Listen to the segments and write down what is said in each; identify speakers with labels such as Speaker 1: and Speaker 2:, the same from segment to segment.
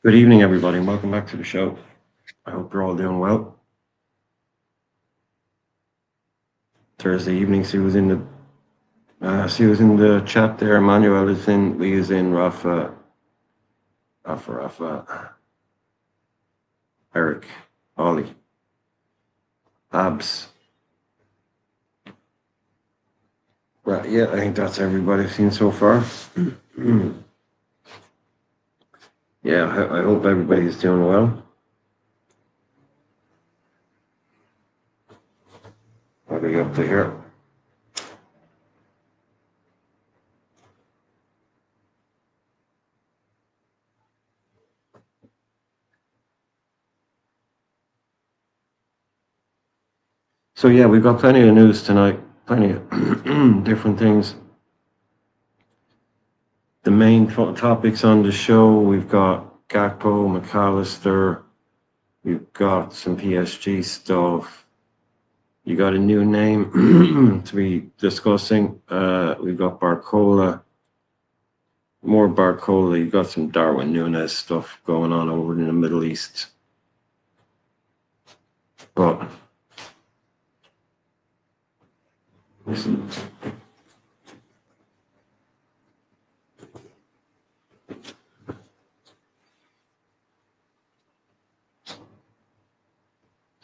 Speaker 1: Good evening, everybody, and welcome back to the show. I hope you're all doing well. Thursday evening, she was in the chat there. Emmanuel is in, Lee is in, Rafa, Eric, Ollie, Abs. Right, yeah, I think that's everybody I've seen so far. Yeah, I hope everybody's doing well. What are you up to here? So yeah, we've got plenty of news tonight, plenty of different things. The main topics on the show, we've got Gakpo, McAllister, we've got some PSG stuff. You got a new name to be discussing. We've got Barcola, more Barcola. You've got some Darwin Núñez stuff going on over in the Middle East. But listen.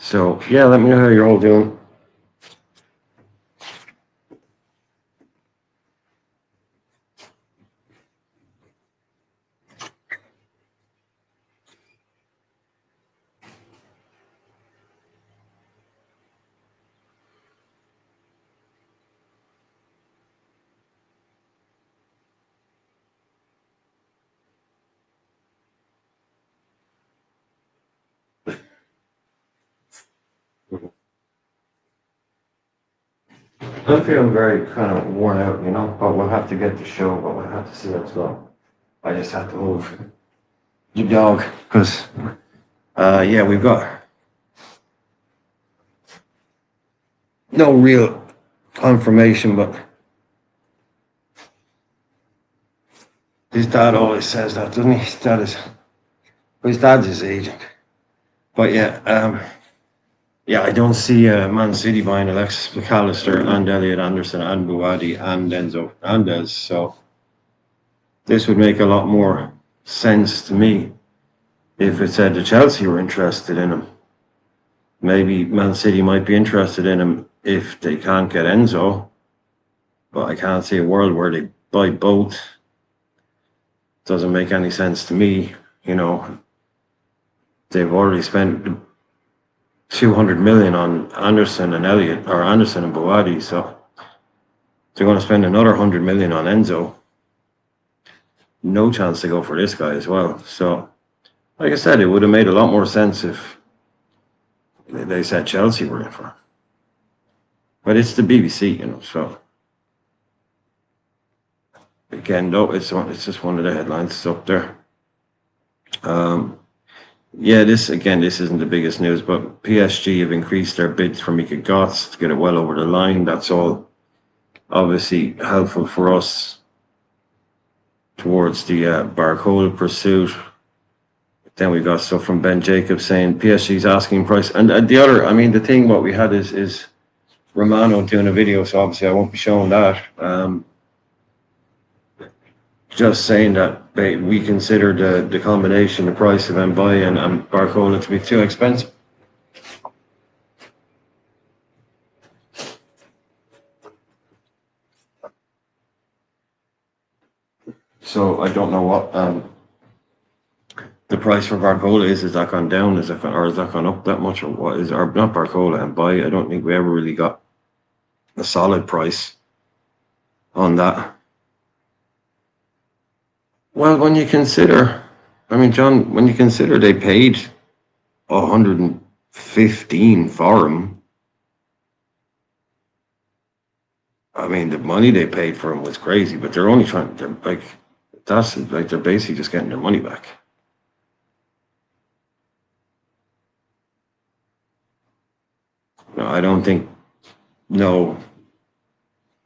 Speaker 1: So yeah, let me know how you're all doing. I'm feeling very kind of worn out, but we'll have to get the show, but we'll have to see what's going. I just have to move the dog because, yeah, we've got no real confirmation, but his dad always says that, doesn't he? His dad's his agent. But yeah, yeah, I don't see Man City buying Alexis McAllister and Elliot Anderson and Buwadi and Enzo Fernandez. So this would make a lot more sense to me if it said that Chelsea were interested in him. Maybe Man City might be interested in him if they can't get Enzo, but I can't see a world where they buy both. Doesn't make any sense to me. They've already spent 200 million on Anderson and Elliott, or Anderson and Buwadi, so they're going to spend another 100 million on Enzo. No chance to go for this guy as well. So, like I said, it would have made a lot more sense if they said Chelsea were in for him. But it's the BBC, so again, though, it's just one of the headlines that's up there. Yeah, this isn't the biggest news, but PSG have increased their bid for Mika Götze to get it well over the line. That's all obviously helpful for us towards the Barcola pursuit. Then we got stuff from Ben Jacobs saying PSG's asking price. And the other, the thing what we had is Romano doing a video, so obviously I won't be showing that. Just saying that we consider the combination, the price of Mbaye and Barcola to be too expensive. So I don't know what the price for Barcola is. Is that gone down? Is that gone up that much, or what is? Or not Barcola, Mbaye. I don't think we ever really got a solid price on that. Well, when you consider, John, when you consider they paid 115 for him, the money they paid for him was crazy, but they're only trying, they're basically just getting their money back. No, I don't think, no,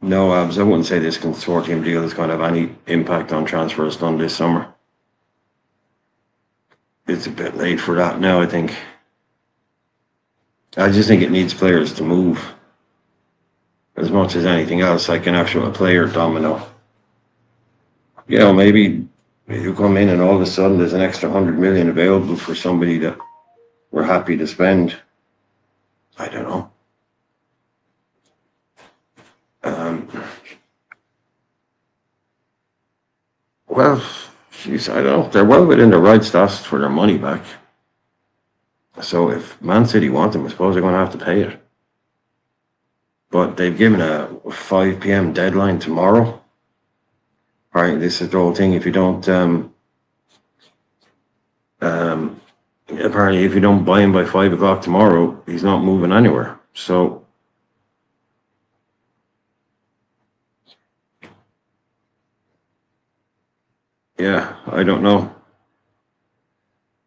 Speaker 1: Abs, I wouldn't say this consortium deal is going to have any impact on transfers done this summer. it's a bit late for that now, I think. I just think it needs players to move as much as anything else, like an actual player domino. You know, maybe you come in and all of a sudden there's an extra 100 million available for somebody that we're happy to spend. I don't know. Well, geez, I don't know. They're well within their rights to ask for their money back. So if Man City want them, I suppose they're going to have to pay it. But they've given a 5 p.m. deadline tomorrow. All right, this is the whole thing. If you don't, apparently, if you don't buy him by 5 o'clock tomorrow, he's not moving anywhere. So, yeah, I don't know.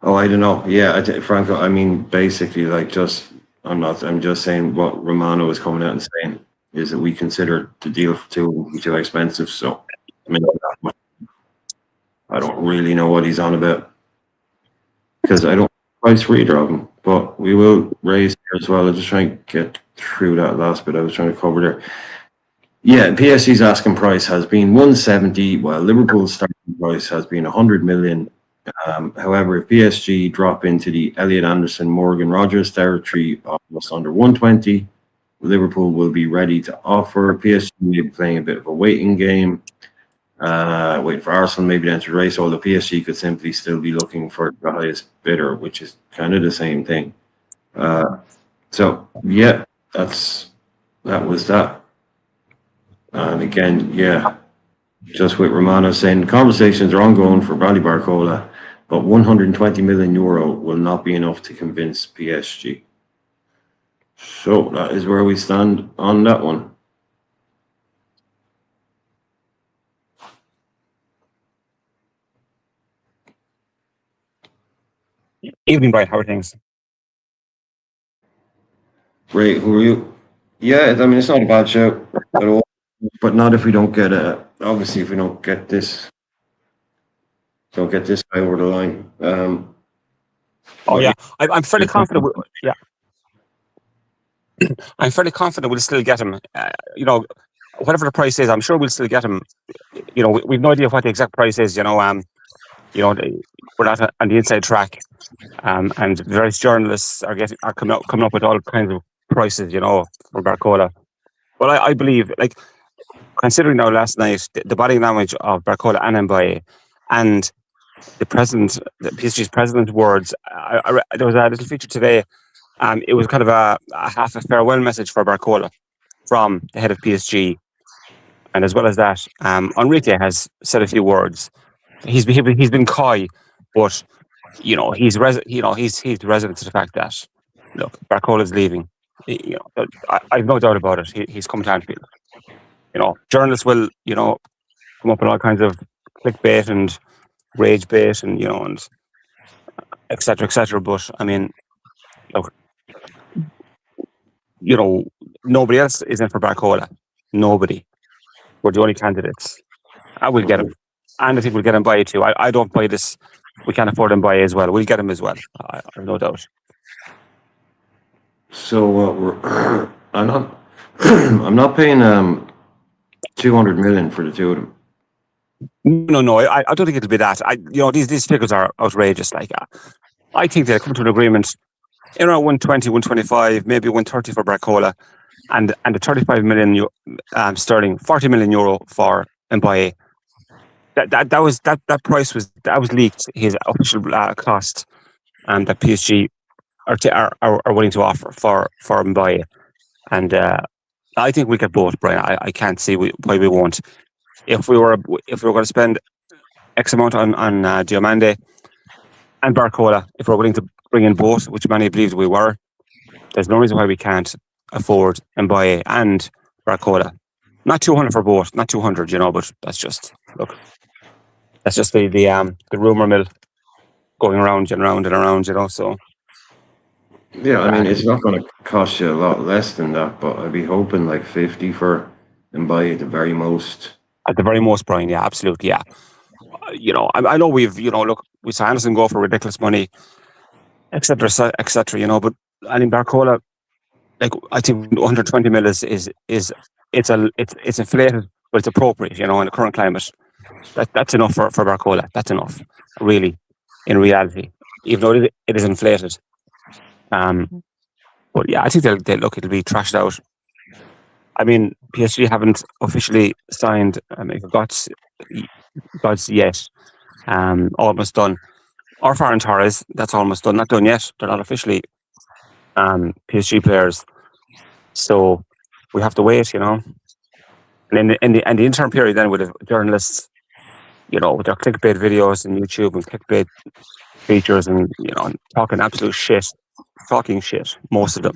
Speaker 1: Oh, I don't know. Yeah, Franco, I mean, basically, like, I'm just saying what Romano is coming out and saying is that we consider the deal too expensive. So, I mean, I don't really know what he's on about because I don't price reader of him, but we will raise here as well. I'll just try and get through that last bit I was trying to cover there. Yeah, PSG's asking price has been 170, while Liverpool's starting price has been 100 million. However, if PSG drop into the Elliot Anderson, Morgan Rogers territory almost under 120, Liverpool will be ready to offer. PSG may be playing a bit of a waiting game, waiting for Arsenal maybe to enter the race, although PSG could simply still be looking for the highest bidder, which is kind of the same thing. So, yeah, that was that. And again, yeah, just with Romano saying conversations are ongoing for Bradley Barcola, but 120 million euro will not be enough to convince PSG. So that is where we stand on that one.
Speaker 2: Evening, Brian. How are things?
Speaker 1: Great. Who are you? Yeah, I mean, it's not a bad show at all, but not if we don't get obviously if we don't get this guy over the line.
Speaker 2: Oh yeah, I'm fairly confident. Yeah, I'm fairly confident we'll still get him. Whatever the price is, I'm sure we'll still get him. We've no idea what the exact price is. We're not on the inside track, and various journalists are coming up with all kinds of prices. For Barcola. But I believe, like, considering now last night the body language of Barcola and Mbaye, and the PSG's president's words. There was a little feature today. It was kind of a half a farewell message for Barcola from the head of PSG, and as well as that, Enrique has said a few words. He's been coy, but he's resident to the fact that look, Barcola's leaving. I've no doubt about it. He's coming to Anfield. Journalists will come up with all kinds of clickbait and rage bait and and etc. But I mean, look, nobody else is in for Barcola. Nobody. We're the only candidates. I will get him, and I think we'll get him by too. I don't buy this. We can't afford him by as well. We'll get him as well. I have no doubt.
Speaker 1: So I'm not paying 200 million for the two of them.
Speaker 2: No. I don't think it'll be that. These figures are outrageous. Like, I think they'll come to an agreement in around 120, 125, maybe 130 for Barcola, and the 35 million sterling, 40 million euro for Mbaye. That price was leaked. His official cost, that PSG are willing to offer for Mbaye, and I think we get both, Brian. I can't see why we won't. If we were going to spend X amount on Diomande and Barcola, if we're willing to bring in both, which many believed we were, there's no reason why we can't afford Mbaye and Barcola. Not 200 for both, not 200, but that's just the rumor mill going around and around and around, so.
Speaker 1: Yeah, I mean, it's not going to cost you a lot less than that, but I'd be hoping like 50 for Mbaye at the very most.
Speaker 2: At the very most, Brian, yeah, absolutely, yeah. I know we've, look, we saw Anderson go for ridiculous money, etc., etc. But I mean, Barcola, like, I think 120 mil is it's inflated, but it's appropriate, in the current climate. That's enough for Barcola. That's enough, really, in reality, even though it is inflated. But yeah, I think they'll look. It'll be trashed out. I mean, PSG haven't officially signed God's yet. Almost done. Or Ferran Torres, that's almost done. Not done yet. They're not officially PSG players, so we have to wait. And in the interim period, then with the journalists, with their clickbait videos and YouTube and clickbait features, and talking absolute shit, most of them,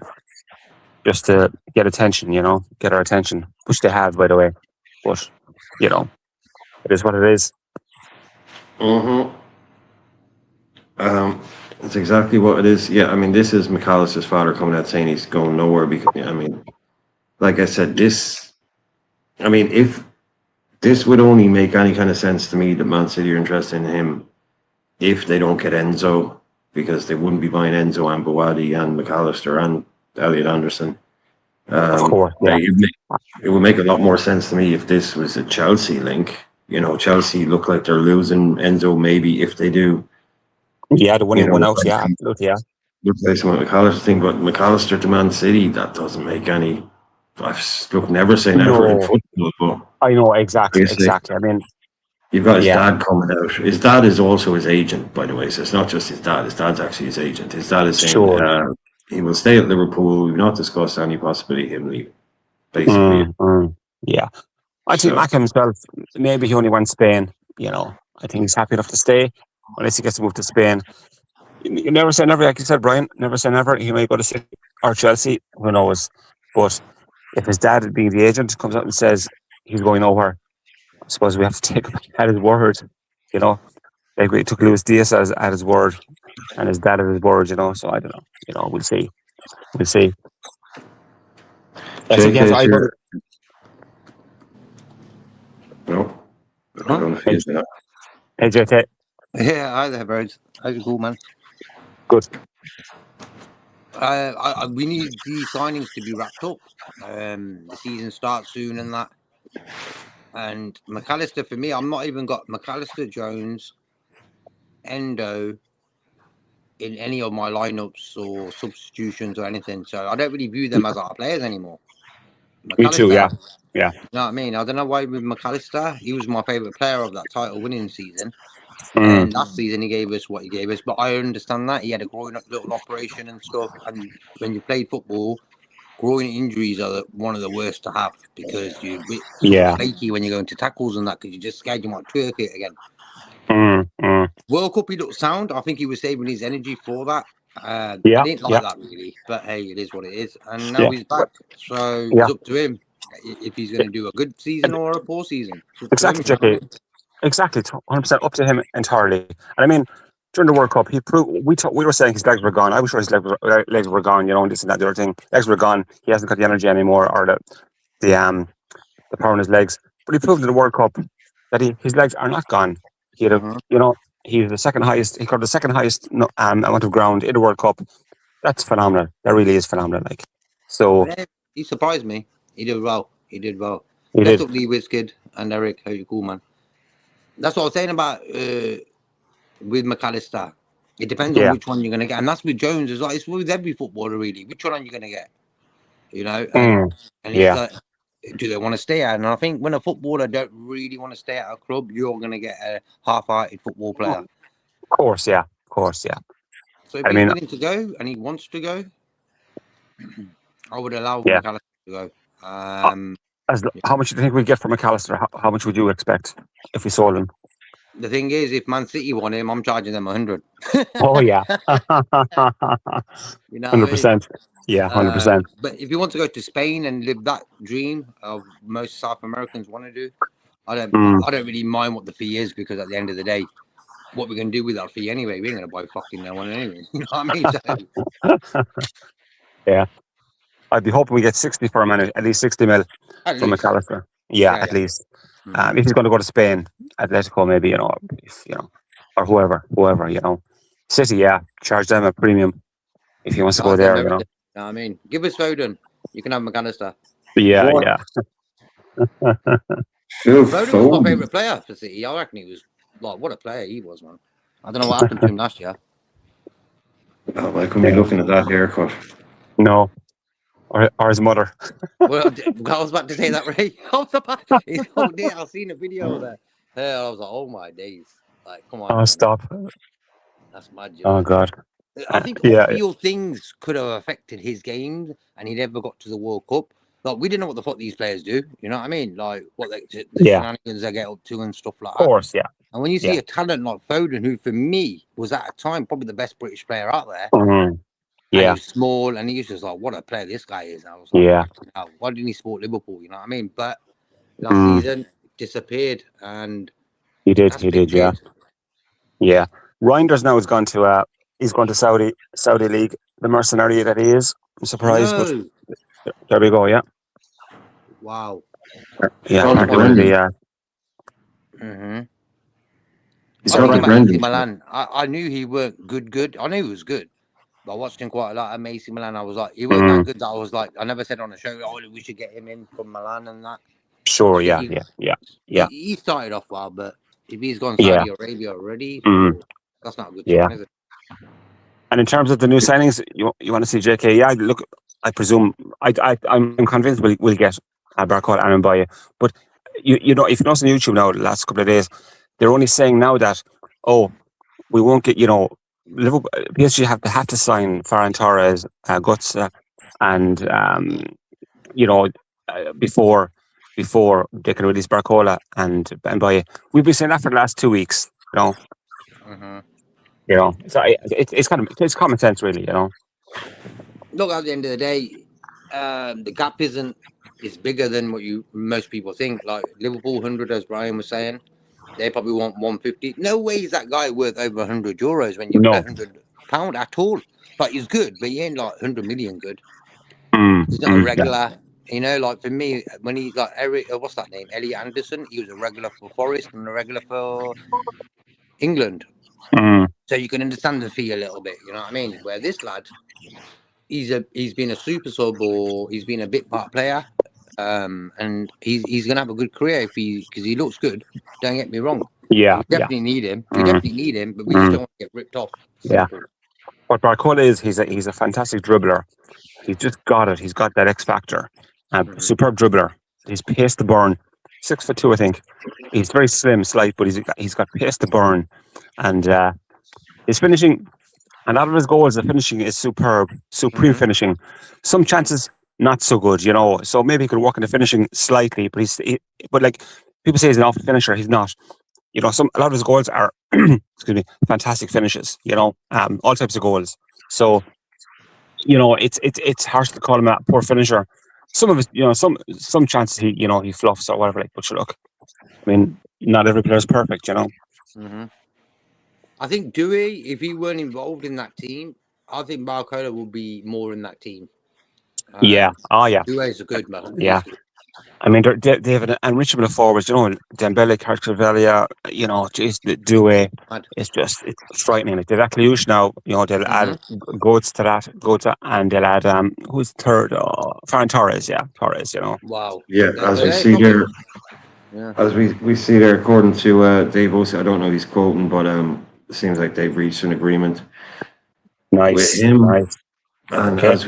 Speaker 2: just to get attention. Get our attention, which they have, by the way. But it is what it is.
Speaker 1: Mm-hmm. That's exactly what it is. Yeah, I mean, this is McAllister's father coming out saying he's going nowhere because, I mean, like I said, if this would only make any kind of sense to me that Man City are interested in him if they don't get Enzo, because they wouldn't be buying Enzo and Boadi and McAllister and Elliot Anderson.
Speaker 2: Of course, yeah.
Speaker 1: It would make a lot more sense to me if this was a Chelsea link. Chelsea look like they're losing Enzo, maybe if they do.
Speaker 2: Yeah, the winning one out, yeah, absolutely, yeah.
Speaker 1: Replacement with McAllister thing, but McAllister to Man City, that doesn't make any. Never say never in football, but
Speaker 2: I know exactly. I mean,
Speaker 1: you've got his dad coming out. His dad is also his agent, by the way. So it's not just his dad. His dad's actually his agent. His dad is saying he will stay at Liverpool. We've not discussed any possibility of him leaving. Basically,
Speaker 2: yeah. I think Mac himself, maybe he only went Spain. I think he's happy enough to stay unless he gets to move to Spain. You never say never, like you said, Brian. Never say never. He may go to City or Chelsea. Who knows? But if his dad, being the agent, comes out and says he's going nowhere, I suppose we have to take him at his word. Like we took Luis Diaz at his word, and his dad at his word. So I don't know. We'll see. I think yes,
Speaker 1: no. I don't know if he's there.
Speaker 2: Hey, JT.
Speaker 3: Yeah, hi there, bros. How's it cool, man?
Speaker 2: Good.
Speaker 3: We need the signings to be wrapped up. The season starts soon and that. And McAllister, for me, I'm not even got McAllister, Jones, Endo in any of my lineups or substitutions or anything. So I don't really view them as our players anymore.
Speaker 2: Me too, yeah.
Speaker 3: You know what I mean? I don't know why with McAllister, he was my favourite player of that title-winning season. And last season he gave us what he gave us, but I understand that he had a growing up little operation and stuff. And when you play football, groin injuries are one of the worst to have because you're a bit flaky when you're going to tackles and that because you're just scared you might twerk it again. World Cup, he looked sound. I think he was saving his energy for that. I didn't like that really, but hey, it is what it is. And now he's back, so it's up to him if he's going to do a good season or a poor season.
Speaker 2: Exactly, JK. Exactly, 100% up to him entirely. And I mean, during the World Cup, he proved. We were saying his legs were gone. I was sure his legs were gone. And this and that, the other thing. Legs were gone. He hasn't got the energy anymore, or the power in his legs. But he proved in the World Cup that his legs are not gone. He had he's the second highest. He got the second highest amount of ground in the World Cup. That's phenomenal. That really is phenomenal. Like, so
Speaker 3: he surprised me. He did well.
Speaker 2: Let's
Speaker 3: up Lee Wizkid and Eric. How you cool, man? That's what I was saying about with McAllister. It depends on which one you're going to get. And that's with Jones as well. It's with every footballer, really. Which one are you going to get? And it's like, do they want to stay at? And I think when a footballer don't really want to stay at a club, you're going to get a half-hearted football player.
Speaker 2: Of course, yeah.
Speaker 3: So if he's willing to go and he wants to go, I would allow McAllister to go.
Speaker 2: How much do you think we'd get from McAllister? How much would you expect if we sold him?
Speaker 3: The thing is, if Man City want him, I'm charging them 100.
Speaker 2: Oh yeah, 100%. Yeah, 100%.
Speaker 3: But if you want to go to Spain and live that dream of most South Americans want to do, I don't really mind what the fee is because at the end of the day, what we're going to do with that fee anyway? We ain't going to buy fucking no one anyway. You know what I mean?
Speaker 2: Yeah. I'd be hoping we get 60 for a minute, at least 60 mil from McAllister. Yeah, at least. If he's going to go to Spain, Atletico maybe, if, or whoever. City, yeah, charge them a premium if he wants to go there,
Speaker 3: You know what I mean? Give us Foden. You can have McAllister.
Speaker 2: Yeah,
Speaker 1: What?
Speaker 2: yeah.
Speaker 3: Foden was my favourite player for City. I reckon he was what a player he was, man. I don't know what happened to him last year.
Speaker 1: Oh, I couldn't be looking at that haircut.
Speaker 2: No. Or his mother.
Speaker 3: Well, I was about to say that, Ray. I've seen a video of that. I was like, oh my days. Like, come on.
Speaker 2: Oh,
Speaker 3: man.
Speaker 2: stop.
Speaker 3: That's mad.
Speaker 2: Oh, God.
Speaker 3: I think
Speaker 2: yeah.
Speaker 3: a few things could have affected his game, and he never got to the World Cup. Like, we didn't know what the fuck these players do. You know what I mean? Like, what the shenanigans they get up to and stuff like that.
Speaker 2: Of course, yeah.
Speaker 3: And when you see a talent like Foden, who for me was at a time probably the best British player out there,
Speaker 2: Mm-hmm.
Speaker 3: and
Speaker 2: Yeah.
Speaker 3: he was small, and he was just like, what a player this guy is. And I was like,
Speaker 2: Yeah.
Speaker 3: why didn't he support Liverpool? You know what I mean? But last season, disappeared, and
Speaker 2: he did, yeah. Yeah. Reinders now has gone to he's gone to Saudi League, the mercenary that he is. I'm surprised, but there we go, yeah.
Speaker 3: Wow.
Speaker 2: Yeah,
Speaker 1: Gone to
Speaker 2: Brendan.
Speaker 1: He's
Speaker 3: I
Speaker 1: gone
Speaker 3: think
Speaker 1: to
Speaker 3: about
Speaker 1: Brendan.
Speaker 3: AC Milan. I knew he weren't good. I knew he was good. But I watched him quite a lot at AC Milan. I was like, he wasn't that good that I was like, I never said on the show, we should get him in from Milan and that.
Speaker 2: Sure, yeah.
Speaker 3: He started off well, but if he's gone Saudi Arabia already, that's not a good sign, is it?
Speaker 2: And in terms of the new signings, you want to see JK? Yeah, look, I presume I'm convinced we'll get Barcola and Mbaye. But you know, if you notice on YouTube now, the last couple of days, they're only saying now that we won't get Liverpool, PSG have to sign Ferran Torres, Guts, and before they can release Barcola and Mbaye. We've been saying that for the last 2 weeks. So it's common sense, really.
Speaker 3: Look, at the end of the day, the gap is bigger than what most people think. Like Liverpool 100, as Brian was saying, they probably want 150. No way is that guy worth over 100 euros when you play £100 at all. Like, he's good, but he ain't like 100 million good. He's not a regular. Yeah. Like for me, when he got what's that name? Elliot Anderson, he was a regular for Forest and a regular for England. So you can understand the fee a little bit, you know what I mean? Where this lad, he's been a super sub, or he's been a bit part player, and he's gonna have a good career because he looks good. Don't get me wrong.
Speaker 2: Yeah,
Speaker 3: we definitely need him. We definitely need him, but we just don't want to get ripped off. Simple.
Speaker 2: Yeah. What Barcola is, he's a fantastic dribbler. He's just got it. He's got that X factor. Superb dribbler. He's pace to burn. 6'2", I think. He's very slight, but he's got pace to burn, and his finishing. And out of his goals, the finishing is superb, supreme finishing. Some chances not so good, So maybe he could work on the finishing slightly, but but like people say, he's an awful finisher. He's not. A lot of his goals are, fantastic finishes. All types of goals. So, it's harsh to call him a poor finisher. Some of his, some chances he fluffs or whatever. But look, I mean, not every player is perfect,
Speaker 3: I think Dewey, if he weren't involved in that team, I think Barcola will be more in that team.
Speaker 2: Yeah. Oh, yeah.
Speaker 3: Dewey's a good man.
Speaker 2: Yeah. I mean, they have an enrichment of forwards, Dembele, Kvaratskhelia, Dewey. It's frightening. Like, they've Akliouche now, they'll add Goats to that, and they'll add, who's third? Ferran Torres, Torres,
Speaker 3: Wow.
Speaker 1: Yeah, as we see there, as we see there, according to Dave Ossie, I don't know his quoting, but it seems like they've reached an agreement with him.
Speaker 2: Nice.
Speaker 1: And as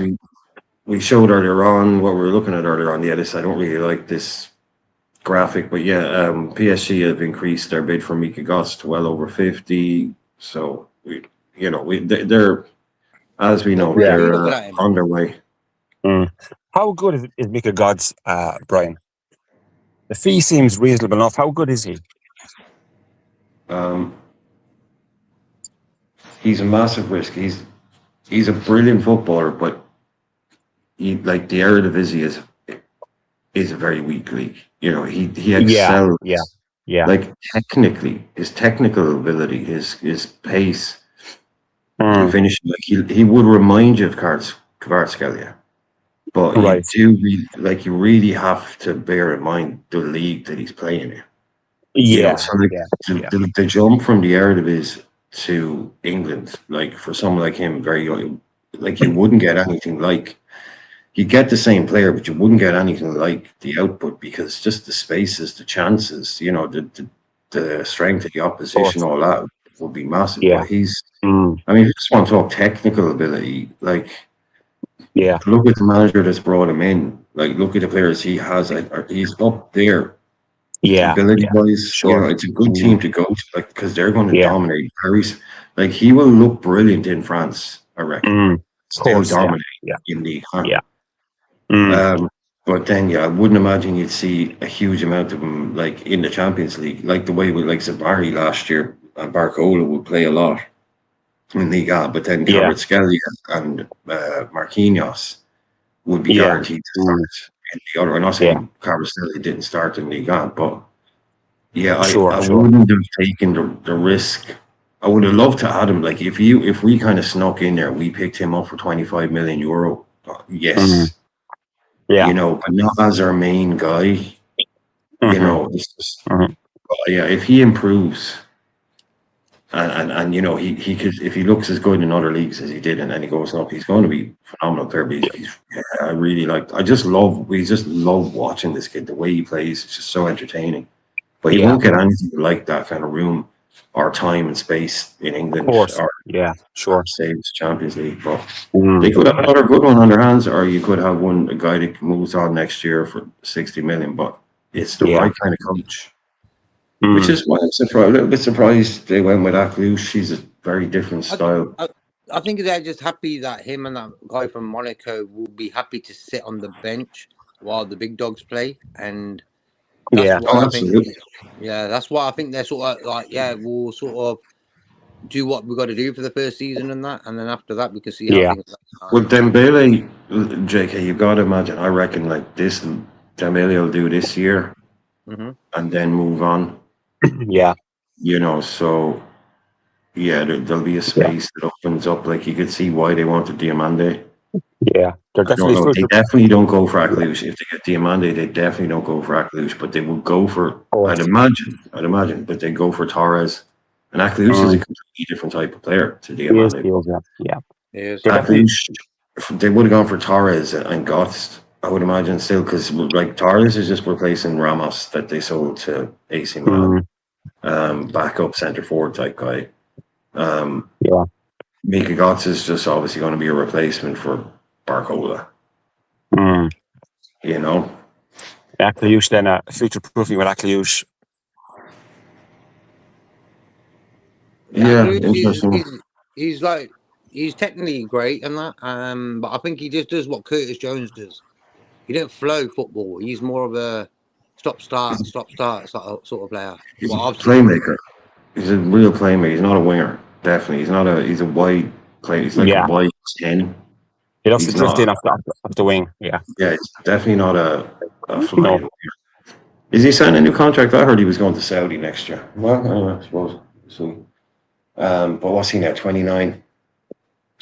Speaker 1: we showed earlier on, what we were looking at earlier on, I don't really like this graphic, but PSG have increased their bid for Mika Goss to well over 50. So they're, as we know, they're on their way.
Speaker 2: How good is Mika Goss, Brian? The fee seems reasonable enough. How good is he?
Speaker 1: He's a massive risk. He's a brilliant footballer, but the Eredivisie is a very weak league. He excels.
Speaker 2: Yeah.
Speaker 1: Like, technically, his technical ability, his pace, finishing, like he would remind you of Kvaratskhelia. But
Speaker 2: Right.
Speaker 1: you really have to bear in mind the league that he's playing in.
Speaker 2: Yeah.
Speaker 1: So like
Speaker 2: Yeah. Yeah.
Speaker 1: the jump from the Eredivisie to England, like for someone like him, very young, like you wouldn't get anything like you get the same player, but you wouldn't get anything like the output because just the spaces, the chances, the strength of the
Speaker 2: Of
Speaker 1: opposition,
Speaker 2: course.
Speaker 1: all that would be massive.
Speaker 2: Yeah.
Speaker 1: But he's,
Speaker 2: Mm.
Speaker 1: I mean, if you just want to talk technical ability, like
Speaker 2: Yeah.
Speaker 1: look at the manager that's brought him in. Like look at the players he has. He's up there
Speaker 2: Yeah.
Speaker 1: ability
Speaker 2: Yeah.
Speaker 1: wise.
Speaker 2: Sure.
Speaker 1: It's a good
Speaker 2: Mm.
Speaker 1: team to go to, like because they're going to
Speaker 2: Yeah.
Speaker 1: dominate Paris. Like he will look brilliant in France, I reckon.
Speaker 2: Mm. Of
Speaker 1: Still
Speaker 2: course. Yeah.
Speaker 1: dominate
Speaker 2: Yeah.
Speaker 1: in League One.
Speaker 2: Yeah. Mm.
Speaker 1: But then, yeah, I wouldn't imagine you'd see a huge amount of them like in the Champions League, like the way with like Zabari last year and Barcola would play a lot in Ligue 1, but then
Speaker 2: Yeah.
Speaker 1: Kvaratskhelia and Marquinhos would be
Speaker 2: Yeah.
Speaker 1: guaranteed to
Speaker 2: Mm.
Speaker 1: start in the other. I'm not
Speaker 2: Yeah.
Speaker 1: saying Kvaratskhelia didn't start in Ligue 1, but yeah,
Speaker 2: Sure.
Speaker 1: I
Speaker 2: Sure.
Speaker 1: wouldn't have taken the risk. I would have loved to add him. Like if we kind of snuck in there, we picked him up for 25 million euro.
Speaker 2: Mm.
Speaker 1: Yes,
Speaker 2: Yeah.
Speaker 1: but not as our main guy.
Speaker 2: Mm-hmm.
Speaker 1: It's just,
Speaker 2: Mm-hmm.
Speaker 1: yeah, if he improves and he could if he looks as good in other leagues as he did and then he goes up, he's going to be phenomenal player. But I really we just love watching this kid. The way he plays, it's just so entertaining. But he
Speaker 2: Yeah.
Speaker 1: won't get anything like that kind of room or time and space in
Speaker 2: Of
Speaker 1: England
Speaker 2: course.
Speaker 1: or
Speaker 2: Yeah. Sure.
Speaker 1: say it's Champions League. But
Speaker 2: Mm.
Speaker 1: they could have another good one on their hands, or you could have a guy that moves on next year for 60 million. But it's the
Speaker 2: Yeah.
Speaker 1: right kind of coach. Which
Speaker 2: Mm.
Speaker 1: is why I'm a little bit surprised they went with Aklu. She's a very different style.
Speaker 3: I think they're just happy that him and that guy from Monaco will be happy to sit on the bench while the big dogs play, and that's
Speaker 2: Yeah.
Speaker 3: what I think.
Speaker 1: Absolutely.
Speaker 3: Yeah, that's why I think they're sort of like, yeah, we'll sort of do what we've got to do for the first season and that, and then after that we can see how
Speaker 2: Yeah.
Speaker 3: things are.
Speaker 1: With Dembele, JK, you've got to imagine. I reckon like this, Dembele will do this year
Speaker 3: Mm-hmm.
Speaker 1: and then move on.
Speaker 2: Yeah.
Speaker 1: So yeah, there'll be a
Speaker 2: Yeah.
Speaker 1: space that opens up. Like you could see why they wanted Diamande.
Speaker 2: Yeah. They're
Speaker 1: I don't
Speaker 2: definitely
Speaker 1: know.
Speaker 2: good.
Speaker 1: They definitely don't go for
Speaker 2: Yeah.
Speaker 1: Aklush. If they get Diamande, they definitely don't go for Aklush. But they would go for.
Speaker 2: Of course.
Speaker 1: I'd imagine, but they go for Torres. And Aklush is a
Speaker 2: Mm.
Speaker 1: completely different type of player to
Speaker 2: He is.
Speaker 1: Diamande.
Speaker 2: He is. Yeah. Yeah.
Speaker 3: Yes.
Speaker 2: They're definitely.
Speaker 1: Aklush, they would have gone for Torres and Gotts. I would imagine still because like Torres is just replacing Ramos that they sold to AC Milan, backup centre forward type guy.
Speaker 2: Yeah.
Speaker 1: Mika Gotts is just obviously going to be a replacement for Barcola.
Speaker 2: Mm. Akliouche then future proofing with Akliouche.
Speaker 1: Yeah,
Speaker 3: Aklu,
Speaker 1: interesting.
Speaker 3: he's technically great and that, but I think he just does what Curtis Jones does. He don't flow football. He's more of a stop start sort of player.
Speaker 1: He's a
Speaker 3: What I've seen.
Speaker 1: playmaker. He's a real playmaker. He's not a winger. Definitely, he's a wide player. He's like a
Speaker 2: Yeah.
Speaker 1: wide 10.
Speaker 2: He loves to
Speaker 1: He's
Speaker 2: drift
Speaker 1: not.
Speaker 2: in off the wing. Yeah.
Speaker 1: Yeah, it's definitely not a flying
Speaker 2: No.
Speaker 1: winger. Is he signing a new contract? I heard he was going to Saudi next year. Well, I suppose. So, but what's he now? 29.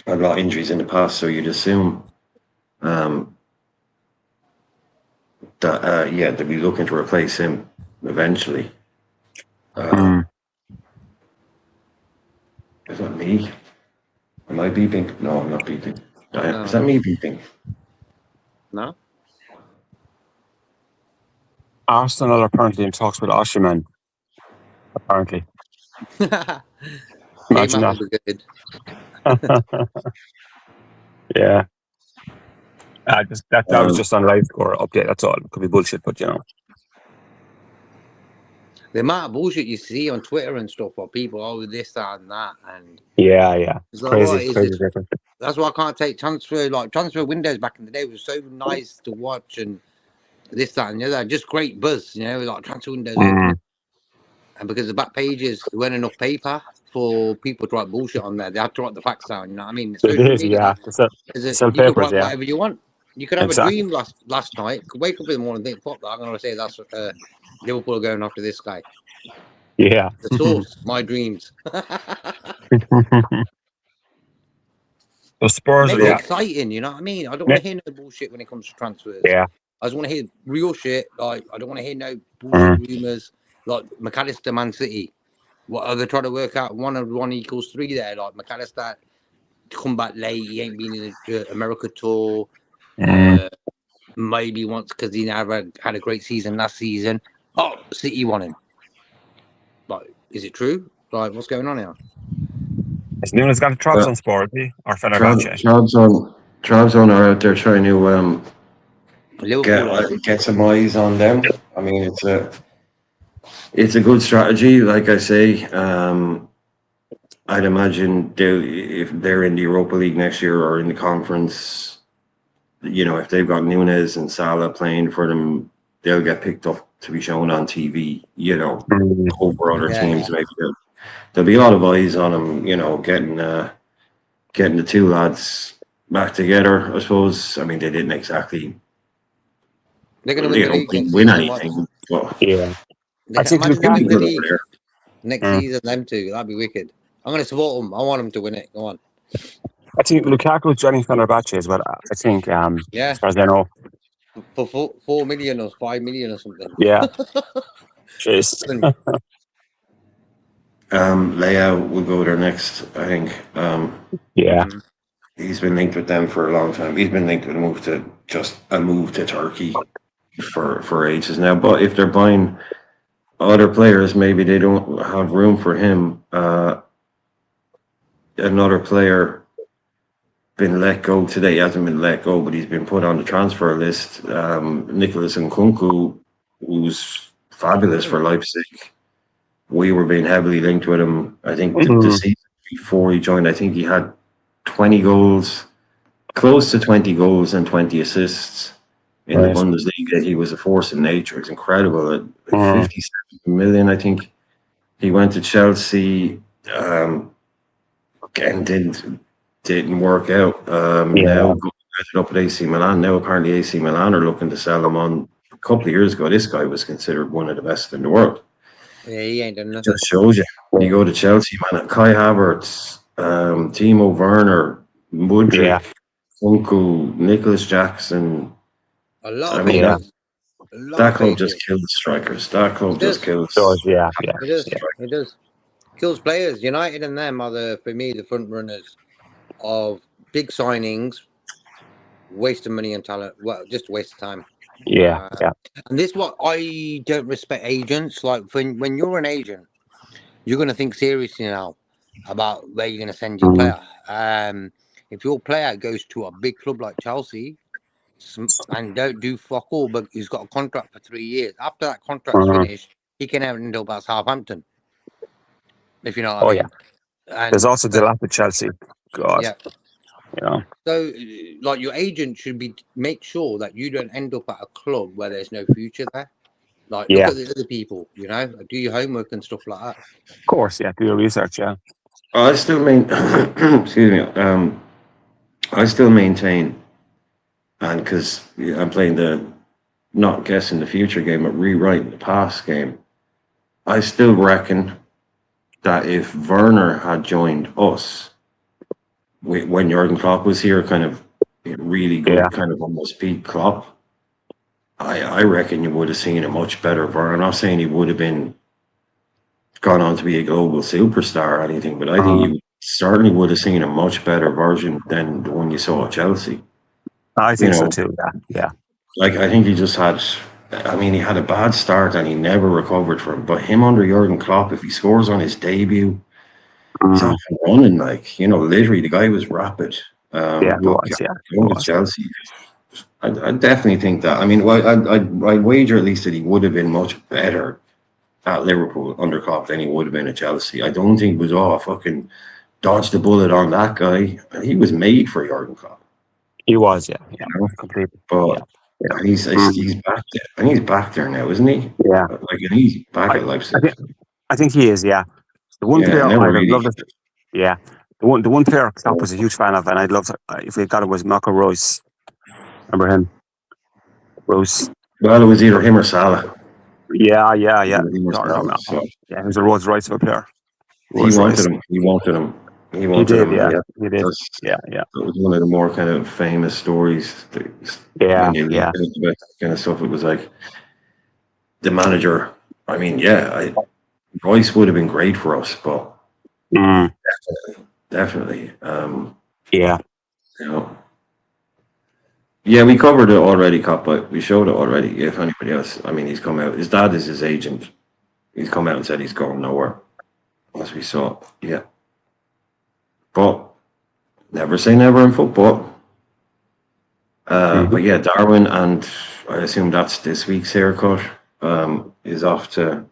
Speaker 1: Had a lot of injuries in the past, so you'd assume that they'd be looking to replace him eventually. Is that me? Am I beeping? No, I'm not beeping.
Speaker 3: No.
Speaker 1: Is that me beeping?
Speaker 3: No.
Speaker 2: Arsenal are apparently in talks with Osherman. Apparently. Imagine
Speaker 3: That will be good.
Speaker 2: that. Yeah. That was just on live score update. That's all. It could be bullshit, but
Speaker 3: The amount of bullshit you see on Twitter and stuff for people, this, that, and that, and
Speaker 2: yeah,
Speaker 3: it's
Speaker 2: crazy.
Speaker 3: That's why I can't take transfer windows back in the day was so nice to watch and this, that, and the other. Just great buzz, like transfer windows opening. And because the back pages, there weren't enough paper for people to write bullshit on there. They had to write the facts down. You know what I mean?
Speaker 2: It is, yeah.
Speaker 3: You could write whatever you want. You could have a dream last night. Could wake up in the morning and think, "Fuck that! I'm going to say that's Liverpool are going after this guy."
Speaker 2: Yeah.
Speaker 3: The source, my dreams.
Speaker 2: The Spurs,
Speaker 3: Make it
Speaker 2: yeah.
Speaker 3: exciting, you know what I mean? I don't want to hear no bullshit when it comes to transfers.
Speaker 2: Yeah.
Speaker 3: I just want to hear real shit. Like, I don't want to hear no bullshit
Speaker 2: Mm.
Speaker 3: rumours. Like, McAllister, Man City. What are they trying to work out? 1 and 1 equals 3 there. Like, McAllister come back late. He ain't been in the America tour. Maybe once because he never had a great season last season. Oh, City won him. Like, is it true? Like, what's going on here?
Speaker 2: Has Nunes got a Trabzon sport, or Fenerbahce?
Speaker 1: Trabzon are out there trying to
Speaker 3: Liverpool.
Speaker 1: get some eyes on them. I mean, it's a good strategy. Like I say, I'd imagine if they're in the Europa League next year or in the conference, you know, if they've got Nunes and Salah playing for them, they'll get picked up to be shown on TV. You know, over other teams. Maybe there'll be a lot of eyes on them. You know, getting the two lads back together. I suppose. I mean, they didn't exactly.
Speaker 3: They're going to win the league next
Speaker 1: win
Speaker 3: season.
Speaker 1: anything. But
Speaker 2: Yeah.
Speaker 3: I think imagine them win the league
Speaker 1: there.
Speaker 3: next season. Them two, that'd be wicked. I'm going to support them. I want them to win it. Go on.
Speaker 2: I think Lukaku's joining Fenerbahce as well. I think, as far as I know,
Speaker 3: for 4 million or 5 million or something.
Speaker 2: Yeah. Jeez.
Speaker 1: Leao will go there next, I think.
Speaker 2: Yeah.
Speaker 1: He's been linked with them for a long time. He's been linked with a move to Turkey for ages now. But if they're buying other players, maybe they don't have room for him. Another player been let go today. He hasn't been let go, but he's been put on the transfer list. Nicholas Nkunku, who's fabulous for Leipzig. We were being heavily linked with him. I think the season before he joined, I think he had 20 goals, close to 20 goals and 20 assists in the Bundesliga. He was a force in nature. It's incredible. At 57 million, I think. He went to Chelsea and didn't work out. Now ended up at AC Milan. Now apparently AC Milan are looking to sell him on. A couple of years ago, this guy was considered one of the best in the world.
Speaker 3: Yeah, he ain't done nothing.
Speaker 1: Just shows you. When you go to Chelsea, man, Kai Havertz, Timo Werner, Mudryk, Funku, Nicholas Jackson.
Speaker 3: A lot of players.
Speaker 1: That club just kills strikers. That club just kills.
Speaker 3: It does. Kills players. United and them are for me the front runners of big signings, waste of money and talent. Well, just a waste of time.
Speaker 2: Yeah.
Speaker 3: And this is what I don't respect agents. Like when you're an agent, you're going to think seriously now about where you're going to send your player. If your player goes to a big club like Chelsea and don't do fuck all, but he's got a contract for 3 years. After that contract's finished, he can end up at Southampton. If you know what I mean. And
Speaker 2: there's also the lap at Chelsea. God.
Speaker 3: Yeah.
Speaker 2: You know.
Speaker 3: So, like, your agent should make sure that you don't end up at a club where there's no future there. Like, look at the other people, you know, do your homework and stuff like that.
Speaker 2: Of course, do your research,
Speaker 1: I still excuse me. I still maintain, and because I'm playing the not guessing the future game, but rewriting the past game, I still reckon that if Werner had joined us when Jurgen Klopp was here, kind of really good, kind of almost peak Klopp, I reckon you would have seen a much better Werner. I'm not saying he would have gone on to be a global superstar or anything, but I think you certainly would have seen a much better version than the one you saw at Chelsea.
Speaker 2: I think so too, yeah.
Speaker 1: Like, I think he just had, he had a bad start and he never recovered from it. But him under Jurgen Klopp, if he scores on his debut, he's off and running. Like, literally, the guy was rapid. Chelsea. I definitely think that. I'd wager at least that he would have been much better at Liverpool under Klopp than he would have been at Chelsea. I don't think it was, fucking dodged the bullet on that guy. He was made for Jurgen Klopp.
Speaker 2: He was, completely.
Speaker 1: But he's back there, and he's back there now, isn't he?
Speaker 2: Yeah.
Speaker 1: And he's back at Leipzig.
Speaker 2: I think he is. Yeah. The one player I would love it. Yeah. The one player Klopp was a huge fan of, and I'd love to, if we got it, was Marco Reus. Remember him? Reus.
Speaker 1: Well, it was either him or Salah.
Speaker 2: Yeah. He was a Rolls Royce of a player.
Speaker 1: He wanted him. He
Speaker 2: He
Speaker 1: wanted
Speaker 2: did,
Speaker 1: him.
Speaker 2: yeah.
Speaker 1: Yeah,
Speaker 2: He did. Yeah, yeah.
Speaker 1: that was one of the more kind of famous stories.
Speaker 2: Yeah,
Speaker 1: When you
Speaker 2: yeah.
Speaker 1: listen about that kind of stuff, it was like the manager. I mean, yeah, Royce would have been great for us, but
Speaker 2: Mm,
Speaker 1: definitely,
Speaker 2: yeah.
Speaker 1: you know, yeah, we covered it already, Cop, but we showed it already. If anybody else, I mean, he's come out. His dad is his agent. He's come out and said he's going nowhere, as we saw. Yeah, but never say never in football.
Speaker 2: Hmm.
Speaker 1: But yeah, Darwin, and I assume that's this week's haircut. Is off to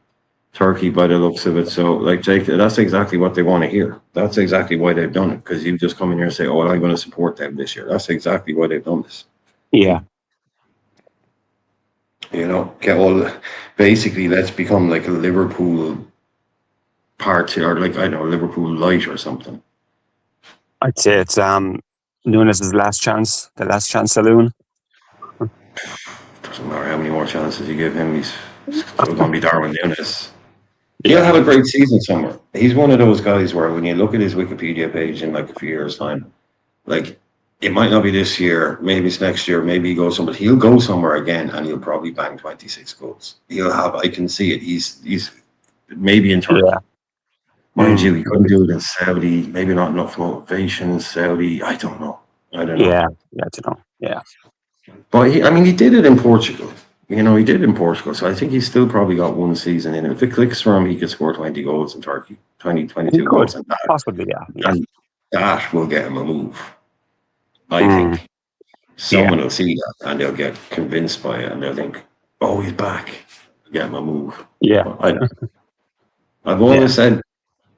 Speaker 1: Turkey by the looks of it. So, like Jake, that's exactly what they want to hear. That's exactly why they've done it. Because you just come in here and say, "Oh, well, I'm going to support them this year." That's exactly why they've done this.
Speaker 2: Yeah.
Speaker 1: You know, get all basically. Let's become like a Liverpool party, or like I don't know, Liverpool light or something.
Speaker 2: I'd say it's Nunes' last chance, the last chance saloon.
Speaker 1: Doesn't matter how many more chances you give him. He's still going to be Darwin Nunes. He'll
Speaker 2: Yeah.
Speaker 1: have a great season somewhere. He's one of those guys where when you look at his Wikipedia page in like a few years' time, like it might not be this year, maybe it's next year, maybe he goes somewhere. He'll go somewhere again and he'll probably bang 26 goals. He'll have, I can see it. He's maybe in Turkey.
Speaker 2: Yeah.
Speaker 1: Mind you,
Speaker 2: Mm.
Speaker 1: he couldn't do it in Saudi, maybe not enough motivation in Saudi. I don't know. I don't know.
Speaker 2: Yeah. Yeah, I don't know. Yeah.
Speaker 1: But I mean, he did it in Portugal. You know, he did it in Portugal. So I think he's still probably got one season in it. If it clicks for him, he could score 20 goals in Turkey, 20,
Speaker 2: He
Speaker 1: 22
Speaker 2: could.
Speaker 1: goals.
Speaker 2: Possibly, yeah. Yeah.
Speaker 1: And that will get him a move. I
Speaker 2: Mm.
Speaker 1: think
Speaker 2: Yeah.
Speaker 1: someone will see that and they'll get convinced by it and they'll think, oh, he's back. Get him a move.
Speaker 2: Yeah.
Speaker 1: But I've
Speaker 2: Yeah.
Speaker 1: always said,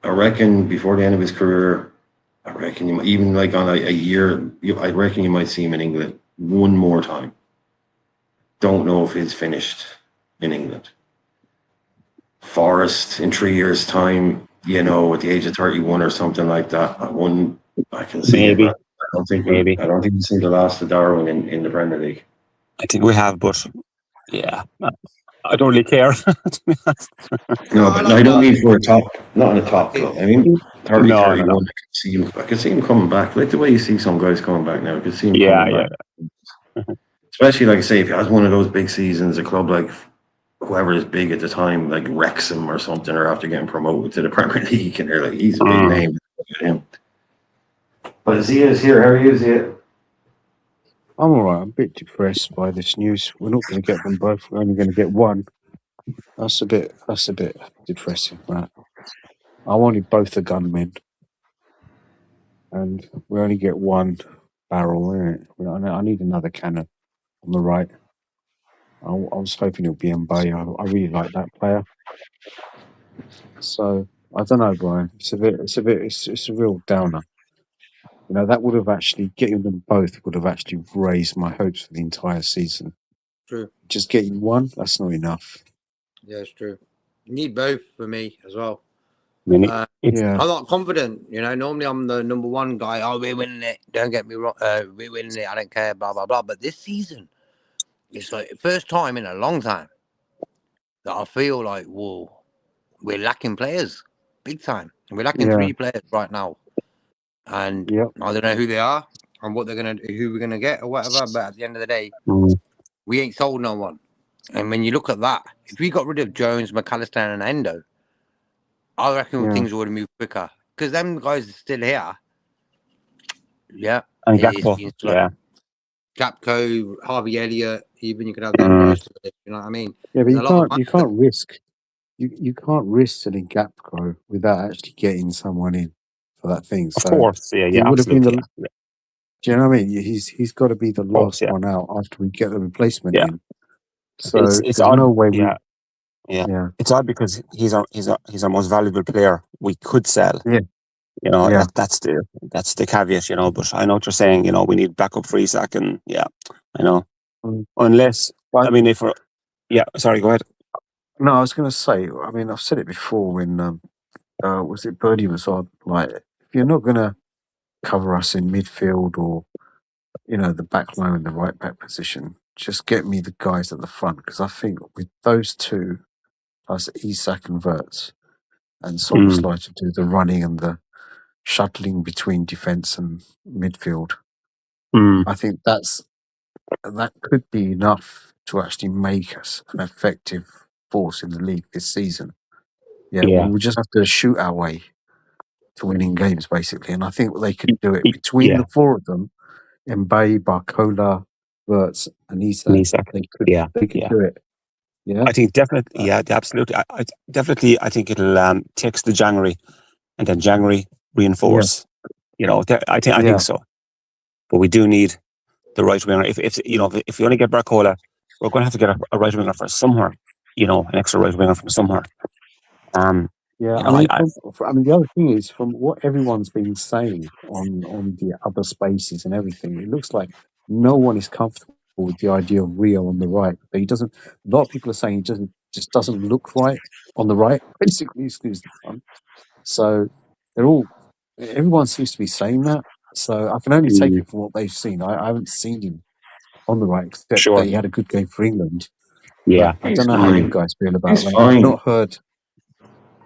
Speaker 1: I reckon before the end of his career, I reckon you might, even like on a year, I reckon you might see him in England one more time. Don't know if he's finished in England. Forest in 3 years' time, you know, at the age of 31 or something like that. I can see it,
Speaker 2: Maybe.
Speaker 1: man.
Speaker 2: Maybe.
Speaker 1: I don't think we've seen the last of Darwin in the Premier League.
Speaker 2: I think we have, but yeah. I don't really care. To be honest.
Speaker 1: No,
Speaker 3: I
Speaker 1: but
Speaker 3: like
Speaker 1: I don't mean
Speaker 3: Darwin.
Speaker 1: for a top, not in a
Speaker 3: I
Speaker 1: top
Speaker 3: like
Speaker 1: club.
Speaker 3: him.
Speaker 1: I mean, 30,
Speaker 2: No, no,
Speaker 1: 31.
Speaker 2: no.
Speaker 1: I can see him coming back. Like the way you see some guys coming back now. I can see him
Speaker 2: Yeah,
Speaker 1: coming
Speaker 2: yeah.
Speaker 1: back. Especially, like I say, if he has one of those big seasons, a club like whoever is big at the time, like Wrexham or something, or after getting promoted to the Premier League, and they're like, he's a big
Speaker 2: Mm.
Speaker 1: name. Look at him. But as he is here, how is he?
Speaker 4: I'm all right. I'm a bit depressed by this news. We're not going to get them both. We're only going to get one. That's a bit depressing, right? I wanted both the gunmen, and we only get one barrel. Innit? I need another cannon on the right. I was hoping it would be Mbaye. I really like that player. So I don't know, Brian. It's a real downer. You know, that would have actually getting them both would have actually raised my hopes for the entire season.
Speaker 3: True.
Speaker 4: Just getting one, that's not enough.
Speaker 3: Yeah, it's true. You need both for me as well.
Speaker 2: I mean,
Speaker 4: Yeah,
Speaker 3: I'm not confident. You know, normally I'm the number one guy. Oh, we're winning it. Don't get me wrong. We're winning it. I don't care. Blah blah blah. But this season, it's like the first time in a long time that I feel like, whoa, we're lacking players, big time. We're lacking
Speaker 4: yeah,
Speaker 3: 3 players right now, and
Speaker 4: yep,
Speaker 3: I don't know who they are and what who we're gonna get or whatever. But at the end of the day,
Speaker 2: mm,
Speaker 3: we ain't sold no one. And when you look at that, if we got rid of Jones, McAllister, and Endo, I reckon
Speaker 4: yeah.
Speaker 3: things would have moved quicker because them guys are still here. Yeah,
Speaker 2: and
Speaker 3: it's
Speaker 2: Gakpo.
Speaker 3: been slow.
Speaker 2: Yeah.
Speaker 3: Capco, Harvey Elliott, even you could have them
Speaker 2: Mm.
Speaker 3: guys. You know what I mean?
Speaker 4: Yeah, but
Speaker 3: There's a lot of
Speaker 4: you can't risk you can't risk selling Gapco without actually getting someone in for that thing.
Speaker 2: Of
Speaker 4: So
Speaker 2: course. Yeah.
Speaker 4: it
Speaker 2: Yeah.
Speaker 4: would have been
Speaker 2: Absolutely.
Speaker 4: the.
Speaker 2: Yeah.
Speaker 4: Do you know what I mean? He's got to be the
Speaker 2: Of course.
Speaker 4: last
Speaker 2: Yeah.
Speaker 4: one out after we get the replacement
Speaker 2: Yeah.
Speaker 4: in. So
Speaker 2: It's
Speaker 4: there's no
Speaker 2: odd.
Speaker 4: way we.
Speaker 2: Yeah. Yeah.
Speaker 4: Yeah,
Speaker 2: It's odd because he's our most valuable player. We could sell.
Speaker 4: yeah,
Speaker 2: You know,
Speaker 4: yeah.
Speaker 2: that's the caveat. You know, but I know what you're saying. You know, we need backup for Isak, and yeah, I know.
Speaker 4: Mm.
Speaker 2: Unless
Speaker 4: But
Speaker 2: I mean, if we're yeah, sorry, go ahead.
Speaker 4: no, I was going to say. I mean, I've said it before when was it Birdie was on? Like, if you're not going to cover us in midfield or the back line and the right back position. Just get me the guys at the front because I think with those two, plus Isak and Wirtz, and
Speaker 2: Mm.
Speaker 4: Soboslai to do the running and the shuttling between defence and midfield. I think that could be enough to actually make us an effective force in the league this season. Yeah, we just have to shoot our way to winning games, basically. And I think they could do it between the four of them: Mbaye, Barcola, Wirtz, and Isak.
Speaker 2: Isak.
Speaker 4: They could do it. Yeah,
Speaker 2: I think definitely. Yeah, absolutely. I definitely. I think it'll takes the January, and then January reinforce. You know, I think so. But we do need the right winger. If you only get Barcola, we're going to have to get a right winger from somewhere. You know, an extra right winger from somewhere.
Speaker 4: Yeah,
Speaker 2: you know,
Speaker 4: I mean, the other thing is, from what everyone's been saying on the other spaces and everything, it looks like no one is comfortable with the idea of Rio on the right. But he doesn't. A lot of people are saying he just doesn't look right on the right. Basically, excuse the pun. So everyone seems to be saying that. So I can only take it from what they've seen. I haven't seen him on the right, except that he had a good game for England.
Speaker 2: Yeah,
Speaker 4: but I don't know how you guys feel about
Speaker 1: He's
Speaker 4: that.
Speaker 1: fine.
Speaker 4: I've not heard.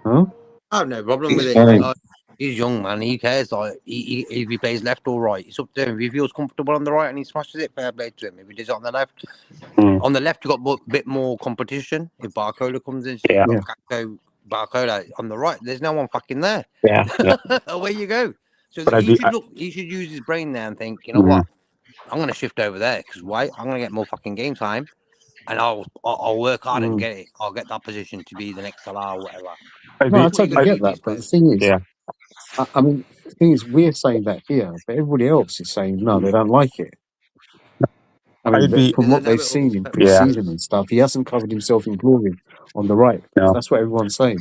Speaker 4: Huh?
Speaker 3: I have no problem with it. He's young, man. He cares. Like, if he plays left or right, it's up to him. If he feels comfortable on the right and he smashes it, fair play to him. If he does it on the left, on the left, you got a bit more competition. If Barcola comes in, so you got Paco, Barcola on the right. There's no one fucking there.
Speaker 2: Yeah.
Speaker 3: Away you go. So
Speaker 2: But
Speaker 3: he should use his brain there and think, you know what? I'm going to shift over there because why? I'm going to get more fucking game time, and I'll work hard and get it. I'll get that position to be the next Salah or whatever.
Speaker 4: No, I totally get that. But the thing is, I mean, the thing is, we're saying that here, but everybody else is saying no, they don't like it. I mean, from what they've seen in pre-season and stuff, he hasn't covered himself in glory on the right.
Speaker 2: No.
Speaker 4: That's what everyone's saying.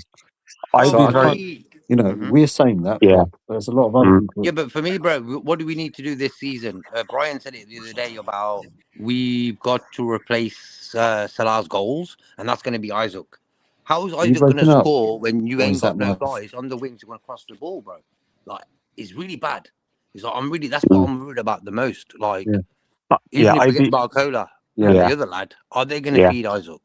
Speaker 2: We're
Speaker 4: saying that, but there's a lot of other people.
Speaker 3: Yeah, but for me, bro, what do we need to do this season? Brian said it the other day about we've got to replace Salah's goals, and that's going to be Isaac. How is Isaac going to score when you ain't got no guys on the wings who are going to cross the ball, bro? Like, it's really bad. It's like that's what I'm worried about the most. Like, even if we get Barcola and the other lad, are they going to feed Isaac?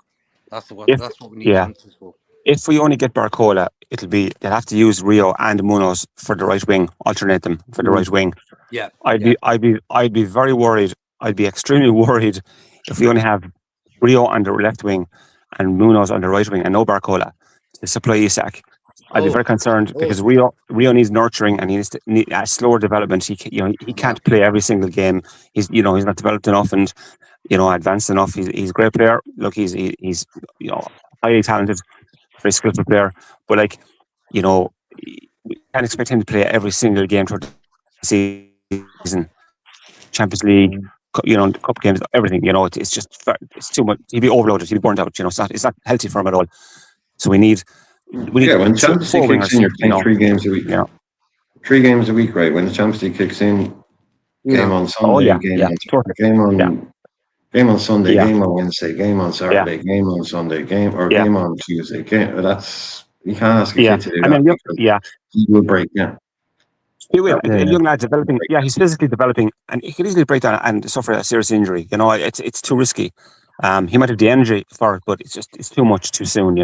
Speaker 3: That's what we need answers for.
Speaker 2: If we only get Barcola, they'll have to use Rio and Munoz for the right wing, alternate them for the right wing.
Speaker 3: Yeah,
Speaker 2: I'd be very worried. I'd be extremely worried if we only have Rio on the left wing and Munoz on the right wing and no Barcola to supply Isak. I'd be very concerned because Rio needs nurturing and he needs a slower development. He can't play every single game. He's not developed enough and advanced enough. He's a great player. Look, he's highly talented, very skillful player. But we can't expect him to play every single game throughout the season. Champions League, cup games, everything. It's too much. He'd be overloaded. He'd be burnt out. It's not healthy for him at all. So we need.
Speaker 1: When Champions League kicks in, you're playing 3 games a week.
Speaker 2: Yeah.
Speaker 1: 3 games a week, right? When the Champions League kicks in, game on Sunday, game on Sunday, game on Wednesday, game on Saturday, game on Sunday, game on Tuesday. That's you can't ask a kid to do that. He will break.
Speaker 2: He will. A young lad developing. Yeah, he's physically developing, and he could easily break down and suffer a serious injury. It's too risky. He might have the energy for it, but it's too much too soon.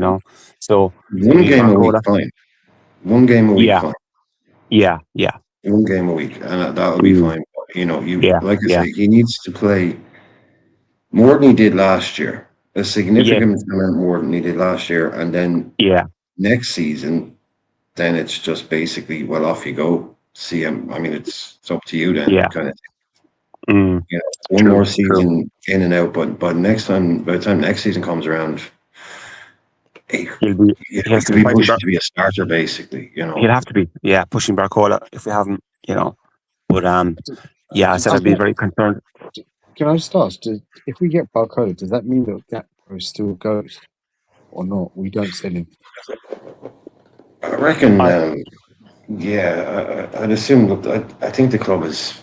Speaker 2: So
Speaker 1: 1 game a week, fine. 1 game a week, fine.
Speaker 2: Yeah.
Speaker 1: 1 game a week, and that'll be fine. But, like I say, he needs to play more than he did last year. A significant amount more than he did last year, and then next season, then it's just basically off you go. See him. I mean, it's up to you then, kind of thing. One more season in and out, but by the time next season comes around, he could be pushed to be a starter, basically.
Speaker 2: He'll have to be, pushing Barcola if we have him. But I said I'd be very concerned.
Speaker 4: Can I just ask, if we get Barcola, does that mean that Gakpo still goes or not? We don't sell him.
Speaker 1: I reckon. I'd assume. Look, I think the club is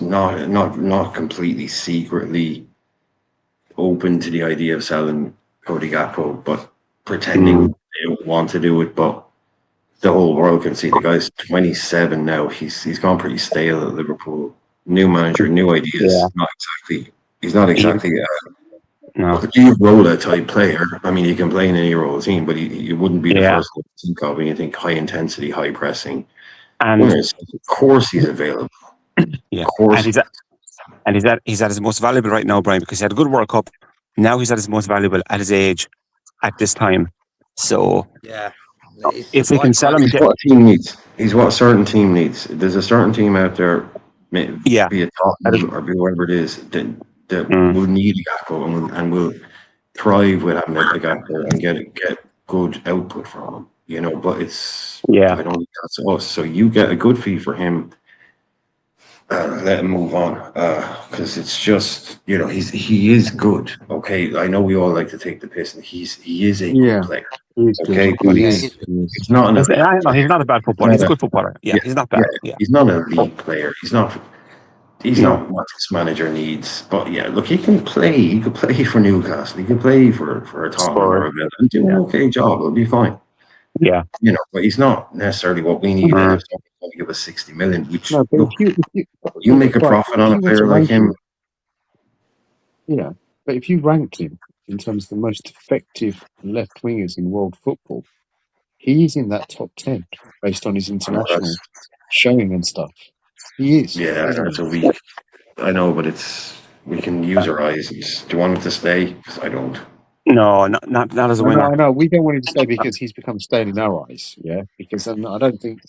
Speaker 1: not completely secretly open to the idea of selling Cody Gakpo, but pretending they don't want to do it. But the whole world can see the guy's 27 now. He's gone pretty stale at Liverpool. New manager, new ideas. He's not exactly a Rolla type player. I mean, he can play in any role team, but he wouldn't be the first one to think of when you think high intensity, high pressing.
Speaker 2: And
Speaker 1: Of course he's available.
Speaker 2: yeah,
Speaker 1: Of course.
Speaker 2: and he's at his most valuable right now, Brian, because he had a good World Cup. Now he's at his most valuable at his age, at this time. So
Speaker 3: Yeah.
Speaker 2: if we can sell him,
Speaker 1: He's what a team needs. He's what a certain team needs. There's a certain team out there,
Speaker 2: yeah,
Speaker 1: be it Tottenham or be whoever it is, that will need Gakpo and will thrive with having a Gakpo and get good output from him. You know, but I don't think that's us. So you get a good fee for him. Let him move on, because it's just, you know, he is good. Okay, I know we all like to take the piss, and he is a good player.
Speaker 4: He's
Speaker 1: Okay,
Speaker 4: good.
Speaker 1: but
Speaker 3: he's
Speaker 1: he's not an
Speaker 2: he's not a bad footballer. He's a good footballer. Yeah, he's not bad. Yeah,
Speaker 1: he's not an elite player. He's not what this manager needs. But yeah, look, he can play. He could play for Newcastle. He could play for a Tottenham or a Villa and do an okay job. It'll be fine.
Speaker 2: Yeah,
Speaker 1: you know, but he's not necessarily what we need. And if someone's going to give us 60 million, which
Speaker 4: No, but
Speaker 1: look,
Speaker 4: if
Speaker 1: you make a profit on a player like him.
Speaker 4: Yeah, but if you rank him in terms of the most effective left wingers in world football, he's in that top 10 based on his international showing and stuff. He is.
Speaker 1: Yeah, that's a week. I know, but we can use our eyes. Do you want him to stay? Because I don't.
Speaker 2: No, not as a winner.
Speaker 4: No, we don't want him to stay because he's become stale in our eyes. Yeah, because I don't think.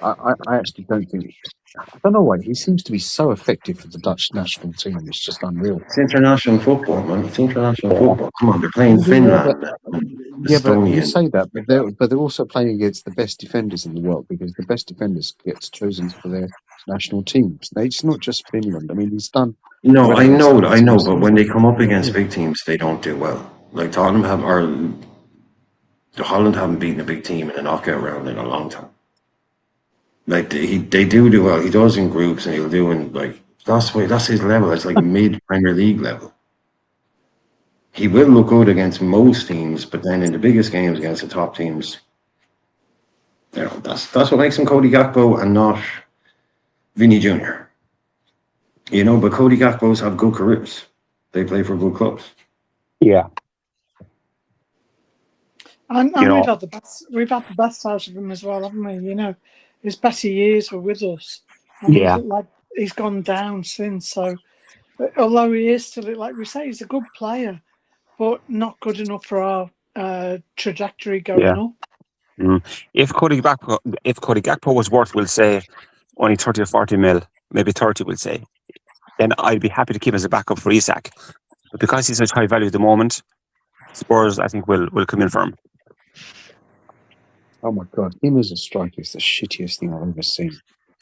Speaker 4: I actually don't think. I don't know why he seems to be so effective for the Dutch national team. It's just unreal.
Speaker 1: It's international football, man. It's international football. Come on, they're playing Finland.
Speaker 4: Yeah, but you say that, but they're also playing against the best defenders in the world because the best defenders gets chosen for their national teams. It's not just Finland. I mean, he's done.
Speaker 1: No, I know, but when they come up against big teams, they don't do well. Like Tottenham Holland haven't beaten a big team in a knockout round in a long time. Like they do well. He does in groups, and he'll do in that's his level. It's like mid Premier League level. He will look good against most teams, but then in the biggest games against the top teams, you know, that's what makes him Cody Gakpo and not Vinny Jr. You know, but Cody Gakpo's have good careers. They play for good clubs.
Speaker 2: Yeah.
Speaker 5: And we've had the best out of him as well, haven't we? You know, his better years were with us. And he's gone down since. So, although he is still, like we say, he's a good player, but not good enough for our trajectory going up.
Speaker 2: If Cody Gakpo was worth, we'll say, only 30 or 40 mil, maybe 30, we'll say, then I'd be happy to keep him as a backup for Isak. But because he's such high value at the moment, Spurs, I think, will come in for him.
Speaker 4: Oh my God, him as a striker is the shittiest thing I've ever seen.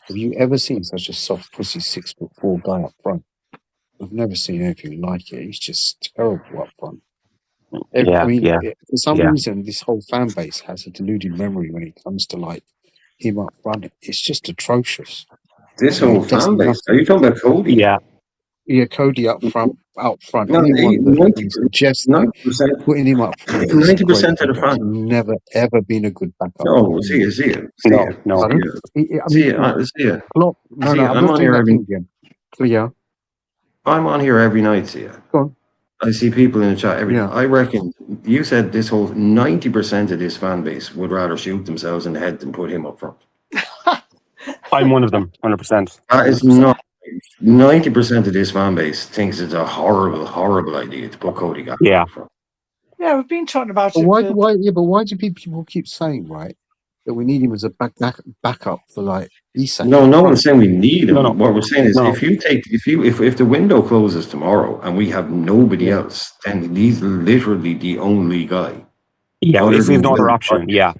Speaker 4: Have you ever seen such a soft pussy 6'4" guy up front? I've never seen anything like it. He's just terrible up front. For some reason, this whole fan base has a deluded memory when it comes to like him up front. It's just atrocious.
Speaker 1: This whole fan base. Are you talking about Cody?
Speaker 4: Yeah, Cody up front.
Speaker 1: No,
Speaker 4: anyone that suggests
Speaker 1: 90%,
Speaker 4: putting him up front.
Speaker 1: 90% of the fans
Speaker 4: never ever been a good backup.
Speaker 1: No, see it.
Speaker 4: No. I'm on here every. Clear.
Speaker 1: I'm on here every night. See it.
Speaker 4: Go on.
Speaker 1: I see people in the chat every. I reckon you said this whole 90% of this fan base would rather shoot themselves in the head than put him up front.
Speaker 2: I'm one of them, 100%.
Speaker 1: That is not. 90% of this fan base thinks it's a horrible, horrible idea to put Cody Gakpo up front.
Speaker 5: Yeah, we've been talking about it.
Speaker 4: Why do people keep saying that we need him as a backup for like Isak?
Speaker 1: No one's saying we need him. No. What we're saying is if the window closes tomorrow and we have nobody else, then he's literally the only guy.
Speaker 2: Yeah, if we have no other option, yeah.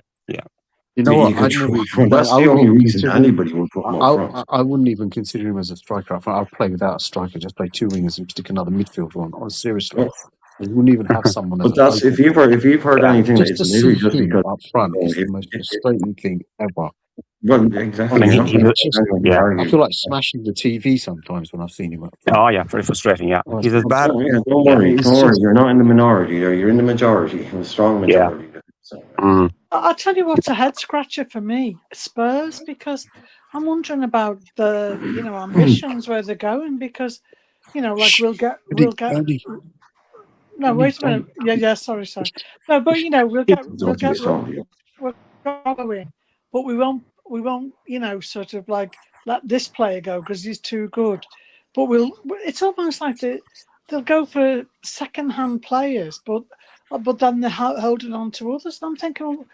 Speaker 4: You know what?
Speaker 1: That's the only reason anybody would put him up front.
Speaker 4: I wouldn't even consider him as a striker up front. I'll play without a striker, just play two wingers and stick another midfielder on. Seriously. We wouldn't even have someone.
Speaker 1: But that's if you've heard anything, it's literally just because
Speaker 4: up front is the most frustrating thing ever.
Speaker 1: Well, exactly.
Speaker 4: I feel like smashing the TV sometimes when I've seen him up front.
Speaker 2: Oh yeah, very frustrating. Yeah, he's as bad.
Speaker 1: Don't worry. You're not in the minority. You're in the majority, a strong majority.
Speaker 5: I'll tell you what's a head scratcher for me, Spurs, because I'm wondering about the ambitions where they're going, because like we'll get. No, wait a minute. Yeah. Sorry. No, but we'll going, but we won't sort of like let this player go because he's too good. But it's almost like they'll go for second-hand players, but then they're holding on to others. And I'm thinking,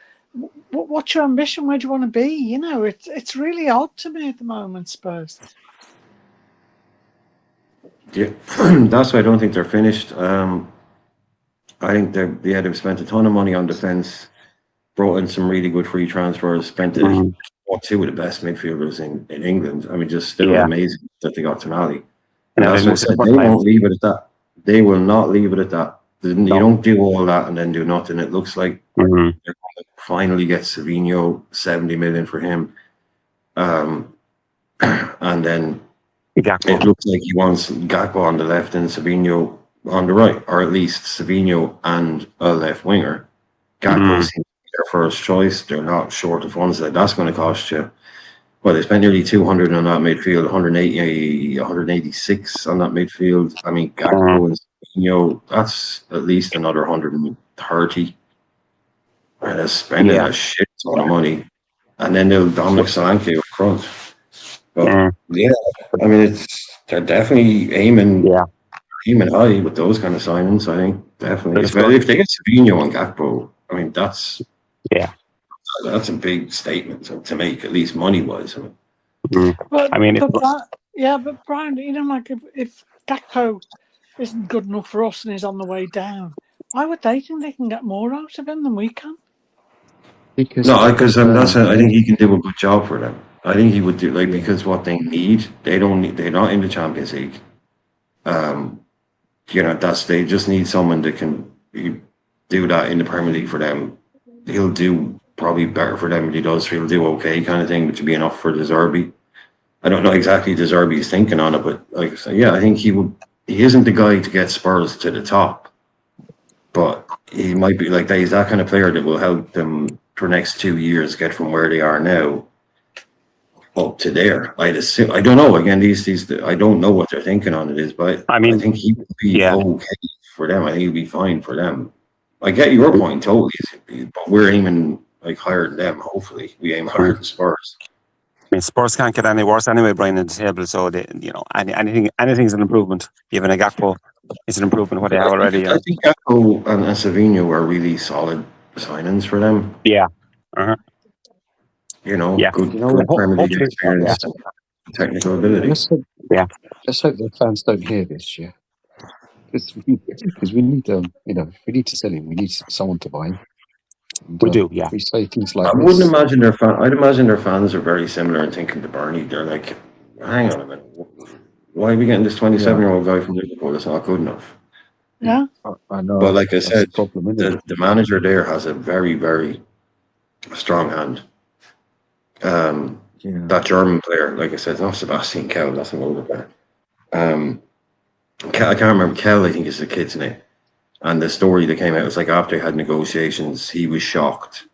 Speaker 5: what's your ambition? Where do you want to be? You know, it's really odd to me at the moment, Spurs.
Speaker 1: Yeah, that's why I don't think they're finished. I think they've spent a ton of money on defence, brought in some really good free transfers, bought two of the best midfielders in England. I mean, just still amazing that they got Tonali. And that's what I said, they won't leave it at that. They will not leave it at that. You don't do all that and then do nothing. It looks like they're going to finally get Savinho, 70 million for him. And then it looks like he wants Gakpo on the left and Savinho on the right, or at least Savinho and a left winger. Gakpo seems to be their first choice. They're not short of funds. That's going to cost you. Well, they spent nearly 200 on that midfield, 186 on that midfield. I mean, Gakpo and Savinho, that's at least another 130. And they're spending a shit ton of money. And then they'll Dominic Solanke up front. But I mean, they're definitely aiming high with those kind of signings. I think definitely, especially if they get Savinho and Gakpo. I mean, that's a big statement to make, at least money wise.
Speaker 5: But Brian, you know, like if Gakpo isn't good enough for us and he's on the way down, why would they think they can get more out of him than we can?
Speaker 1: Because I think he can do a good job for them. I think he would do because what they need, they're not in the Champions League. You know, they just need someone that can do that in the Premier League for them. He'll do probably better for them than he does. He'll do okay kind of thing, which would be enough for De Zerbi. I don't know exactly De Zerbi's thinking on it, but like I said, I think he isn't the guy to get Spurs to the top, but he might be like that. He's that kind of player that will help them for the next 2 years get from where they are now up to there. I'd assume. I don't know. Again, these I don't know what they're thinking on it is, but I think he would be okay for them. I think he'd be fine for them. I get your point totally, but we're aiming like higher than them. Hopefully, we aim higher than Spurs.
Speaker 2: I mean, Spurs can't get any worse anyway, Brian, in the table. So anything's an improvement. Even a Gakpo is an improvement what they have already.
Speaker 1: I think Gakpo and Savinho are really solid signings for them.
Speaker 2: Yeah.
Speaker 1: You know, good Premier League experience and technical ability.
Speaker 4: Let's hope the fans don't hear this, because we need we need to sell him. We need someone to buy him. And,
Speaker 2: we do,
Speaker 4: we say things like
Speaker 1: I wouldn't imagine I'd imagine their fans are very similar in thinking to Bernie. They're like, hang on a minute, why are we getting this 27-year-old guy from Liverpool? It's not good enough.
Speaker 5: Yeah,
Speaker 4: I know.
Speaker 1: But like I said, the manager there has a very, very strong hand. That German player, like I said, it's not Sebastian Kell, that's an older player. I can't remember Kell, I think is the kid's name. And the story that came out was like after he had negotiations, he was shocked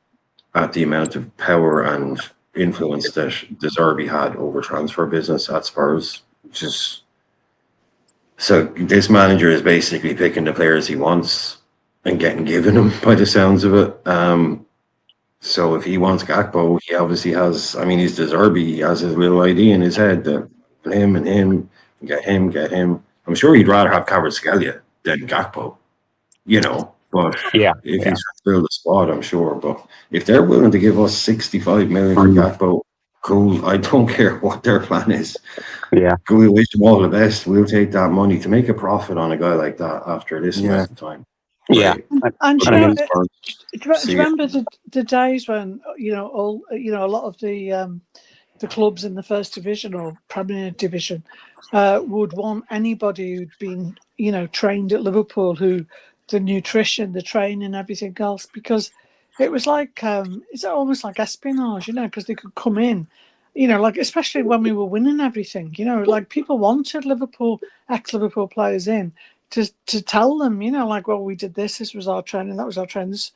Speaker 1: at the amount of power and influence that De Zerbi had over transfer business at Spurs. So this manager is basically picking the players he wants and getting given them by the sounds of it. So if he wants Gakpo, he obviously has, I mean, he's De Zerbi, he has his little idea in his head that him, get him. I'm sure he'd rather have Kvaratskhelia than Gakpo, you know, but if he's trying to build a squad, I'm sure. But if they're willing to give us 65 million for Gakpo, cool. I don't care what their plan is.
Speaker 2: Yeah.
Speaker 1: We wish them all the best. We'll take that money to make a profit on a guy like that after this amount of time.
Speaker 2: Yeah.
Speaker 5: And do you remember the days when a lot of the clubs in the first division or Premier Division would want anybody who'd been trained at Liverpool, who the nutrition, the training, everything else, because it was like it's almost like espionage, because they could come in, like especially when we were winning everything, like people wanted ex-Liverpool players in to tell them, like, well, we did this was our training, that was our training, this,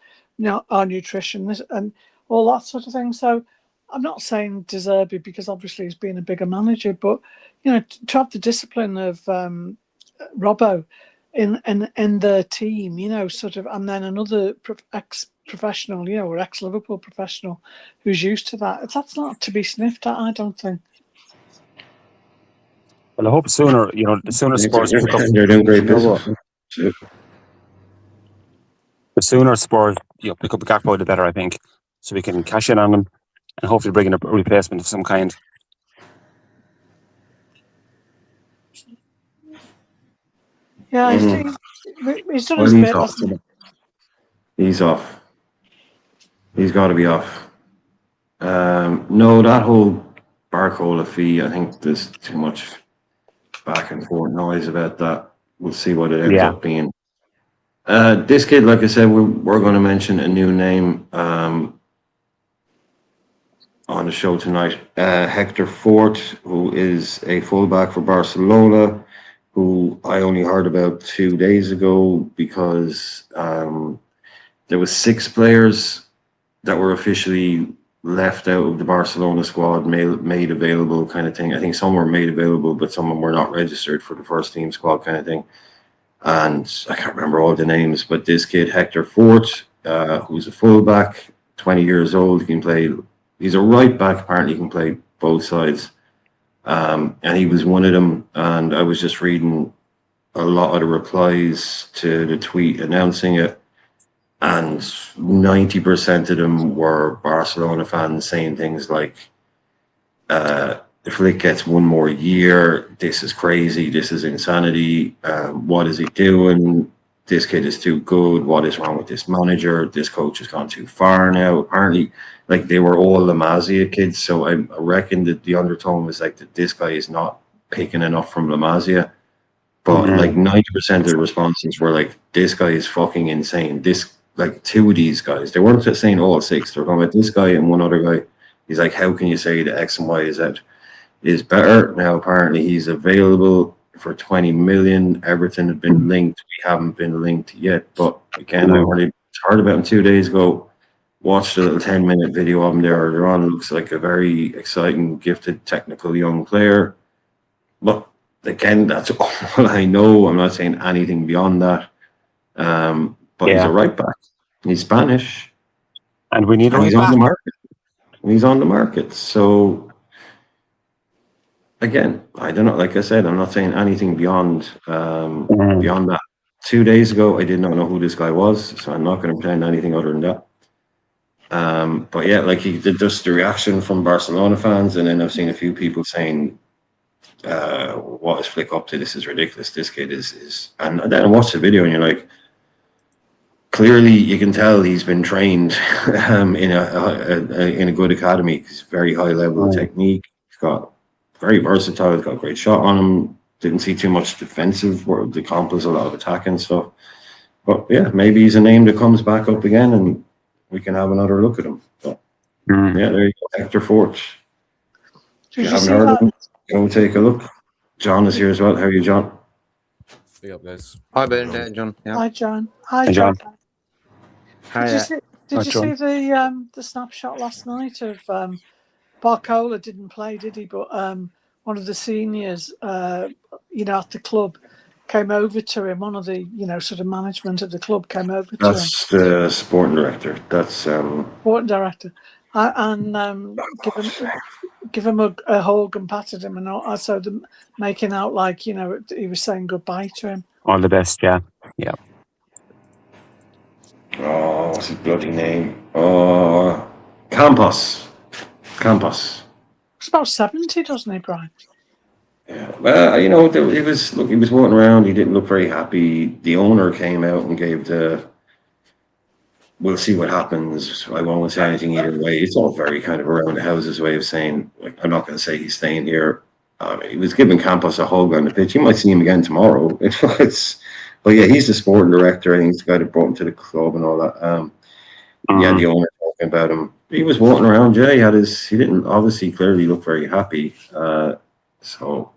Speaker 5: our nutrition, this, and all that sort of thing. So I'm not saying De Zerbi because obviously he's been a bigger manager, but to have the discipline of Robbo in the team, sort of, and then another professional, or ex-Liverpool professional who's used to that. That's not to be sniffed at, I don't think.
Speaker 2: Well, I hope sooner, the sooner Spurs pick up,
Speaker 1: They're doing great business.
Speaker 2: the sooner Spurs pick up Gakpo, the better, I think, so we can cash in on them and hopefully bring in a replacement of some kind.
Speaker 5: Yeah, he's done his bit, hasn't he?
Speaker 1: He's off. He's got to be off. No, that whole Barcola fee, I think there's too much back and forth noise about that. We'll see what it ends up being. This kid, like I said, we're going to mention a new name on the show tonight. Hector Fort, who is a fullback for Barcelona, who I only heard about 2 days ago because there was 6 players that were officially left out of the Barcelona squad, made available kind of thing. I think some were made available, but some of them were not registered for the first team squad kind of thing. And I can't remember all the names, but this kid, Hector Fort, who's a fullback, 20 years old, he can play. He's a right back, apparently he can play both sides. And he was one of them. And I was just reading a lot of the replies to the tweet announcing it. And 90% of them were Barcelona fans saying things like, if Flick gets one more year, this is crazy, this is insanity, what is he doing? This kid is too good, what is wrong with this manager? This coach has gone too far now. Apparently, they were all La Masia kids, so I reckon that the undertone was that this guy is not picking enough from La Masia. But 90% of the responses were this guy is fucking insane. This 2 of these guys, they weren't just saying all 6, they were talking about this guy and one other guy. He's like, how can you say that X and Y is better? Now apparently he's available for 20 million. Everything had been linked. We haven't been linked yet, but again, I already heard about him 2 days ago. Watched a little 10-minute video of him there earlier on. Looks like a very exciting, gifted, technical young player. But again, that's all I know. I'm not saying anything beyond that. But he's a right back. He's Spanish.
Speaker 2: And we need a right
Speaker 1: back. He's on the market. He's on the market. So, again, I don't know. Like I said, I'm not saying anything beyond that. 2 days ago, I did not know who this guy was, so I'm not going to pretend anything other than that. But yeah, he did just the reaction from Barcelona fans, and then I've seen a few people saying, what is Flick up to? This is ridiculous. This kid is and then I watched the video and you're like, clearly you can tell he's been trained in a good academy. He's very high level technique. He's got very versatile. He's got a great shot on him. Didn't see too much defensive work. The comp was a lot of attacking stuff. But yeah, maybe he's a name that comes back up again and we can have another look at him. But yeah, there you go, Hector Fort. If you haven't heard of him, go take a look. John is here as well. How are you, John?
Speaker 6: Big up, guys.
Speaker 3: Hi, Ben, John. Yeah.
Speaker 5: Hi, John.
Speaker 3: Hi,
Speaker 5: Did you see the snapshot last night of Barcola didn't play, did he? But one of the seniors, at the club came over to him. One of the, sort of management of the club came over to him.
Speaker 1: That's the sporting director. That's
Speaker 5: sporting director, and give him a hug and patted him, and also them making out like he was saying goodbye to him.
Speaker 2: All the best, yeah.
Speaker 1: Oh, what's his bloody name? Oh, Campos.
Speaker 5: It's about 70, doesn't he, Brian?
Speaker 1: Yeah, well, he was walking around. He didn't look very happy. The owner came out and gave we'll see what happens. I won't say anything either way. It's all very kind of around the houses way of saying, I'm not going to say he's staying here. He was giving Campos a hug on the pitch. You might see him again tomorrow. But yeah, he's the sporting director. I think he's the guy that brought him to the club and all that. Yeah, the owner talking about him. He was walking around. Yeah, he didn't obviously clearly look very happy. So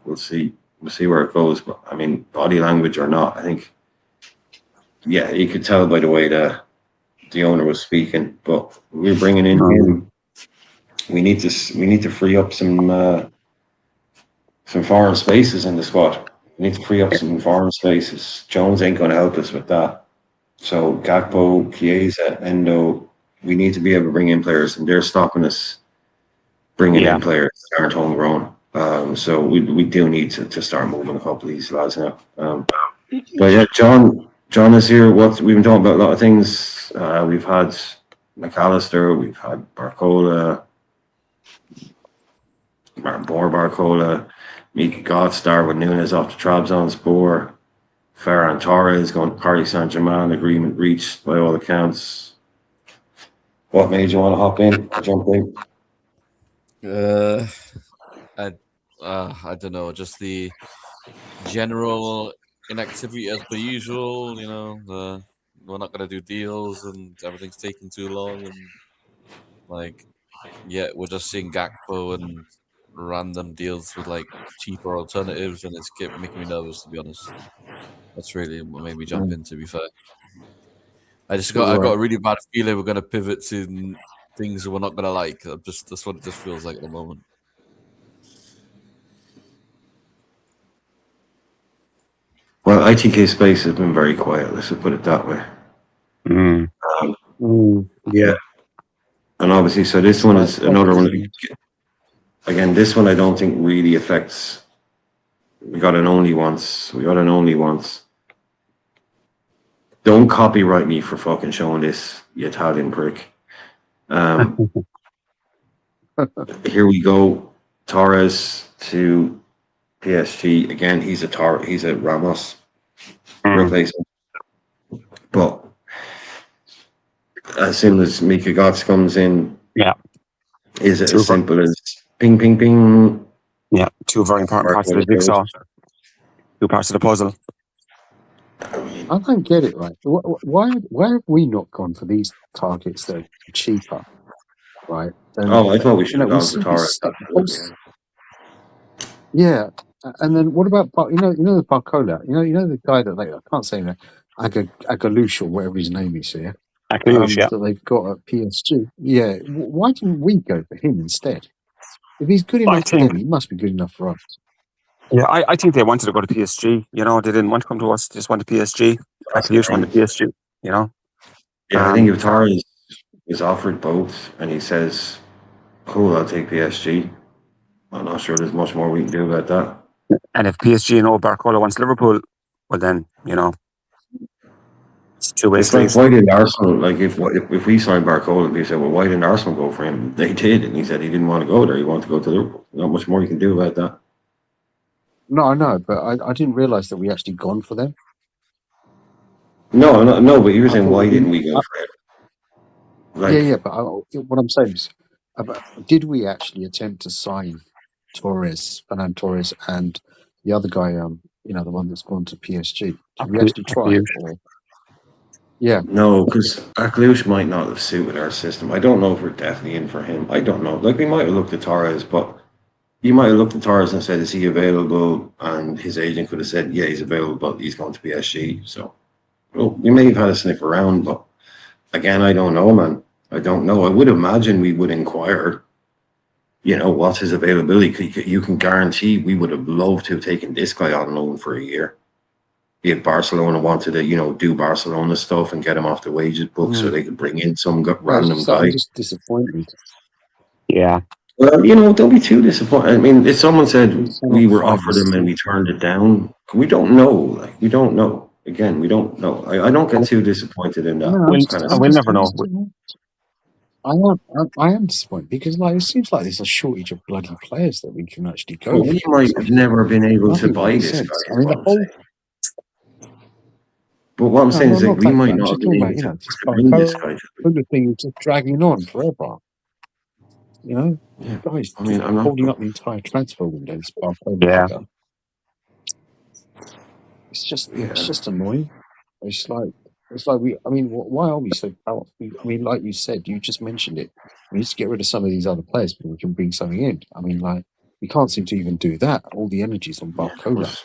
Speaker 1: we'll see. We'll see where it goes. But I mean, body language or not, I think. Yeah, you could tell by the way the owner was speaking. But we're bringing in him. We need to free up some foreign spaces in the squad. We need to free up some foreign spaces. Jones ain't going to help us with that. So Gakpo, Chiesa, Endo, we need to be able to bring in players, and they're stopping us bringing in players that aren't homegrown. So we do need to start moving a couple of these lads now. But yeah, John is here. We've been talking about a lot of things. We've had McAllister, we've had Barcola, Barcola, Mika Godsstar with Nunes off the Trabzonspor, Ferran Torres going to Paris Saint-Germain, agreement reached by all accounts. What made you want to hop in or jump in?
Speaker 6: I don't know, just the general inactivity as per usual. You know, we're not gonna do deals and everything's taking too long, and like, yeah, we're just seeing Gakpo and random deals with like cheaper alternatives, and it's making me nervous, to be honest. That's really what made me jump in. To be fair, I got a really bad feeling we're gonna pivot to things we're not gonna like. That's what it just feels like at the moment.
Speaker 1: Well, ITK space has been very quiet. Let's just put it that way. Yeah, and obviously, so this one is another one. Again, this one I don't think really affects. We got an only once. Don't copyright me for fucking showing this, you Italian prick. Here we go. Torres to PSG. Again, he's a Ramos replacement. But as soon as Mika Götze comes in, is it as simple as ping, ping, ping?
Speaker 2: Yeah, two very important parts of the jigsaw. Two parts of the puzzle.
Speaker 4: I don't get it, right? Why have we not gone for these targets that are cheaper, right?
Speaker 1: I thought we should have gone for Torres.
Speaker 4: Yeah, and then what about the Barcola? You know the guy that I can't say that Agalush or whatever his name is here. That they've got at PSG. Yeah, why didn't we go for him instead? If he's good enough for them, he must be good enough for us.
Speaker 2: Yeah, I think they wanted to go to PSG. You know, they didn't want to come to us; they just wanted PSG. Agalush wanted PSG. You know.
Speaker 1: Yeah, I think if Torres is offered both and he says, "Cool, I'll take PSG," I'm not sure there's much more we can do about that.
Speaker 2: And if PSG and Barcola wants Liverpool, well then, you know, it's two-way street.
Speaker 1: It's like, why didn't Arsenal, like if we signed Barcola, we said, well, why didn't Arsenal go for him? They did, and he said he didn't want to go there. He wanted to go to Liverpool. Not much more you can do about that.
Speaker 4: No, I know, but I didn't realise that we actually gone for them.
Speaker 1: No, but you were saying, why didn't we go for it?
Speaker 4: Like, but what I'm saying is, did we actually attempt to sign Fernand Torres, and the other guy, the one that's gone to PSG? Did we actually try? Yeah.
Speaker 1: No, because Agalush might not have suited our system. I don't know if we're definitely in for him. I don't know. Like, we might have looked at Torres, but you might have looked at Torres and said, is he available? And his agent could have said, yeah, he's available, but he's going to PSG. So, well, we may have had a sniff around, but again, I don't know, man. I don't know. I would imagine we would inquire, what's his availability? You can guarantee we would have loved to have taken this guy on loan for a year. If Barcelona wanted to, do Barcelona stuff and get him off the wages book so they could bring in some random guy.
Speaker 4: I'm just disappointed.
Speaker 2: Yeah.
Speaker 1: Well, don't be too disappointed. I mean, if someone said we were offered him and we turned it down, we don't know. Like, we don't know. Again, we don't know. I don't get too disappointed in that.
Speaker 2: We'll never know.
Speaker 4: I am disappointed because, it seems like there's a shortage of bloody players that we can actually go.
Speaker 1: Well, we might have never been able to buy this guy.
Speaker 4: I mean, the whole.
Speaker 1: But what I'm saying is, we might not have been able to bring this guy.
Speaker 4: The thing is just dragging on forever. Guys, I mean, I'm holding up the entire transfer window. This Barcola. It's just annoying. It's like we. I mean, why are we so powerful? I mean, like you said, you just mentioned it. We need to get rid of some of these other players, but we can bring something in. I mean, we can't seem to even do that. All the energy's on Barcola.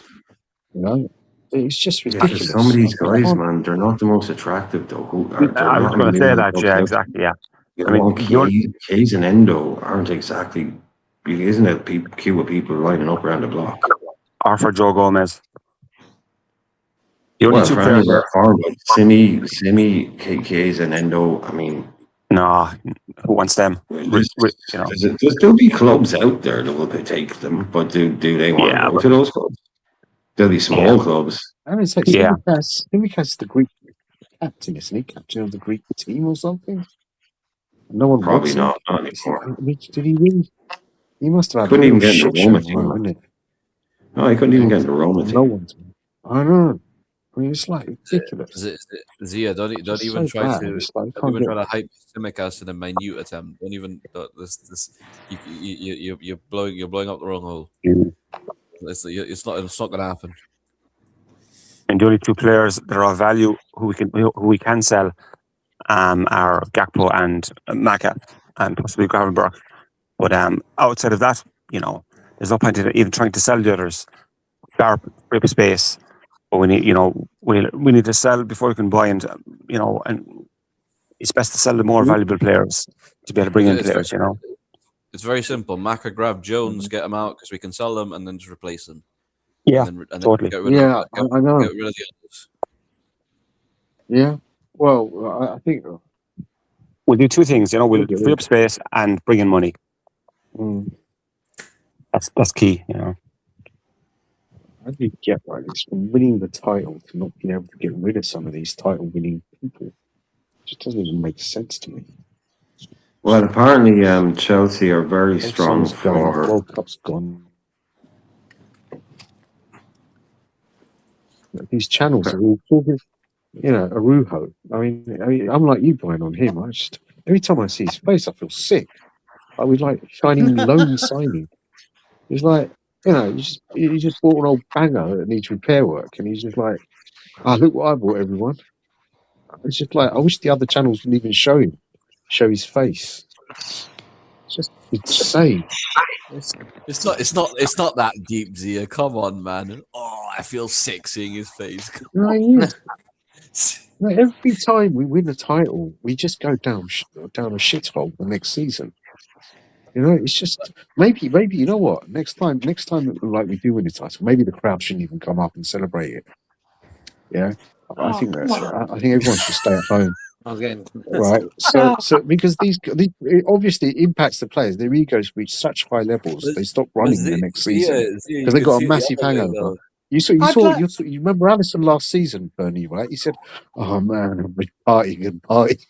Speaker 4: It's just ridiculous.
Speaker 1: Some of these guys, man, they're not the most attractive, though.
Speaker 2: I was going to say that. Yeah, exactly. Yeah.
Speaker 1: I mean, Keys and Endo aren't exactly. Isn't it queue of people lining up around the block?
Speaker 2: Or for Joe Gomez. The only
Speaker 1: Well,
Speaker 2: two
Speaker 1: for any
Speaker 2: players
Speaker 1: of
Speaker 2: there.
Speaker 1: our forward, Simi, KKs, and Endo. I mean,
Speaker 2: No, who wants them?
Speaker 1: there'll be clubs out there that will take them, but do they want to
Speaker 2: Yeah,
Speaker 1: go
Speaker 2: but
Speaker 1: to those clubs? They'll be small clubs.
Speaker 4: I would say
Speaker 2: yeah.
Speaker 4: Simicast is the Greek captain, isn't he? Captain of the Greek team or something? No one
Speaker 1: Probably
Speaker 4: wants him.
Speaker 1: not
Speaker 4: Is he,
Speaker 1: anymore.
Speaker 4: I mean, did he really? He must have had a
Speaker 1: Couldn't
Speaker 4: real
Speaker 1: even get into
Speaker 4: shit show,
Speaker 1: Roma team.
Speaker 4: wasn't it?
Speaker 1: No, he couldn't even get into Roma
Speaker 4: No
Speaker 1: team.
Speaker 4: one's. I know. I mean, it's like ridiculous.
Speaker 6: Zia, don't
Speaker 4: It's
Speaker 6: even
Speaker 4: so
Speaker 6: try
Speaker 4: bad.
Speaker 6: to
Speaker 4: It's like you
Speaker 6: don't
Speaker 4: can't
Speaker 6: even
Speaker 4: get.
Speaker 6: try to hype Simicast in a minute attempt. Don't even this you're blowing up the wrong hole.
Speaker 2: Mm.
Speaker 6: It's not gonna happen.
Speaker 2: And the only two players that are of value who we can sell are Gakpo and Maka, and possibly Gravenberch. But outside of that, there's no point in even trying to sell the others. Bar rip space, but we need we need to sell before we can buy, and and it's best to sell the more valuable players to be able to bring in players.
Speaker 6: It's very simple. Maka, Grav, Jones, get them out because we can sell them and then just replace them.
Speaker 2: Yeah,
Speaker 6: and then
Speaker 2: totally.
Speaker 6: Get rid
Speaker 4: Yeah,
Speaker 6: of,
Speaker 4: I know.
Speaker 6: Get rid of the others.
Speaker 4: Yeah. Well, I think.
Speaker 2: We'll do two things. We'll free up space and bring in money. That's key.
Speaker 4: How do you get right? It's from winning the title to not being able to get rid of some of these title-winning people. It just doesn't even make sense to me.
Speaker 1: Well, apparently, Chelsea are very strong
Speaker 4: Chelsea gone,
Speaker 1: for.
Speaker 4: World Cup's gone. These channels are all talking. Arujo. I mean, I'm like you, Brian, on him. Every time I see his face, I feel sick. I was like shining loan signing. He's like, you just bought an old banger that needs repair work, and he's just like, look what I bought, everyone. It's just like I wish the other channels wouldn't even show his face. It's just insane.
Speaker 6: It's not that deep, Zia. Come on, man. Oh, I feel sick seeing his face.
Speaker 4: Every time we win a title, we just go down a shithole the next season. It's just maybe you know what? Next time, like we do win the title, maybe the crowd shouldn't even come up and celebrate it. Yeah, I think everyone should stay at home. Right. So because these obviously it impacts the players. Their egos reach such high levels they stop running the next season because they got a massive hangover. You remember Allison last season, Bernie, right? He said, "Oh man, I've been partying and partying."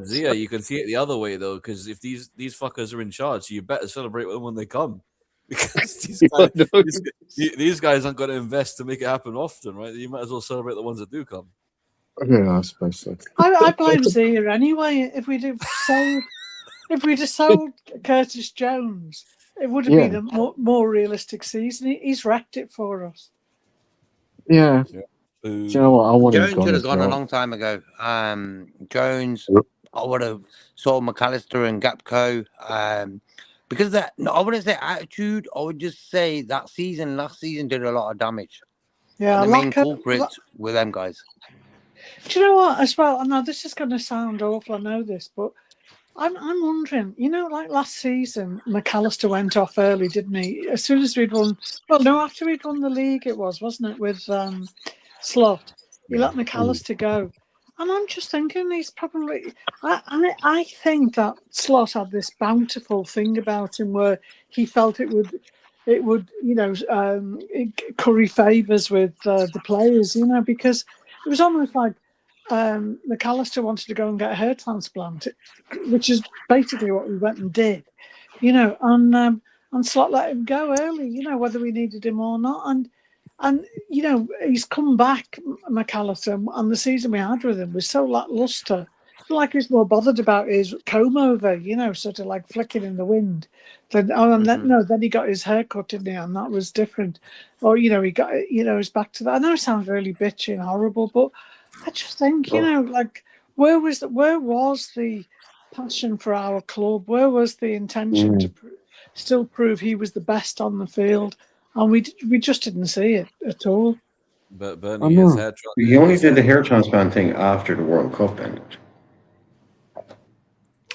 Speaker 6: Zia, you can see it the other way though, because if these fuckers are in charge, you better celebrate with them when they come, because these guys aren't going to invest to make it happen often, right? You might as well celebrate the ones that do come.
Speaker 4: Yeah, I suppose so.
Speaker 5: I blame Zia anyway. If we'd have sold Curtis Jones, it would have been a more realistic season. He's wrecked it for us.
Speaker 4: Yeah. Do you know what? I want
Speaker 3: Jones
Speaker 4: him
Speaker 3: should have gone
Speaker 4: a
Speaker 3: long time ago. Jones, I would have sold McAllister and Gapco. Because I wouldn't say attitude. I would just say last season did a lot of damage.
Speaker 5: Yeah,
Speaker 3: and the main culprits were them guys.
Speaker 5: Do you know what? As well, I know this is going to sound awful. I know this, but I'm wondering. Like last season, McAllister went off early, didn't he? As soon as we'd won. Well, no, after we'd won the league, wasn't it, with Slot? He let McAllister go. And I'm just thinking he's probably. I think that Slot had this bountiful thing about him where he felt it would curry favours with the players, because it was almost like McAllister wanted to go and get a hair transplant, which is basically what we went and did, and Slot let him go early, whether we needed him or not, and he's come back, McAllister, and the season we had with him was so lackluster. I feel like he's more bothered about his comb over, sort of like flicking in the wind. Then he got his hair cut, didn't he? And that was different. Or he got he's back to that. I know it sounds really bitchy and horrible, but I just think where was the passion for our club? Where was the intention to still prove he was the best on the field? And we just didn't see it at all.
Speaker 6: But Bernie, his hair
Speaker 1: he only did the hair transplant thing after the World Cup ended.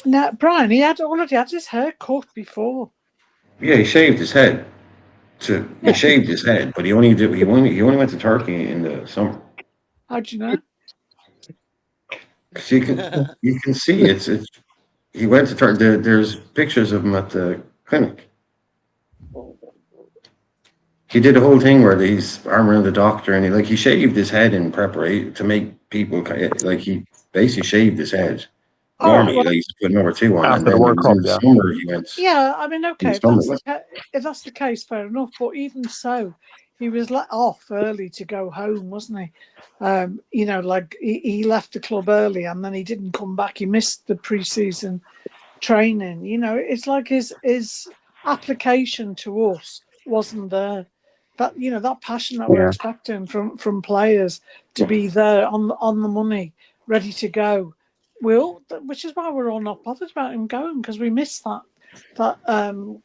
Speaker 5: Now, Brian, he had already had his hair cut before.
Speaker 1: Yeah, he shaved his head. He shaved his head, but he only went to Turkey in the summer.
Speaker 5: How'd you know?
Speaker 1: Because you can see it's he went to Turkey. There's pictures of him at the clinic. He did a whole thing where he's arm around the doctor, and he shaved his head in preparation to make people like he basically shaved his head. Normally, he used to put number 2 on, and
Speaker 2: After the
Speaker 1: then
Speaker 2: World Cup,
Speaker 1: in the summer he went.
Speaker 5: Yeah, I mean, okay,
Speaker 1: in the summer.
Speaker 5: if that's the case, fair enough. But even so, he was let off early to go home, wasn't he? Like he left the club early, and then he didn't come back. He missed the pre-season training. It's like his application to us wasn't there. That passion that we're expecting from players to be there on the money, ready to go. Which is why we're all not bothered about him going, because we missed that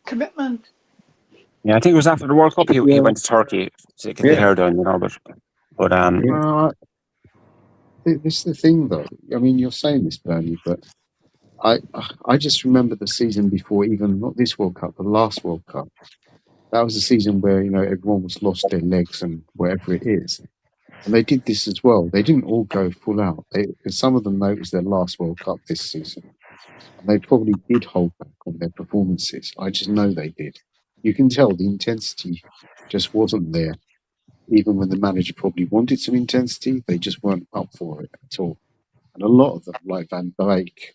Speaker 5: commitment.
Speaker 2: Yeah, I think it was after the World Cup he went to Turkey to get the hair done, but
Speaker 4: This is the thing, though. I mean, you're saying this, Bernie, but I just remember the season before, even not this World Cup, the last World Cup. That was a season where everyone was lost their legs and whatever it is, and they did this as well. They didn't all go full out. Some of them know it was their last World Cup this season, and they probably did hold back on their performances. I just know they did. You can tell the intensity just wasn't there. Even when the manager probably wanted some intensity, they just weren't up for it at all. And a lot of them, like Van Dijk,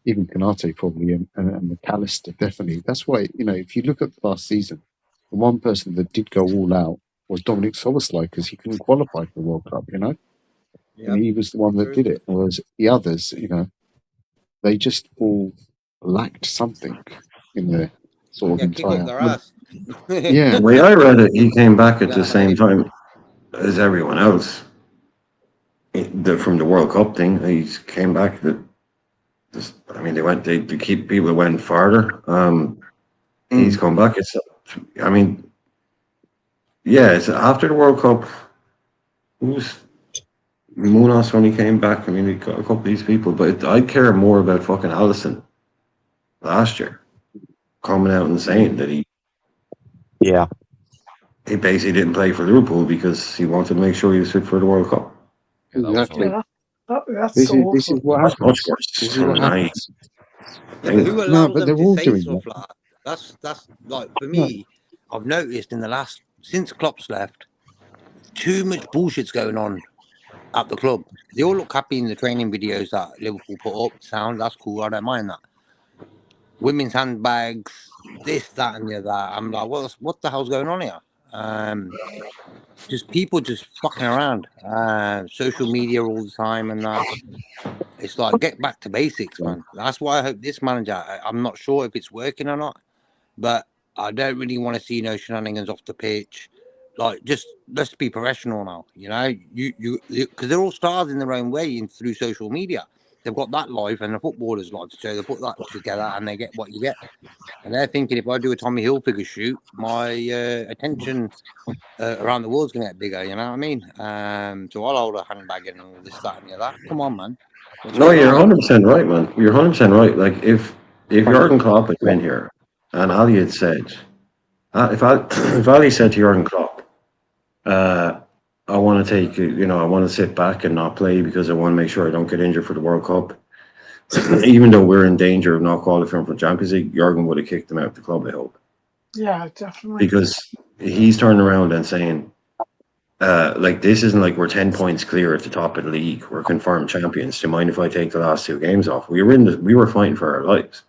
Speaker 4: even Konate probably, and McAllister, definitely. That's why, if you look at the last season, the one person that did go all out was Dominic Szoboszlai, because he couldn't qualify for the World Cup, And he was the one that did it. Whereas the others, they just all lacked something in their sort of
Speaker 3: kick up their ass.
Speaker 4: Yeah.
Speaker 1: The way I read it, he came back at the same time as everyone else. From the World Cup thing, he came back. People went farther. He's come back. It's after the World Cup. Who was Munoz when he came back? I mean, he got a couple of these people, but I care more about fucking Alisson last year coming out and saying that he basically didn't play for Liverpool because he wanted to make sure he was fit for the World Cup.
Speaker 4: Exactly.
Speaker 5: That's
Speaker 4: This
Speaker 5: awful.
Speaker 4: is what
Speaker 1: That's
Speaker 4: happens.
Speaker 1: much worse.
Speaker 4: This is what happens.
Speaker 3: But who allows
Speaker 4: but
Speaker 3: them
Speaker 4: they're
Speaker 3: to
Speaker 4: all
Speaker 3: say
Speaker 4: doing
Speaker 3: stuff
Speaker 4: that.
Speaker 3: like that? That's like, for me, I've noticed since Klopp's left, too much bullshit's going on at the club. They all look happy in the training videos that Liverpool put up. That's cool. I don't mind that. Women's handbags, this, that, and the other. I'm like, what the hell's going on here? Just people just fucking around. Social media all the time and that. It's like, get back to basics, man. That's why I hope this manager, I'm not sure if it's working or not, but I don't really want to see no shenanigans off the pitch. Like, just let's be professional now, because they're all stars in their own way and through social media. They've got that life and the footballer's life, so they put that together and they get what you get. And they're thinking, if I do a Tommy Hilfiger shoot, my attention around the world's going to get bigger, you know what I mean? So I'll hold a handbag and all this, that, and the other. Come on, man.
Speaker 1: No, you're 100% right, man. You're 100% right. Like, if Jurgen Klopp had been here and Ali had said, if Ali said to Jurgen Klopp, I want to take, I want to sit back and not play because I want to make sure I don't get injured for the World Cup. Even though we're in danger of not qualifying for Champions League, Jurgen would have kicked him out of the club, I hope.
Speaker 5: Yeah, definitely.
Speaker 1: Because he's turning around and saying, this isn't like we're 10 points clear at the top of the league. We're confirmed champions. Do you mind if I take the last 2 games off? We were fighting for our lives.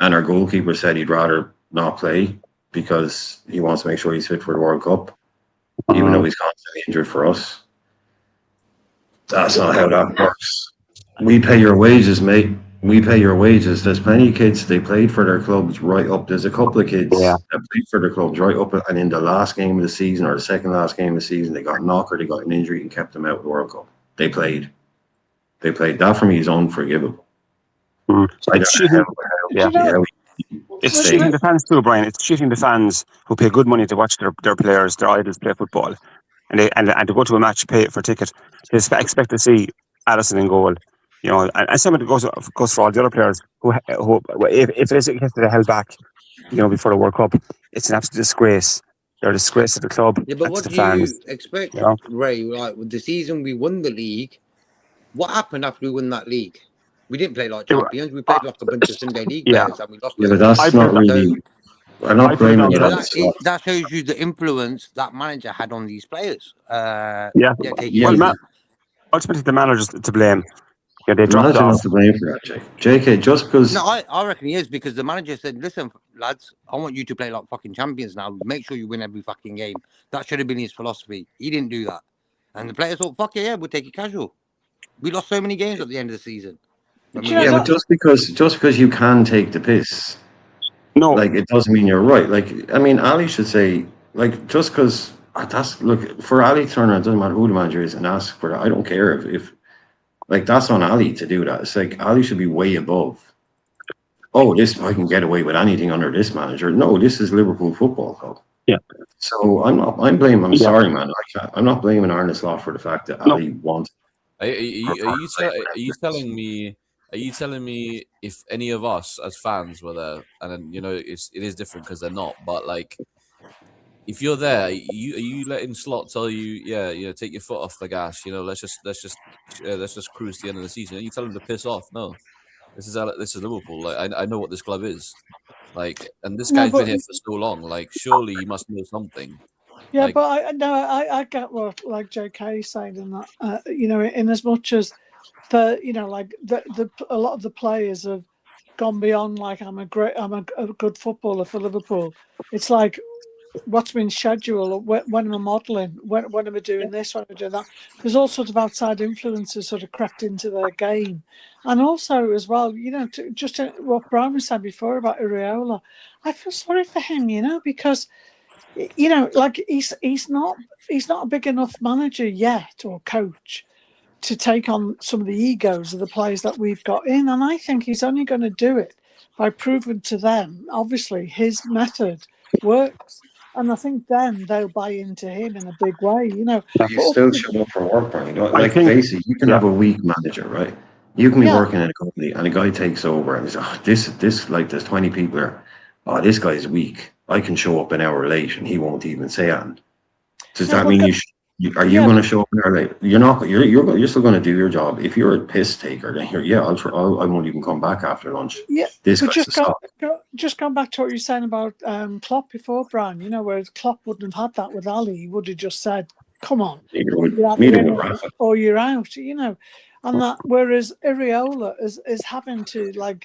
Speaker 1: And our goalkeeper said he'd rather not play because he wants to make sure he's fit for the World Cup, even though he's constantly injured for us. That's not how that works. We pay your wages, mate. We pay your wages. There's plenty of kids, they played for their clubs right up. There's a couple of kids that played for their clubs right up, and in the last game of the season or the second last game of the season, they got knocked or they got an injury and kept them out of the World Cup. They played. That for me is unforgivable.
Speaker 2: It's cheating. It's cheating the fans too, Brian. It's cheating the fans who pay good money to watch their players, their idols play football, and to go to a match, pay for a ticket. They expect to see Alisson in goal. And some of it goes for all the other players who if it is a case that they held back, before the World Cup. It's an absolute disgrace. They're a disgrace to the club.
Speaker 3: Yeah, but
Speaker 2: and to
Speaker 3: what
Speaker 2: the
Speaker 3: do
Speaker 2: fans.
Speaker 3: you expect,
Speaker 2: You know?
Speaker 3: Ray? Like with the season we won the league, what happened after we won that league? We didn't play like champions. We played like a bunch of Sunday league
Speaker 2: Yeah.
Speaker 3: players, and we lost.
Speaker 1: Yeah, but
Speaker 3: them.
Speaker 1: that's not really. I'm not blaming it on the squad.
Speaker 3: That shows you the influence that manager had on these players.
Speaker 2: Ultimately, the manager's to blame. Yeah, they
Speaker 1: the
Speaker 2: dropped
Speaker 1: manager
Speaker 2: off.
Speaker 1: not to blame for that, Jake. JK, just because.
Speaker 3: No, I reckon he is, because the manager said, "Listen, lads, I want you to play like fucking champions now. Make sure you win every fucking game." That should have been his philosophy. He didn't do that, and the players thought, "Fuck yeah, we'll take it casual." We lost so many games at the end of the season.
Speaker 1: But just because you can take the piss, like it doesn't mean you're right. Like, I mean, Ali should say, like, just because look for Ali Turner, it doesn't matter who the manager is, and ask for that. I don't care if like that's on Ali to do that. It's like Ali should be way above. Oh, I can get away with anything under this manager. No, this is Liverpool Football Club.
Speaker 2: Yeah.
Speaker 1: So I'm sorry, man. I'm not blaming Arne Slot for the fact that Ali wants.
Speaker 6: Are you telling me? Are you telling me if any of us as fans were there, and then it is different because they're not, but like, if you're there, are you letting Slot tell you, take your foot off the gas, let's just cruise to the end of the season? Are you telling him to piss off? No, this is Liverpool. Like I know what this club is, like, and this guy's been here for so long. Like, surely he must know something.
Speaker 5: Yeah, like, but I get what like JK saying in that in as much as a lot of the players have gone beyond like I'm a good footballer for Liverpool. It's like what's been scheduled, when am I modelling, when am I doing this, when am I doing that. There's all sorts of outside influences sort of crept into their game, and also as well, just what Brian was saying before about Areola, I feel sorry for him, because. Like he's not a big enough manager yet or coach to take on some of the egos of the players that we've got in, and I think he's only going to do it by proving to them, obviously, his method works, and I think then they'll buy into him in a big way.
Speaker 1: You still show up for work, Brian. Basically, you can have a weak manager, right? You can be working in a company, and a guy takes over, and he's this like there's 20 people there. Oh, this guy's weak. I can show up an hour late and he won't even say anything. Does that mean are you going to show up an hour late? You're not. You're still going to do your job. If you're a piss taker, then I won't even come back after lunch.
Speaker 5: Yeah, just going back to what you were saying about Klopp before, Brian. Whereas Klopp wouldn't have had that with Ali. He would have just said, "Come on, or you're out." And that. Whereas Areola is having to like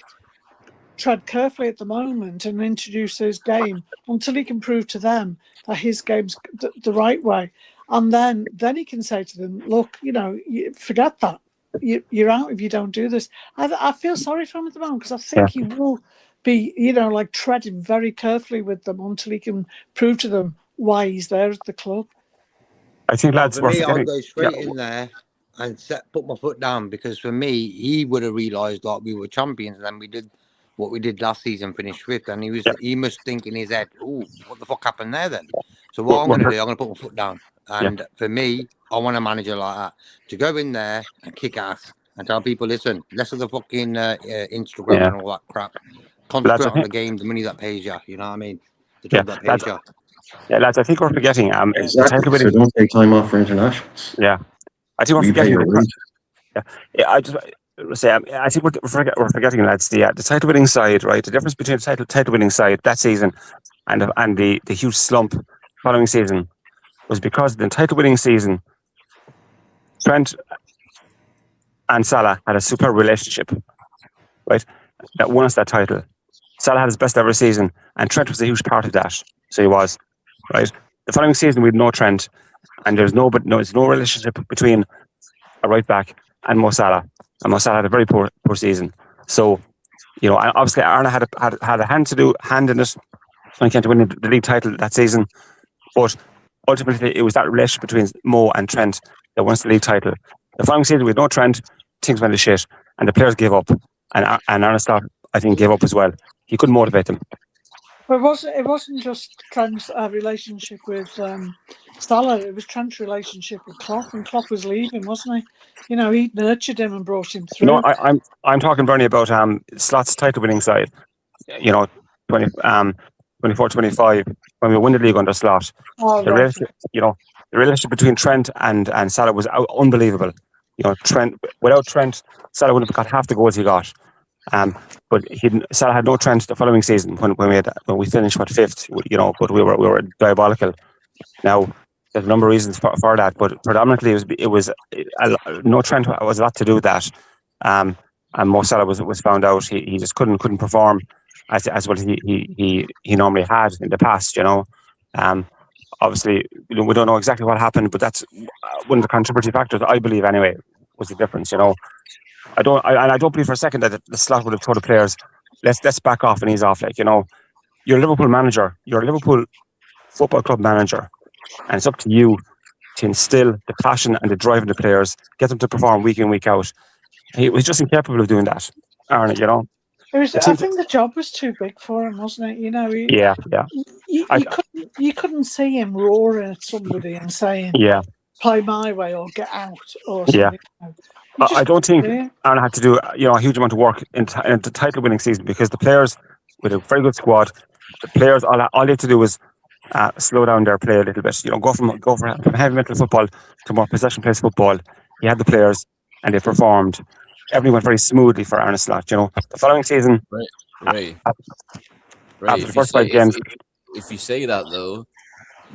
Speaker 5: tread carefully at the moment and introduce his game until he can prove to them that his game's the right way, and then he can say to them, "Look, forget that. You're out if you don't do this." I feel sorry for him at the moment because I think he will be, like treading very carefully with them until he can prove to them why he's there at the club.
Speaker 2: I think lads,
Speaker 3: for me, I'll go straight in there and put my foot down, because for me, he would have realised like we were champions, and then we did what we did last season, finished fifth, and he must think in his head, "Oh, what the fuck happened there then?" So what I'm going to do, I'm going to put my foot down, and for me, I want a manager like that to go in there and kick ass and tell people, "Listen, less of the fucking Instagram and all that crap. Concentrate on the game, the money that pays you." You know what I mean? The job that pays you.
Speaker 2: Yeah, lads, I think we're forgetting.
Speaker 1: Exactly. So don't take time off for internationals.
Speaker 2: Yeah, I think we're forgetting. I just say, I think we're forgetting, lads, the title-winning side, right? The difference between the title-winning side that season and the huge slump following season was because the title-winning season, Trent and Salah had a superb relationship, right? That won us that title. Salah had his best ever season, and Trent was a huge part of that. So he was, right? The following season, we had no Trent, and there's no relationship between a right back and Mo Salah. And Mo Salah had a very poor season. So, obviously Arne had a hand in it when it came to winning the league title that season. But ultimately, it was that relationship between Mo and Trent that won us the league title. The following season, with no Trent, things went to shit, and the players gave up. And Arne Slot, I think, gave up as well. He couldn't motivate them.
Speaker 5: But it wasn't just Trent's relationship with Salah. It was Trent's relationship with Klopp, and Klopp was leaving, wasn't he? He nurtured him and brought him through.
Speaker 2: I'm talking, Bernie, about Slot's title-winning side. 24-25, when we won the league under Slot.
Speaker 5: Oh,
Speaker 2: The
Speaker 5: right.
Speaker 2: relationship, the relationship between Trent and Salah was unbelievable. Without Trent, Salah wouldn't have got half the goals he got. But Salah had no Trent the following season when we finished fifth. But we were diabolical. Now there's a number of reasons for that, but predominantly it was no Trent was a lot to do with that. And Mo Salah was found out. He just couldn't perform as well as he normally had in the past. Obviously, we don't know exactly what happened, but that's one of the contributing factors, I believe, anyway, was the difference. I don't believe for a second that the Slot would have told the players, let's back off and ease off. You're a Liverpool manager, you're a Liverpool football club manager, and it's up to you to instill the passion and the drive in the players, get them to perform week in, week out. He was just incapable of doing that, Arne.
Speaker 5: I think the job was too big for him, wasn't it?
Speaker 2: Yeah.
Speaker 5: You couldn't see him roaring at somebody and saying, play my way or get out or something.
Speaker 2: Yeah. I don't think Arne had to do a huge amount of work in the title-winning season, because the players, with a very good squad, the players all they had to do was slow down their play a little bit. Go from heavy metal football to more possession-based football. He had the players, and they performed. Everything went very smoothly for Arne Slot. The following season,
Speaker 6: right.
Speaker 2: After the first 5 games,
Speaker 6: if you say that though,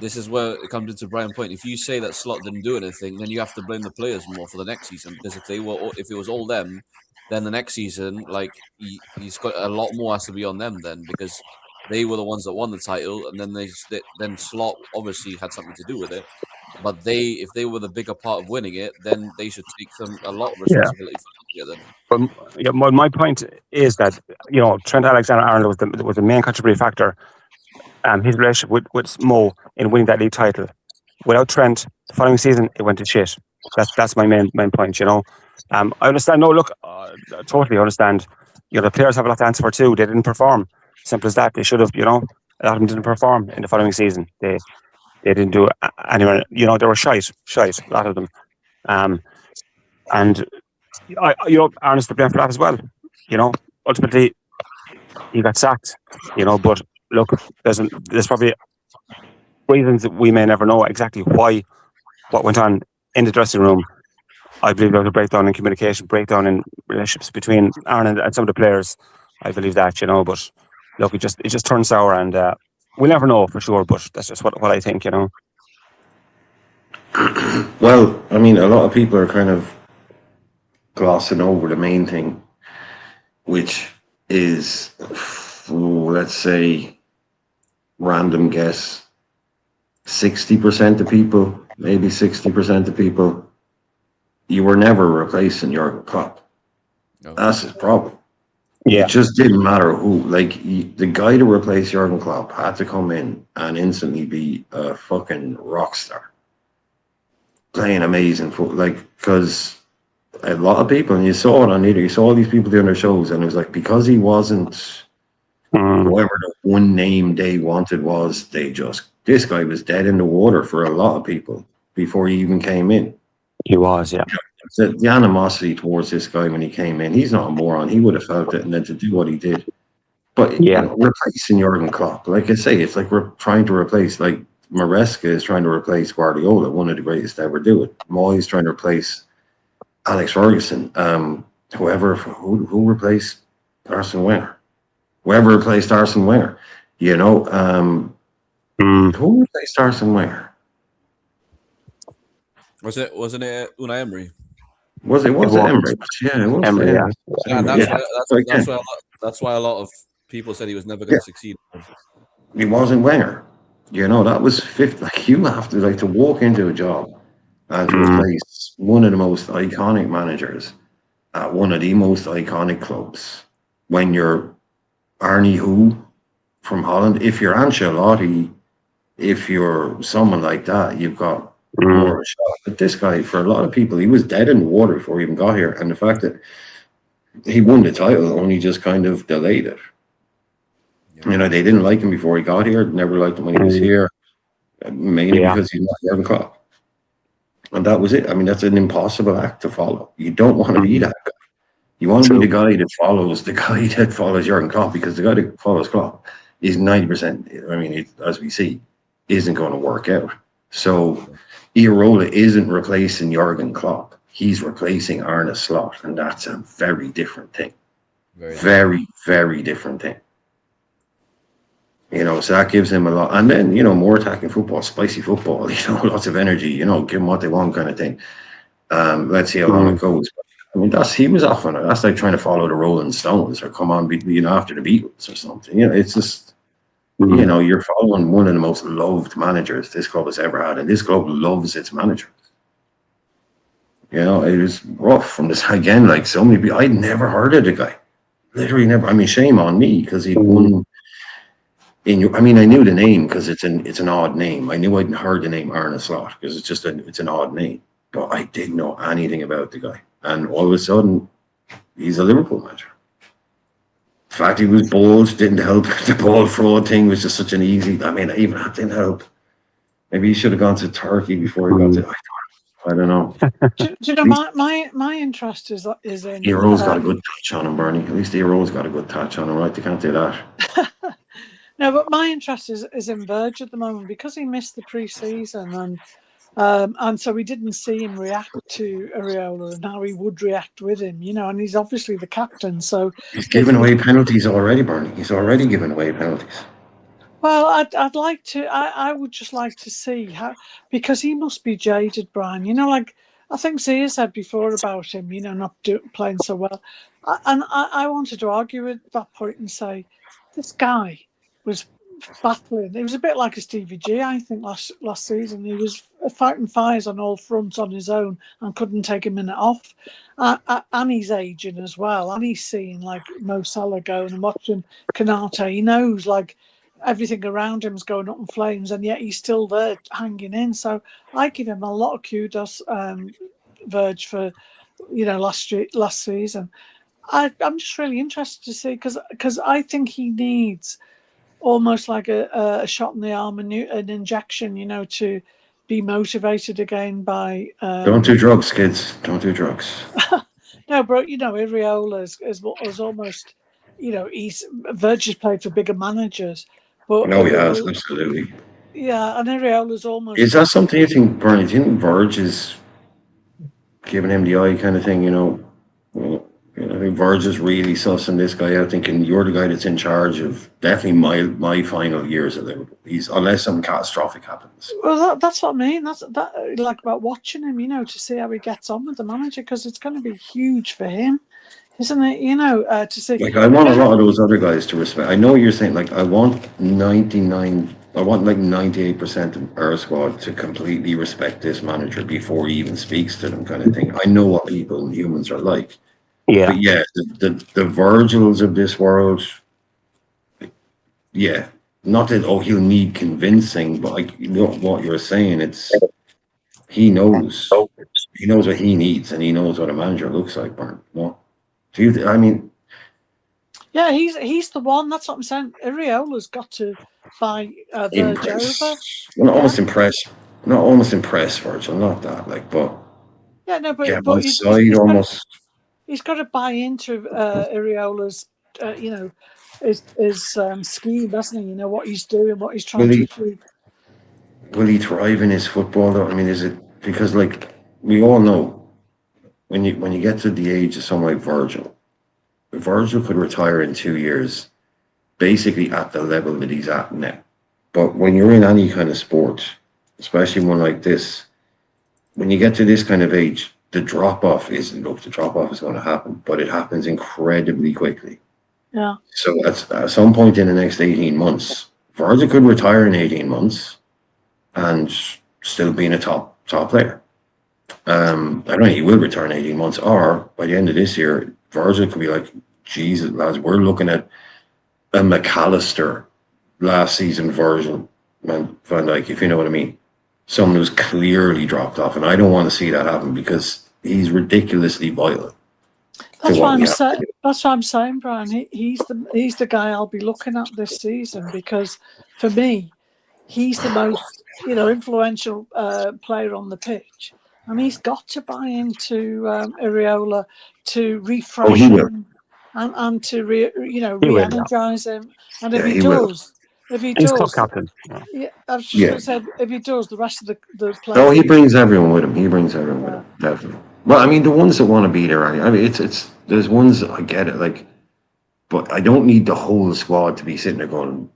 Speaker 6: this is where it comes into Brian's point. If you say that Slot didn't do anything, then you have to blame the players more for the next season, because if it was all them, then the next season, he's got a lot more has to be on them then, because they were the ones that won the title, and then Slot obviously had something to do with it. But if they were the bigger part of winning it, then they should take a lot of responsibility for it.
Speaker 2: But my point is that Trent Alexander-Arnold was the main contributing factor. His relationship with Mo in winning that league title. Without Trent, the following season it went to shit. That's my main point. I understand. No, look, I totally understand. The players have a lot to answer for too. They didn't perform. Simple as that. They should have. A lot of them didn't perform in the following season. They didn't do anywhere. They were shite. A lot of them. And Arne's to blame for that as well. Ultimately he got sacked. But look, there's probably reasons that we may never know exactly what went on in the dressing room. I believe there was a breakdown in communication, breakdown in relationships between Arne and some of the players. I believe that, but look, it just turned sour, and we'll never know for sure, but that's just what I think,
Speaker 1: Well, I mean, a lot of people are kind of glossing over the main thing, which is, let's say, random guess, 60% of people, maybe 60% of people, you were never replacing Jurgen Klopp.
Speaker 6: No.
Speaker 1: That's his problem.
Speaker 2: Yeah.
Speaker 1: It just didn't matter who. The guy to replace Jurgen Klopp had to come in and instantly be a fucking rock star, playing amazing football. Because a lot of people, and you saw it on either, you saw all these people doing their shows, and it was because he wasn't whoever the one name they wanted was, this guy was dead in the water for a lot of people before he even came in.
Speaker 2: He was, yeah.
Speaker 1: The animosity towards this guy when he came in, he's not a moron. He would have felt it, and then to do what he did. But replacing Jurgen Klopp, like I say, it's like we're trying to replace, Maresca is trying to replace Guardiola, one of the greatest to ever do it. Moyes trying to replace Alex Ferguson. Who replaced Arsene Wenger? Whoever replaced Arsene Wenger, who replaced Arsene Wenger?
Speaker 6: Wasn't it Unai Emery?
Speaker 1: Was it Emery? Yeah, it was
Speaker 2: Emery.
Speaker 1: Yeah.
Speaker 6: And that's why a lot of people said he was never going to succeed.
Speaker 1: He wasn't Wenger. That was fifth. You have to walk into a job and to replace one of the most iconic managers at one of the most iconic clubs. When you're Arnie Who from Holland, if you're Ancelotti, if you're someone like that, you've got more of a shot. But this guy, for a lot of people, he was dead in the water before he even got here. And the fact that he won the title only just kind of delayed it. Yeah. They didn't like him before he got here. Never liked him when he was here. Mainly because he's not Jurgen Klopp. And that was it. I mean, that's an impossible act to follow. You don't want to be that guy. You want to be the guy that follows Jurgen Klopp, because the guy that follows Klopp is 90%. I mean, as we see, isn't going to work out. So Iraola isn't replacing Jurgen Klopp. He's replacing Arne Slot, and that's a very different thing. Very, very different thing. You know, so that gives him a lot. And then, you know, more attacking football, spicy football, you know, lots of energy, you know, give them what they want kind of thing. Let's see how long it goes. I mean, he was off on it. That's like trying to follow the Rolling Stones or come on, you know, after the Beatles or something. You know, it's just, you know, you're following one of the most loved managers this club has ever had, and this club loves its manager. You know, it was rough from this again. Like so many people, I'd never heard of the guy. Literally never. I mean, shame on me because he'd won. I mean, I knew the name because it's an odd name. I knew I'd heard the name Arne Slot because it's an odd name, but I didn't know anything about the guy. And all of a sudden, he's a Liverpool manager. The fact he was bald didn't help. The ball fraud thing was just such an easy. I mean, even that didn't help. Maybe he should have gone to Turkey before he got to. I don't know.
Speaker 5: Do you know, my interest is in.
Speaker 1: Hero's got a good touch on him, Bernie. At least the Hero's got a good touch on him, right? They can't do that.
Speaker 5: No, but my interest is in Verge at the moment because he missed the pre-season and so we didn't see him react to Iraola and how he would react with him, you know, and he's obviously the captain. So
Speaker 1: he's given away penalties already, Bernie. He's already given away penalties.
Speaker 5: Well, I'd like to. I would just like to see how, because he must be jaded, Brian. You know, like I think Zia said before about him, you know, not playing so well. I wanted to argue at that point and say, this guy was battling. It was a bit like a Stevie G, I think, last season. He was fighting fires on all fronts on his own and couldn't take a minute off. And he's aging as well. And he's seeing like Mo Salah going and watching Kanate. He knows like everything around him is going up in flames, and yet he's still there hanging in. So I give him a lot of kudos, Verge, for, you know, last season. I'm just really interested to see because I think he needs almost like a shot in the arm, an injection, you know, to be motivated again by.
Speaker 1: Don't do drugs, kids. Don't do drugs.
Speaker 5: No, bro. You know, Iraola is almost, you know, Verge has played for bigger managers. But
Speaker 1: no, he has, absolutely.
Speaker 5: Yeah, and Iraola's almost.
Speaker 1: Is that something you think, Bernie? Do you think Verge is giving him the eye kind of thing, you know? I think Verge is really sussing this guy out, thinking you're the guy that's in charge of definitely my final years at Liverpool. Unless something catastrophic happens.
Speaker 5: Well, that's what I mean. That's like about watching him, you know, to see how he gets on with the manager, because it's going to be huge for him, isn't it? You know, to see.
Speaker 1: Like I want a lot of those other guys to respect. I know you're saying like I want 98% of our squad to completely respect this manager before he even speaks to them, kind of thing. I know what people and humans are like. Yeah. But yeah, the Virgils of this world, yeah. Not that he'll need convincing, but like, you know what you're saying, he knows what he needs, and he knows what a manager looks like, Bernd. No? I mean,
Speaker 5: yeah, he's the one. That's what I'm saying. Iraola's got to buy Verge over.
Speaker 1: I'm not almost impressed. Not almost impressed, Virgil. Not that, like, but
Speaker 5: yeah, no, but he's got to buy into Iraola's, you know, his scheme, doesn't he? You know what he's doing, what he's trying to achieve.
Speaker 1: Will he thrive in his football, though? I mean, is it because, like, we all know when you get to the age of someone like Virgil could retire in 2 years, basically at the level that he's at now. But when you're in any kind of sport, especially one like this, when you get to this kind of age, the drop-off is going to happen, but it happens incredibly quickly.
Speaker 5: Yeah.
Speaker 1: So at some point in the next 18 months, Virgil could retire in 18 months and still being a top player. I don't know, he will retire in 18 months, or by the end of this year, Virgil could be like, Jesus, lads, we're looking at a McAllister last season version, Van Dijk, if you know what I mean. Someone who's clearly dropped off, and I don't want to see that happen because he's ridiculously violent.
Speaker 5: That's what I'm saying, Brian. He's the guy I'll be looking at this season, because for me, he's the most, you know, influential player on the pitch, and he's got to buy into Areola to refresh
Speaker 1: Oh, he will.
Speaker 5: him and to
Speaker 2: He will,
Speaker 5: re-energize him. And if
Speaker 1: Yeah,
Speaker 5: he
Speaker 1: he will.
Speaker 5: does, if he
Speaker 2: He's club
Speaker 5: does,
Speaker 2: captain.
Speaker 5: yeah, I was just
Speaker 1: Yeah.
Speaker 5: going to say, if he does, the rest of the
Speaker 1: No,
Speaker 5: players.
Speaker 1: he brings everyone with him. He brings everyone with
Speaker 5: Yeah.
Speaker 1: him. Definitely. Well, I mean, the ones that want to be there, I mean, it's there's ones I get it, like, but I don't need the whole squad to be sitting there going,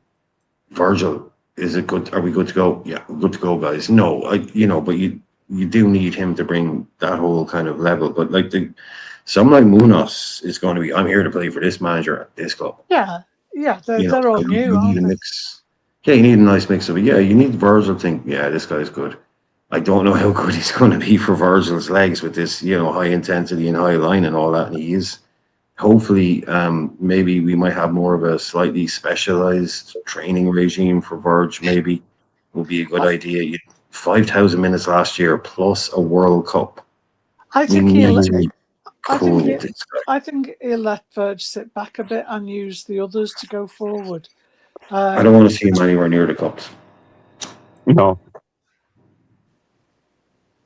Speaker 1: Virgil, is it good? Are we good to go? Yeah, we're good to go, guys. No, but you do need him to bring that whole kind of level. But like someone like Munoz is going to be, I'm here to play for this manager at this club.
Speaker 5: Yeah, they're
Speaker 1: You know,
Speaker 5: all
Speaker 1: you
Speaker 5: new,
Speaker 1: need
Speaker 5: aren't
Speaker 1: a
Speaker 5: they?
Speaker 1: mix. Yeah, you need a nice mix of it. Yeah, you need Virgil to think, yeah, this guy's good. I don't know how good he's going to be for Virgil's legs with this, high intensity and high line and all that. And he is. Hopefully, maybe we might have more of a slightly specialized training regime for Verge. Maybe would be a good idea. 5,000 minutes last year plus a World Cup.
Speaker 5: I
Speaker 1: We
Speaker 5: think
Speaker 1: need
Speaker 5: he'll.
Speaker 1: to
Speaker 5: I think
Speaker 1: pull
Speaker 5: he,
Speaker 1: this guy.
Speaker 5: I think he'll let Verge sit back a bit and use the others to go forward.
Speaker 1: I don't want to see him anywhere near the cups.
Speaker 2: No.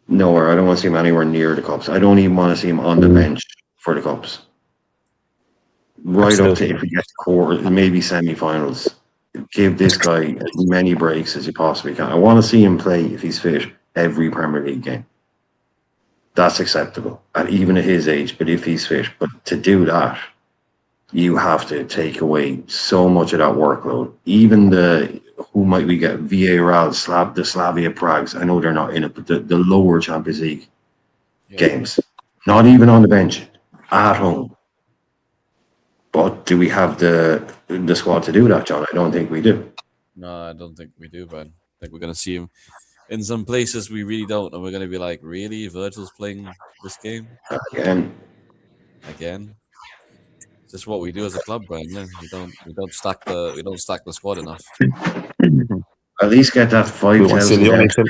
Speaker 1: Nowhere. I don't want to see him anywhere near the cups. I don't even want to see him on the bench for the cups. Right up to if we get to quarter, maybe semi-finals. Give this guy as many breaks as you possibly can. I want to see him play, if he's fit, every Premier League game. That's acceptable, and even at his age, but if he's fit. But to do that, you have to take away so much of that workload. Even who might we get? Villarreal, the Slavia Pragues. I know they're not in it, but the lower Champions League games. Not even on the bench, at home. But do we have the squad to do that, John? I don't think we do.
Speaker 6: No, I don't think we do, Brian. I think we're going to see him in some places we really don't, and we're going to be like, really? Virgil's playing this game?
Speaker 1: Again.
Speaker 6: It's just what we do as a club, Brian. Yeah, we don't stack the squad enough.
Speaker 1: At least get that 5,000 extra.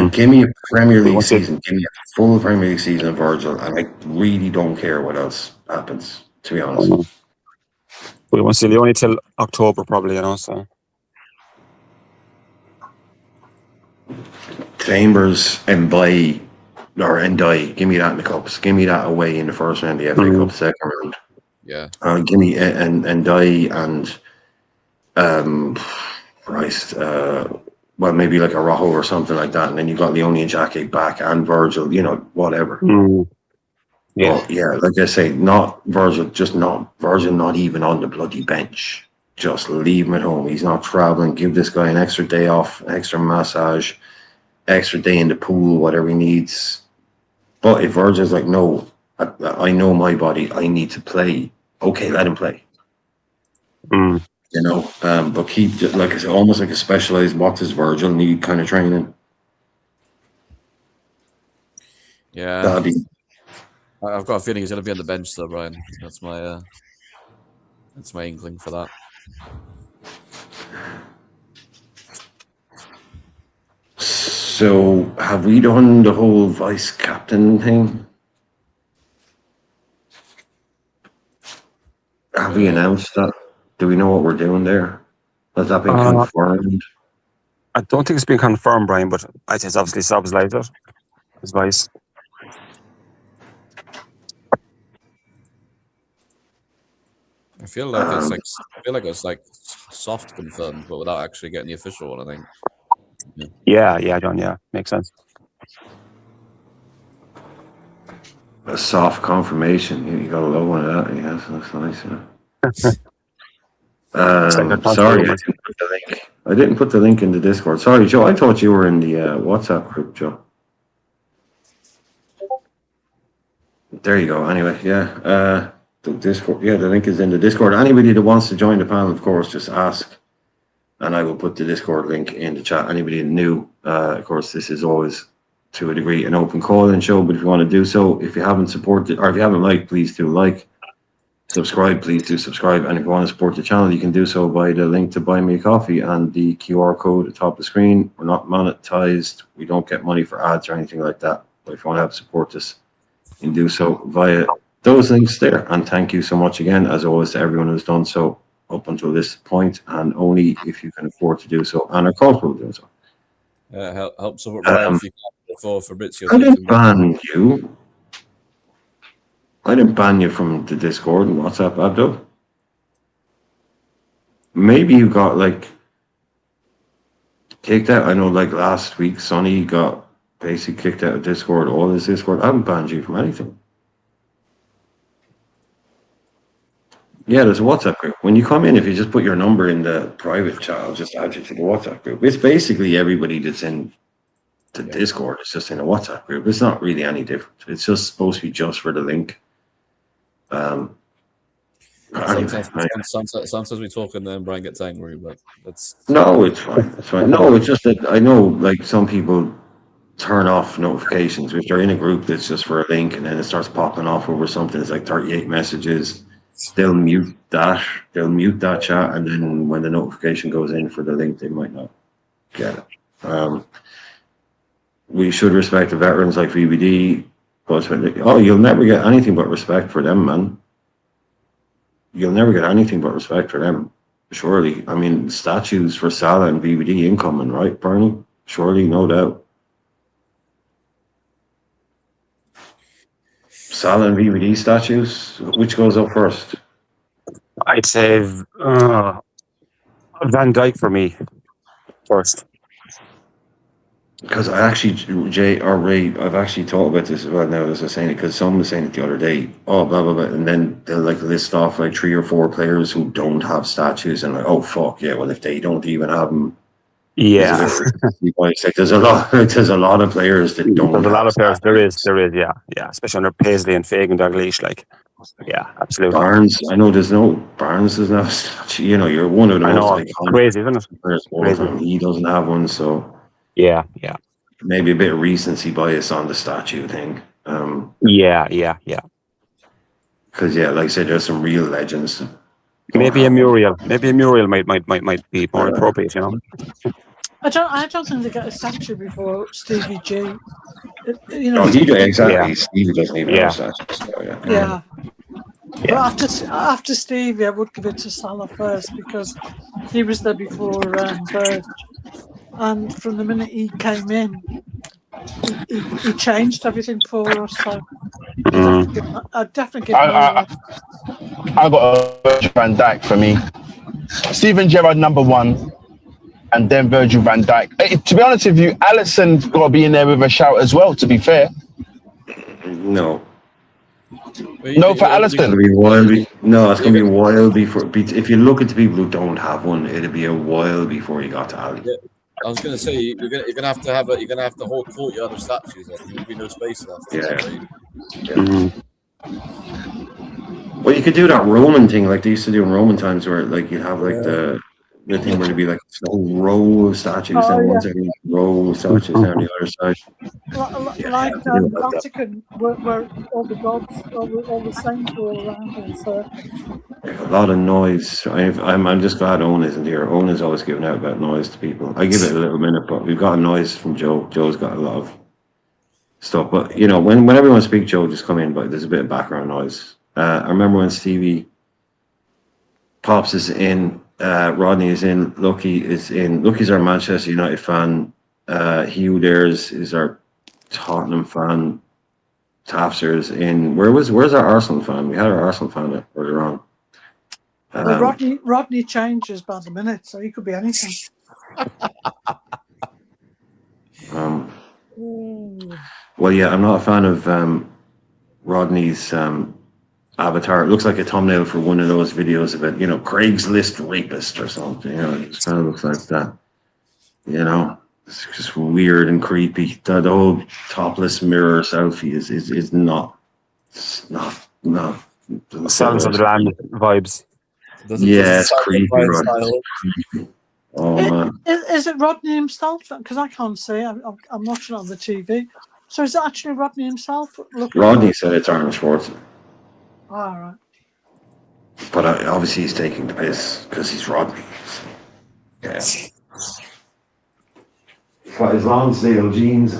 Speaker 1: Give me a Premier League season. Give me a full Premier League season of Virgil, and I really don't care what else happens, to be honest.
Speaker 2: We won't see Leone till October, probably, so.
Speaker 1: Chambers, Mbaye, or Ndiaye, give me that in the cups. Give me that away in the first round, the FA Cup, second round.
Speaker 6: Yeah.
Speaker 1: Give me Ndiaye and well, maybe like a Rojo or something like that, and then you got Leone and Jackie back and Virgil, whatever.
Speaker 2: Yeah.
Speaker 1: But yeah, like I say, not Virgil, not even on the bloody bench. Just leave him at home. He's not traveling. Give this guy an extra day off, an extra massage, extra day in the pool, whatever he needs. But if Virgil's like, no, I know my body, I need to play. Okay, let him play. But keep, like I said, almost like a specialized, what does Virgil need kind of training.
Speaker 6: Yeah. I've got a feeling he's going to be on the bench, though, Brian. That's my inkling for that.
Speaker 1: So, have we done the whole vice captain thing? Have we announced that? Do we know what we're doing there? Has that been confirmed?
Speaker 2: I don't think it's been confirmed, Brian, but I think it's obviously Subs later. His vice.
Speaker 6: I feel like it's like soft confirmed, but without actually getting the official one, I think.
Speaker 2: Yeah, John. Yeah, makes sense.
Speaker 1: A soft confirmation. You got a low one of that. Yes, that's nice. Sorry, I didn't put the link. I didn't put the link in the Discord. Sorry, Joe. I thought you were in the WhatsApp group, Joe. There you go. Anyway, yeah. The Discord. Yeah, the link is in the Discord. Anybody that wants to join the panel, of course, just ask, and I will put the Discord link in the chat. Anybody new, of course, this is always to a degree an open call-in show. But if you want to do so, if you haven't supported or if you haven't liked, please do like. Subscribe, please do subscribe. And if you want to support the channel, you can do so by the link to buy me a coffee and the QR code at the top of the screen. We're not monetized. We don't get money for ads or anything like that. But if you want to help support us, you can do so via those links there. And thank you so much again, as always, to everyone who's done so up until this point, and only if you can afford to do so and are comfortable doing so.
Speaker 6: Help support Brian if you can for Fabrizio.
Speaker 1: I didn't ban you. I didn't ban you from the Discord and WhatsApp, Abdo. Maybe you got like kicked out. I know, like last week, Sonny got basically kicked out of Discord, all his Discord. I haven't banned you from anything. Yeah, there's a WhatsApp group. When you come in, if you just put your number in the private chat, I'll just add you to the WhatsApp group. It's basically everybody that's in the Discord. It's just in a WhatsApp group. It's not really any different. It's just supposed to be just for the link.
Speaker 6: Sometimes we talk and then Brian gets angry, but that's
Speaker 1: no, it's fine. It's fine. No, it's just that I know, like, some people turn off notifications if they're in a group that's just for a link, and then it starts popping off over something. It's like 38 messages. They'll mute that. They'll mute that chat, and then when the notification goes in for the link, they might not get it. We should respect the veterans like VBD. But you'll never get anything but respect for them, man. You'll never get anything but respect for them. Surely. I mean, statues for Salah and VBD incoming, right, Bernie? Surely, no doubt. Salah and VBD statues, which goes up first?
Speaker 2: I'd say Van Dijk for me first.
Speaker 1: Because I actually, Jay or Ray, I've actually thought about this as well now as I was saying it, because someone was saying it the other day, oh, blah, blah, blah, and then they'll like list off like 3 or 4 players who don't have statues, and like, oh, fuck, yeah, well, if they don't even have them,
Speaker 2: yeah.
Speaker 1: It's like there's a lot of players that don't.
Speaker 2: There's a lot of players. There is, yeah, especially under Paisley and Fagan Dalglish, like, yeah, absolutely.
Speaker 1: Barnes, I know Barnes doesn't have a statue. You know, you're one of the most iconic
Speaker 2: crazy, isn't it?
Speaker 1: Crazy. He doesn't have one, so
Speaker 2: yeah.
Speaker 1: Maybe a bit of recency bias on the statue thing.
Speaker 2: Yeah.
Speaker 1: Because like I said, there's some real legends.
Speaker 2: Maybe a mural might be more appropriate, you know.
Speaker 5: I don't think they get a statue before Stevie G. You
Speaker 1: No,
Speaker 5: know.
Speaker 1: he exactly.
Speaker 2: Yeah.
Speaker 1: Stevie doesn't even have a statue. So,
Speaker 5: yeah. But after Stevie, I would give it to Salah first because he was there before Bird. And from the minute he came in, he changed everything for us. So I'd definitely give him
Speaker 7: I got Virgil van Dijk for me. Steven Gerrard #1, and then Virgil van Dijk. To be honest with you, Alisson's got to be in there with a shout as well, to be fair.
Speaker 1: No.
Speaker 7: No, for Alisson.
Speaker 1: It's going to be a while. It's going to be a while before. If you look at the people who don't have one, it'll be a while before you got to Ali.
Speaker 6: Yeah. I was going to say you're gonna have to have the whole courtyard of statues. There'll be no space left.
Speaker 1: Yeah. Well, you could do that Roman thing like they used to do in Roman times, where like you have like the thing where it'd be like a whole row of statues down one side, and a row of statues down the other side.
Speaker 5: Like Vatican, where all the gods, all the saints were around us.
Speaker 1: A lot of noise. I'm just glad Owen isn't here. Owen is always giving out about noise to people. I give it a little minute, but we've got a noise from Joe. Joe's got a lot of stuff. But you know, when everyone speaks, Joe just come in, but there's a bit of background noise. I remember when Stevie Pops is in, Rodney is in, Lucky is in. Lucky's our Manchester United fan. Hugh Dares is our Tottenham fan. Tafser's in. Where's our Arsenal fan? We had our Arsenal fan earlier on.
Speaker 5: Well, Rodney changes by the minute, so he could be anything.
Speaker 1: Well, yeah, I'm not a fan of Rodney's avatar. It looks like a thumbnail for one of those videos about, you know, Craigslist rapist or something. You know, it kind of looks like that. You know, it's just weird and creepy. The whole topless mirror selfie is not. It's not.
Speaker 2: Sounds of the land vibes.
Speaker 1: It's creepy, right? Oh man,
Speaker 5: is it Rodney himself? Because I can't see. I'm watching it on the TV. So is it actually Rodney himself?
Speaker 1: Rodney said it's Arnold Schwarzenegger.
Speaker 5: All right.
Speaker 1: But obviously he's taking the piss because he's Rodney. Yeah. He's got his Lonsdale jeans.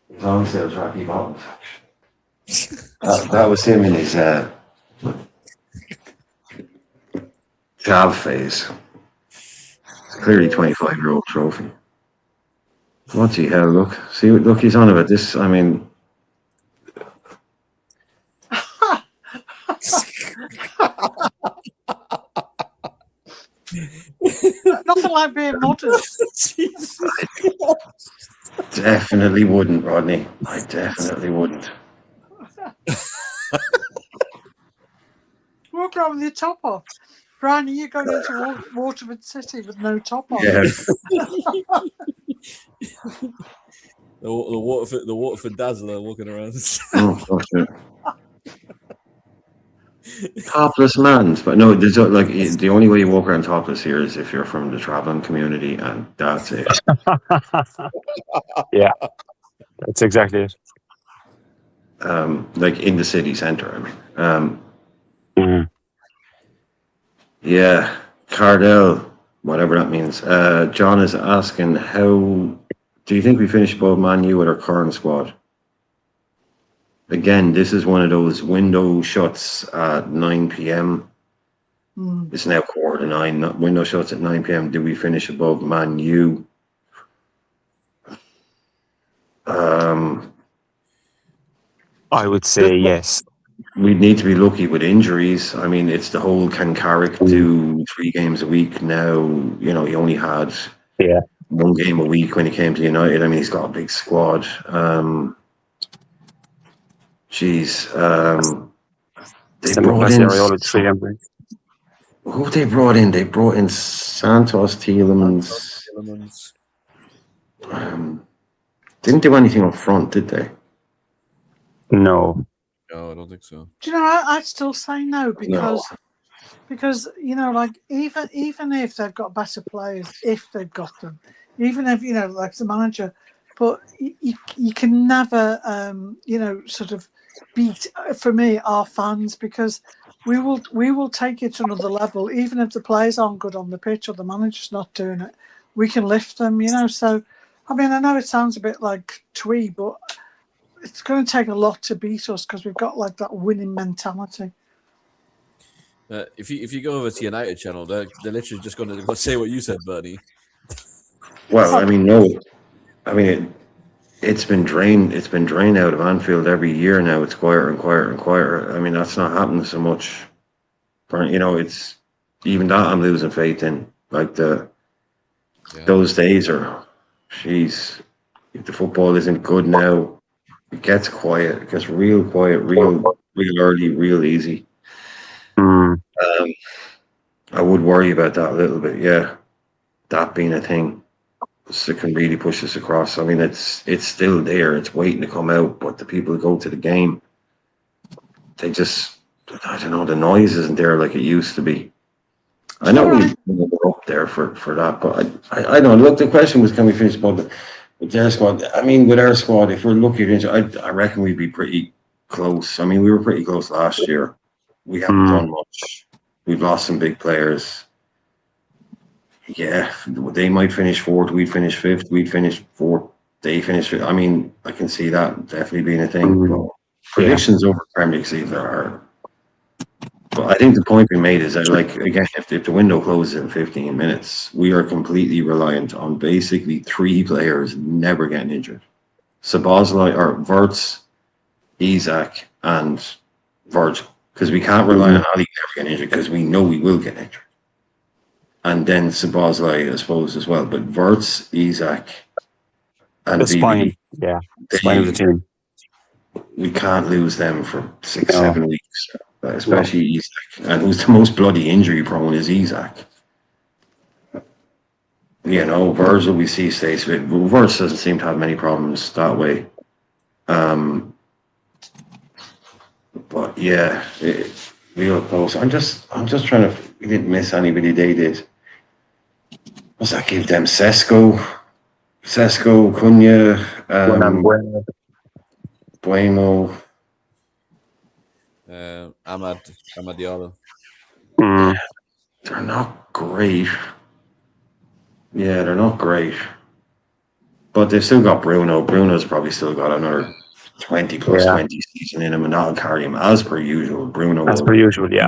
Speaker 1: His Lonsdale tracky bottoms. That was him in his Jav phase. Clearly 25-year-old trophy. What the hell, look, he's on about this, I mean...
Speaker 5: Nothing like being modest.
Speaker 1: Definitely wouldn't, Rodney. I definitely wouldn't.
Speaker 5: Walk around with your top off. Brian, are you going into Waterford City with no top on?
Speaker 1: Yeah.
Speaker 6: the Waterford Dazzler walking around.
Speaker 1: Oh, fuck it. Topless man, but no, there's like the only way you walk around topless here is if you're from the traveling community, and that's it.
Speaker 2: Yeah, that's exactly it.
Speaker 1: Like in the city centre, I mean. Yeah, Cardell, whatever that means. John is asking, how do you think we finish above Man U with our current squad? Again, this is one of those window shuts at 9 p.m. It's now 8:45. Window shuts at 9 p.m. Do we finish above Man U?
Speaker 2: I would say yes.
Speaker 1: We'd need to be lucky with injuries. I mean, it's the whole can Carrick do 3 games a week now? You know, he only had 1 game a week when he came to United. I mean, he's got a big squad. They brought in... Who they brought in? They brought in Santos, Tielemans. Didn't do anything up front, did they?
Speaker 2: No.
Speaker 6: No, I don't think so.
Speaker 5: Do you know, I'd still say no because you know, like even if they've got better players, if they've got them, even if, you know, like the manager, but you can never you know, sort of beat, for me, our fans, because we will take it to another level. Even if the players aren't good on the pitch or the manager's not doing it, we can lift them, you know. So I mean, I know it sounds a bit like twee, but it's going to take a lot to beat us because we've got like that winning mentality.
Speaker 6: If you go over to United channel, they're literally just going to say what you said, Bernie.
Speaker 1: Well, I mean, no. I mean, it's been drained. It's been drained out of Anfield every year now. It's quieter and quieter and quieter. I mean, that's not happening so much. You know, it's even that I'm losing faith in. Like those days are, jeez. If the football isn't good now, it gets quiet. It gets real quiet, real early, real easy. I would worry about that a little bit. Yeah, that being a thing. So it can really push us across. I mean, it's still there. It's waiting to come out. But the people who go to the game, they just, I don't know, the noise isn't there like it used to be. I know we're up there for that, but I don't know. Look, the question was, can we finish with their squad? I mean, with our squad, if we're lucky, I reckon we'd be pretty close. I mean, we were pretty close last year. We haven't done much. We've lost some big players. Yeah, they might finish 4th, we'd finish 5th, we'd finish 4th, they finish 5th. I mean, I can see that definitely being a thing. But predictions over Premier League season are hard. But I think the point we made is that, like, again, if the window closes in 15 minutes, we are completely reliant on basically 3 players never getting injured. Szoboszlai, or Wirtz, Isak, and Virgil. Because we can't rely on Ali never getting injured, because we know we will get injured. And then Szoboszlai, I suppose, as well. But Wirtz, Isak, and
Speaker 2: the spine, spine of the team.
Speaker 1: We can't lose them for 6-7 weeks, especially Isak. And who's the most bloody injury prone is Isak. You know, Virgil we see stays with. Wirtz doesn't seem to have many problems that way. But yeah, real close. I'm just trying to. We didn't miss anybody. They did. What's that give them? Sesko, Cunha, Bueno.
Speaker 6: Amad Diallo.
Speaker 1: They're not great. Yeah, they're not great. But they've still got Bruno. Bruno's probably still got another 20 plus 20 season in him, and that'll carry him as per usual. Bruno.
Speaker 2: As per usual, 20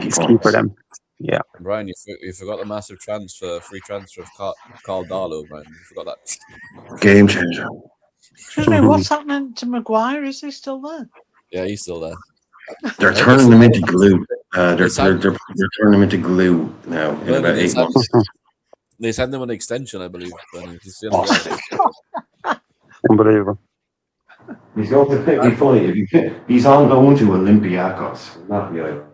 Speaker 2: it's
Speaker 1: points.
Speaker 2: key for them. Yeah.
Speaker 6: Brian, you forgot the massive free transfer of Carl Darlow, Brian. You forgot that.
Speaker 1: Game changer.
Speaker 5: Excuse me, what's happening to Maguire? Is he still there?
Speaker 6: Yeah, he's still there.
Speaker 1: They're
Speaker 6: I think
Speaker 1: turning
Speaker 6: they
Speaker 1: him
Speaker 6: signed-
Speaker 1: into glue. They're
Speaker 6: they signed-
Speaker 1: turning him into glue now in
Speaker 6: Bernie,
Speaker 1: about
Speaker 6: they
Speaker 1: 8
Speaker 6: signed-
Speaker 1: months.
Speaker 6: They sent him an extension, I believe. Bernie. He's still there.
Speaker 2: Unbelievable.
Speaker 1: He's going to be funny if he's on going to Olympiacos. Not the idea.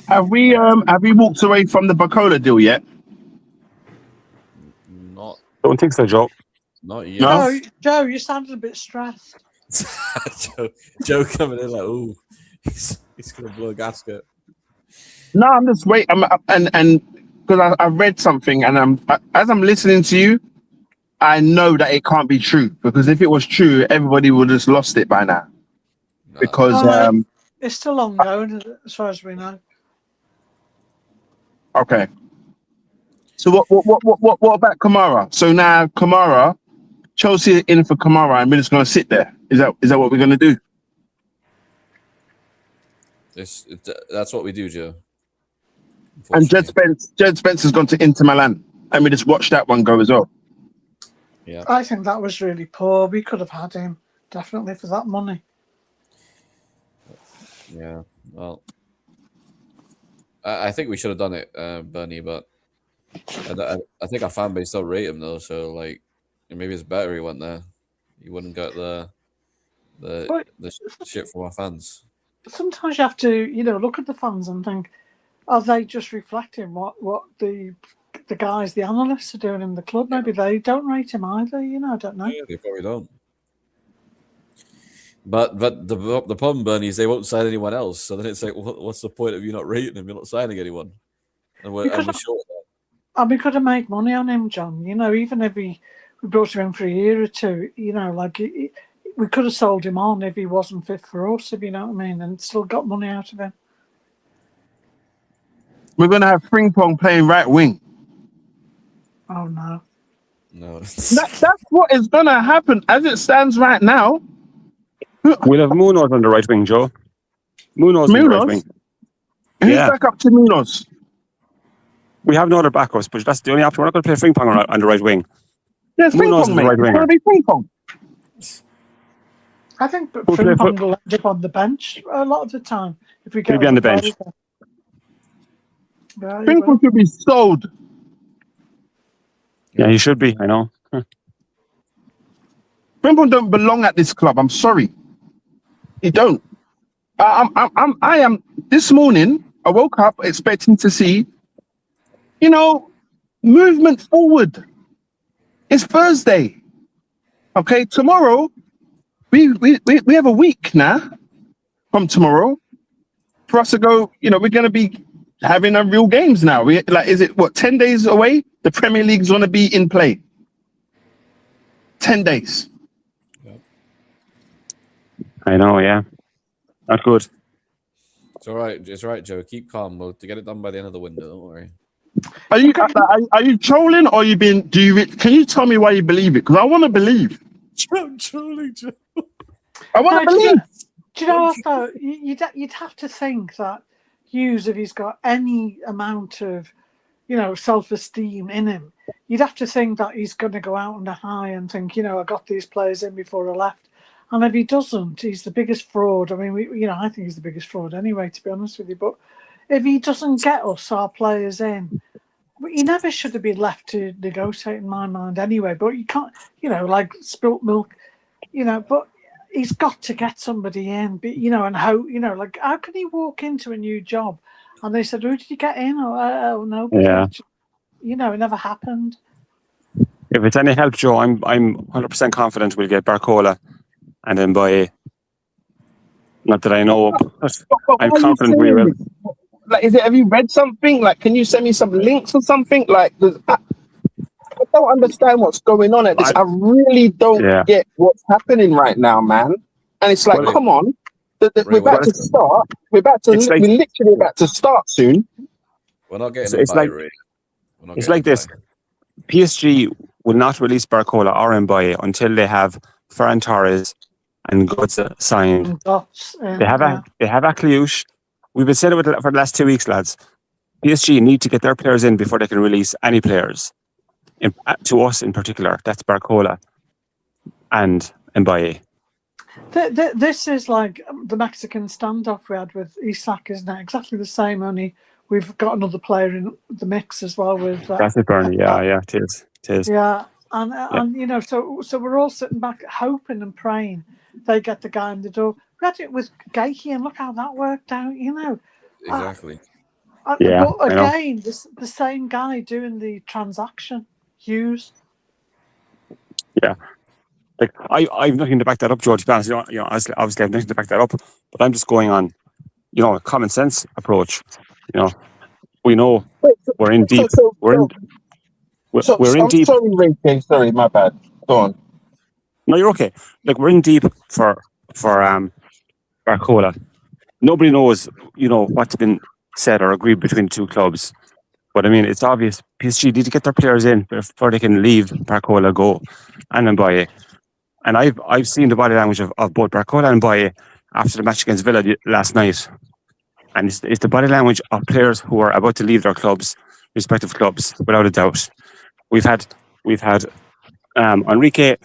Speaker 7: Have we walked away from the Barcola deal yet?
Speaker 2: Don't think so, Joe.
Speaker 6: Not yet.
Speaker 7: No?
Speaker 5: Joe, you sounded a bit stressed.
Speaker 6: Joe coming in like, ooh, he's gonna blow a gasket.
Speaker 7: No, I'm just waiting. And because I read something, and as I'm listening to you, I know that it can't be true, because if it was true, everybody would have just lost it by now.
Speaker 6: No.
Speaker 7: Because
Speaker 5: It's still ongoing, as far as we know.
Speaker 7: okay. So what about Kamara? So now Kamara, Chelsea are in for Kamara, and we're just going to sit there. Is that what we're going to do?
Speaker 6: That's what we do, Joe.
Speaker 7: And Jed Spencer's gone to Inter Milan, and we just watched that one go as well.
Speaker 6: Yeah,
Speaker 5: I think that was really poor. We could have had him, definitely, for that money.
Speaker 6: yeah. Well, I think we should have done it, Bernie, but I think our fan base don't rate him though. So like, maybe it's better he went there. He wouldn't get the shit from our fans.
Speaker 5: Sometimes you have to, look at the fans and think, are they just reflecting what the guys, the analysts are doing in the club? Maybe they don't rate him either. I don't know.
Speaker 6: Yeah, they probably don't. But the problem, Bernie, is they won't sign anyone else. So then it's like, what's the point of you not rating him? You're not signing anyone, and we're short of that.
Speaker 5: And we could have made money on him, John. Even if we brought him in for a year or two, we could have sold him on if he wasn't fit for us, if you know what I mean, and still got money out of him.
Speaker 7: We're going to have Frimpong playing right wing.
Speaker 5: Oh, no.
Speaker 6: No.
Speaker 7: That's what is going to happen as it stands right now.
Speaker 2: We'll have Munoz on the right wing, Joe. Munoz on the right wing.
Speaker 7: Who's back up to Munoz?
Speaker 2: We have no other backups, but that's the only option. We're not going to play Frimpong on the right wing.
Speaker 7: Yes,
Speaker 2: Munoz
Speaker 7: Frimpong,
Speaker 2: is the
Speaker 7: mate.
Speaker 2: right
Speaker 7: It's
Speaker 2: winger.
Speaker 7: going to be Frimpong.
Speaker 5: I think Frimpong will end up on the bench a lot of the time. If we get
Speaker 2: He'll be on the bench.
Speaker 7: Frimpong should be sold.
Speaker 2: Yeah, he should be. I know.
Speaker 7: Frimpong don't belong at this club. I'm sorry. He don't. I am. This morning, I woke up expecting to see, movement forward. It's Thursday. Okay, tomorrow, we have a week now from tomorrow for us to go. We're going to be having a real games now. Is it 10 days away? The Premier League's going to be in play. 10 days.
Speaker 2: I know, yeah. Not good.
Speaker 6: It's all right. It's all right, Joe. Keep calm. We'll get it done by the end of the window. Don't worry.
Speaker 7: Are you trolling, or you been? Can you tell me why you believe it? Because I want to believe.
Speaker 6: I'm trolling, Joe.
Speaker 7: I want to believe.
Speaker 5: Do you know what, though? You'd have to think that Hughes, if he's got any amount of, self-esteem in him, you'd have to think that he's going to go out on a high and think, I got these players in before I left. And if he doesn't, he's the biggest fraud. I mean, I think he's the biggest fraud anyway, to be honest with you. But if he doesn't get us, our players in, he never should have been left to negotiate, in my mind, anyway. But you can't, like spilt milk, but he's got to get somebody in, and how, how can he walk into a new job and they said, who did you get in? Oh, no.
Speaker 2: Yeah.
Speaker 5: It never happened.
Speaker 2: If it's any help, Joe, I'm 100% confident we'll get Barcola and Mbaye. Not that I know, but I'm confident we will.
Speaker 7: Have you read something? Can you send me some links or something? I don't understand what's going on at this. I really don't get what's happening right now, man. And it's like, come on, we're about to start. We're literally about to start soon.
Speaker 6: We're not getting.
Speaker 2: It's like this. PSG will not release Barcola or Mbaye until they have Ferran Torres and Götze signed. They have Akliouche we've been saying it for the last 2 weeks, lads. PSG need to get their players in before they can release any players. To us in particular, that's Barcola and Mbaye.
Speaker 5: This is like the Mexican standoff we had with Isak, isn't it? Exactly the same, only we've got another player in the mix as well with.
Speaker 2: That's it, Bernie. Yeah, it is.
Speaker 5: Yeah, and you know, so we're all sitting back hoping and praying they get the guy in the door. We had it with Gaiki, and look how that worked out. You know,
Speaker 6: Exactly.
Speaker 5: but again, the same guy doing the transaction, Hughes.
Speaker 2: Yeah. Like I've nothing to back that up, George. To be honest, you know, obviously I've nothing to back that up. But I'm just going on, you know, a common sense approach. You know, we know we're in deep. We're in deep.
Speaker 7: Sorry, Ray. Sorry, my bad. Go on.
Speaker 2: No, you're okay. Like we're in deep for Barcola. Nobody knows, you know, what's been said or agreed between the two clubs. But I mean, it's obvious PSG need to get their players in before they can leave Barcola go and Mbaye. And I've seen the body language of both Barcola and Mbaye after the match against Villa last night. And it's the body language of players who are about to leave their clubs, respective clubs, without a doubt. We've had Enrique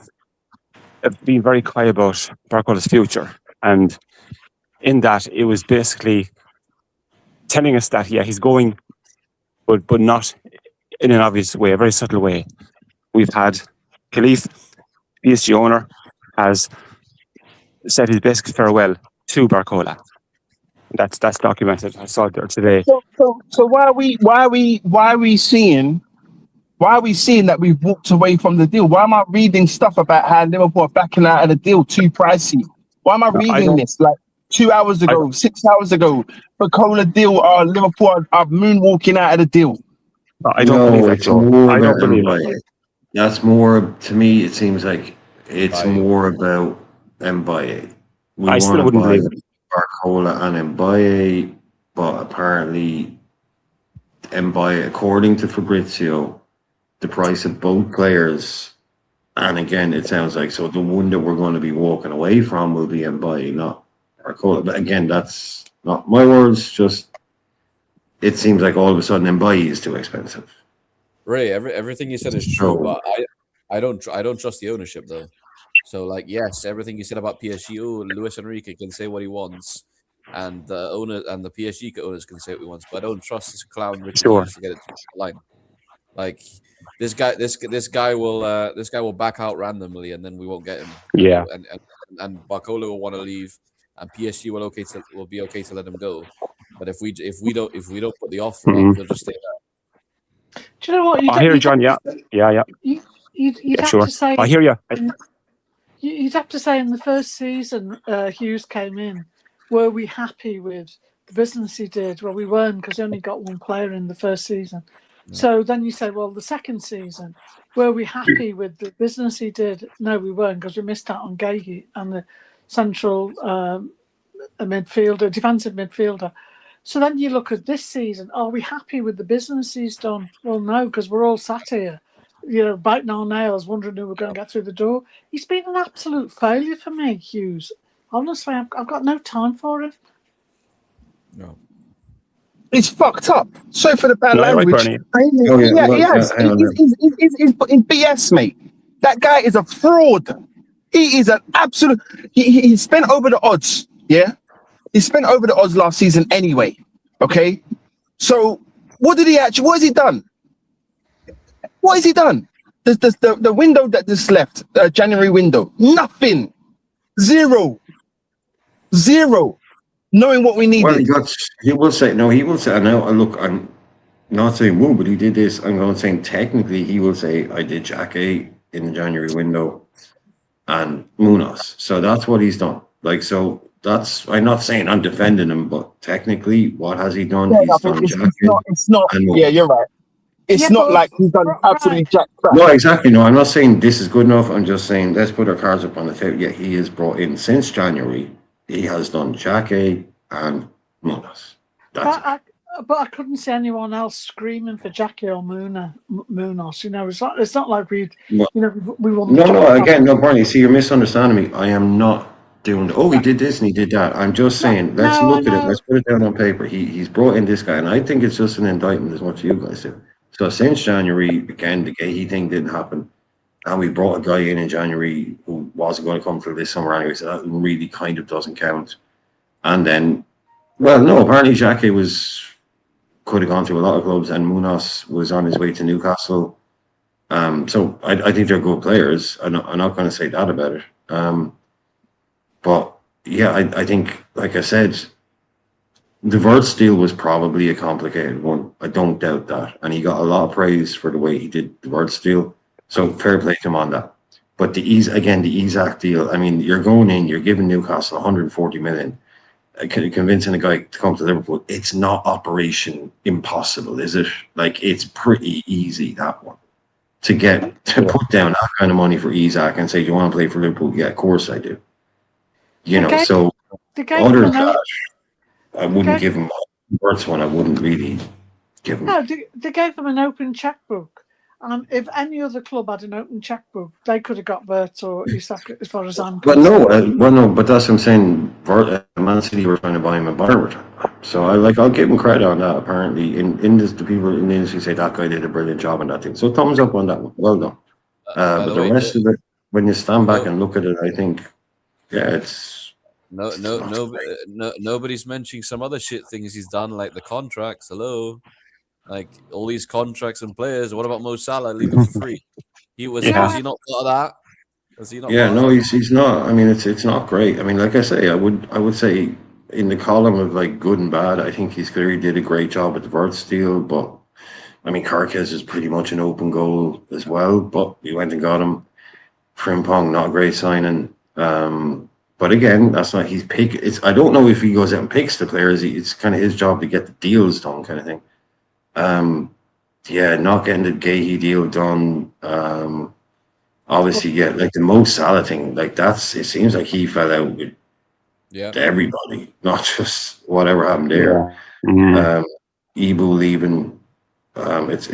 Speaker 2: being very quiet about Barcola's future. And in that, it was basically telling us that, yeah, he's going, but not in an obvious way, a very subtle way. We've had Khalif, PSG owner, has said his basic farewell to Barcola. That's documented. I saw it there today.
Speaker 7: So why are we seeing that we've walked away from the deal? Why am I reading stuff about how Liverpool are backing out of the deal too pricey? Why am I reading this like 2 hours ago, 6 hours ago? Barcola deal, Liverpool are moonwalking out of the deal.
Speaker 2: I don't believe that, Joe. I don't believe it.
Speaker 1: That's more, to me, it seems like it's more about Mbaye.
Speaker 2: I still wouldn't believe it.
Speaker 1: Barcola and Mbaye, but apparently Mbaye, according to Fabrizio, the price of both players, and again, it sounds like, so the one that we're going to be walking away from will be Mbaye, not Barcola. But again, that's not my words, just it seems like all of a sudden Mbaye is too expensive.
Speaker 6: Ray, everything you said is true, but I don't trust the ownership though. So like, yes, everything you said about PSG, Luis Enrique can say what he wants, and the owner and the PSG owners can say what he wants, but I don't trust this clown Richard Hughes to get it to the line. Like this guy will back out randomly, and then we won't get him.
Speaker 2: Yeah,
Speaker 6: and Barcola will want to leave, and PSG will be okay to let him go. But if we don't put the offer up, he'll just stay there.
Speaker 5: Do you know what?
Speaker 2: I hear you, John. Yeah.
Speaker 5: You'd have to say.
Speaker 2: I hear you.
Speaker 5: You'd have to say in the first season, Hughes came in. Were we happy with the business he did? Well, we weren't, because he only got one player in the first season. Yeah. So then you say, well, the second season, were we happy with the business he did? No, we weren't, because we missed out on Gagey and the central midfielder, defensive midfielder. So then you look at this season. Are we happy with the business he's done? Well, no, because we're all sat here, biting our nails, wondering who we're going to get through the door. He's been an absolute failure for me, Hughes. Honestly, I've got no time for it. No.
Speaker 7: It's fucked up. Sorry for the bad language. He's BS, mate. That guy is a fraud. He is an absolute. He spent over the odds. Yeah, he spent over the odds last season anyway. Okay, so what has he done? What has he done? The window that just left, January window, nothing, zero. Knowing what we needed.
Speaker 1: Well, he will say, I know, look, I'm not saying woo, but he did this. I'm going to say technically he will say, I did Jack A in the January window and Munoz. So that's what he's done. Like, so that's, I'm not saying I'm defending him, but technically what has he done? He's done Jack A.
Speaker 7: It's not, yeah, you're right. It's not like he's done absolutely Jack crap.
Speaker 1: No, exactly. No, I'm not saying this is good enough. I'm just saying, let's put our cards up on the table. Yeah, he is brought in since January. He has done Xhaka and Munoz.
Speaker 5: But I couldn't see anyone else screaming for Xhaka or Munoz. It's not like we won.
Speaker 1: No, again, no, Barney. See, you're misunderstanding me. I am not doing, oh, he did this and he did that. I'm just saying, let's
Speaker 5: No, I
Speaker 1: look at it.
Speaker 5: know.
Speaker 1: Let's put it down on paper. He's brought in this guy, and I think it's just an indictment as much as you guys do. So since January, again, the Gahey thing didn't happen. And we brought a guy in January who wasn't going to come through this summer anyway, so that really kind of doesn't count. And then, well, no, apparently Xhaka could have gone through a lot of clubs, and Munoz was on his way to Newcastle. So I think they're good players. I'm not going to say that about it. But yeah, I think, like I said, the Wirtz deal was probably a complicated one. I don't doubt that. And he got a lot of praise for the way he did the Wirtz deal. So fair play to him on that. But the Isak deal, I mean, you're going in, you're giving Newcastle 140 million, convincing a guy to come to Liverpool. It's not operation impossible, is it? Like, it's pretty easy, that one. To put down that kind of money for Isak and say, do you want to play for Liverpool? Yeah, of course I do. So other than that, I wouldn't give him the Wirtz one. I wouldn't really give him.
Speaker 5: No, they gave them an open checkbook. If any other club had an open checkbook, they could have got Wirtz or Isak, as far as I'm concerned.
Speaker 1: But that's what I'm saying. Man City were trying to buy him at Barnard. So I'll give him credit on that. Apparently, the people in the industry say that guy did a brilliant job on that thing. So thumbs up on that one. Well done. But the rest of it, when you stand back and look at it, I think, yeah, it's
Speaker 6: nobody's mentioning some other shit things he's done, like the contracts. Hello. Like all these contracts and players. What about Mo Salah leaving for free? Was he not thought of that? Was he not?
Speaker 1: Yeah, no, he's not. I mean, it's not great. I mean, like I say, I would say in the column of like good and bad, I think he's clearly did a great job at the Wirtz deal. But I mean, Carquez is pretty much an open goal as well. But we went and got him. Frimpong, not a great signing. But again, that's not his pick. I don't know if he goes out and picks the players. It's kind of his job to get the deals done, kind of thing. Not getting the Gahey deal done. Obviously, like the Mo Salah thing, like it seems like he fell out with everybody, not just whatever happened there. Ibu leaving, it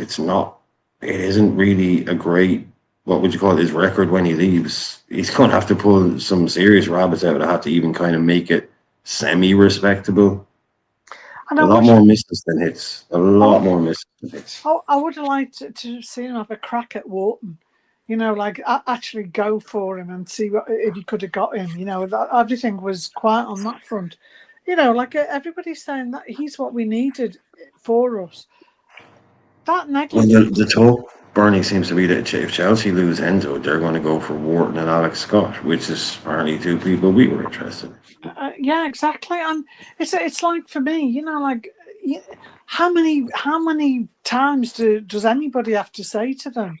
Speaker 1: isn't really a great, what would you call it, his record when he leaves. He's going to have to pull some serious rabbits out of the hat to even kind of make it semi-respectable. A lot more misses than hits. A lot more misses than hits.
Speaker 5: I would have liked to see him have a crack at Wharton. Like actually go for him and see if he could have got him. Everything was quiet on that front. Like everybody's saying that he's what we needed for us. That negligence.
Speaker 1: The talk, Bernie, seems to be that if Chelsea lose Enzo, they're going to go for Wharton and Alex Scott, which is apparently two people we were interested in.
Speaker 5: Yeah, exactly. And it's like for me, how many times does anybody have to say to them,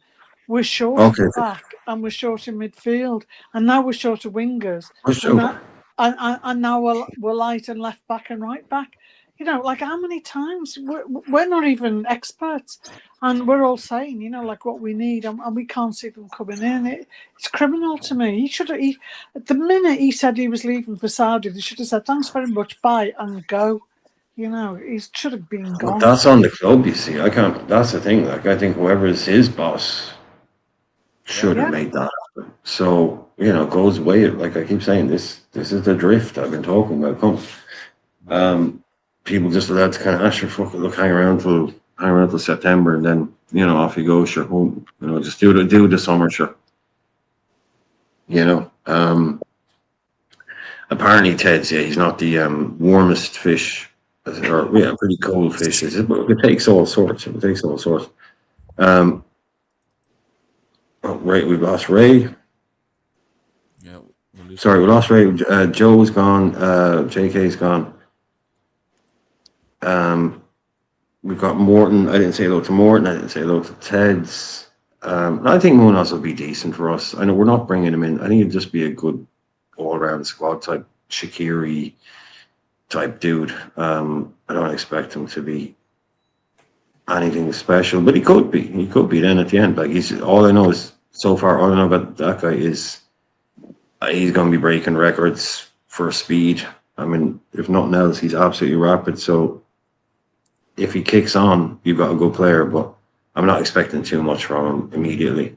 Speaker 5: we're short back and we're short in midfield, and now we're short of wingers, and now we're light and left back and right back. Like how many times we're not even experts, and we're all saying, like what we need, and we can't see them coming in. It's criminal to me. The minute he said he was leaving for Saudi, they should have said thanks very much, bye, and go. He should have been gone.
Speaker 1: But that's on the club, you see. That's the thing. Like I think whoever is his boss should have made that happen. So goes away. Like I keep saying, this is the drift I've been talking about. People just allowed to kind of hang around till September, and then off you go, sure, home. Just do the summer, sure. Apparently Ted's he's not the warmest fish, or pretty cold fish is it? But it takes all sorts. Right, we've lost Ray.
Speaker 6: Yeah,
Speaker 1: we lost Ray. Joe's gone. JK's gone. We've got Morton. I didn't say hello to Morton. I didn't say hello to Ted's. I think Munoz will be decent for us. I know we're not bringing him in. I think he'd just be a good all-around squad type, Shaqiri type dude. I don't expect him to be anything special, but he could be. He could be then at the end. Like all I know about that guy is he's going to be breaking records for speed. I mean, if nothing else, he's absolutely rapid. So if he kicks on, you've got a good player, but I'm not expecting too much from him immediately.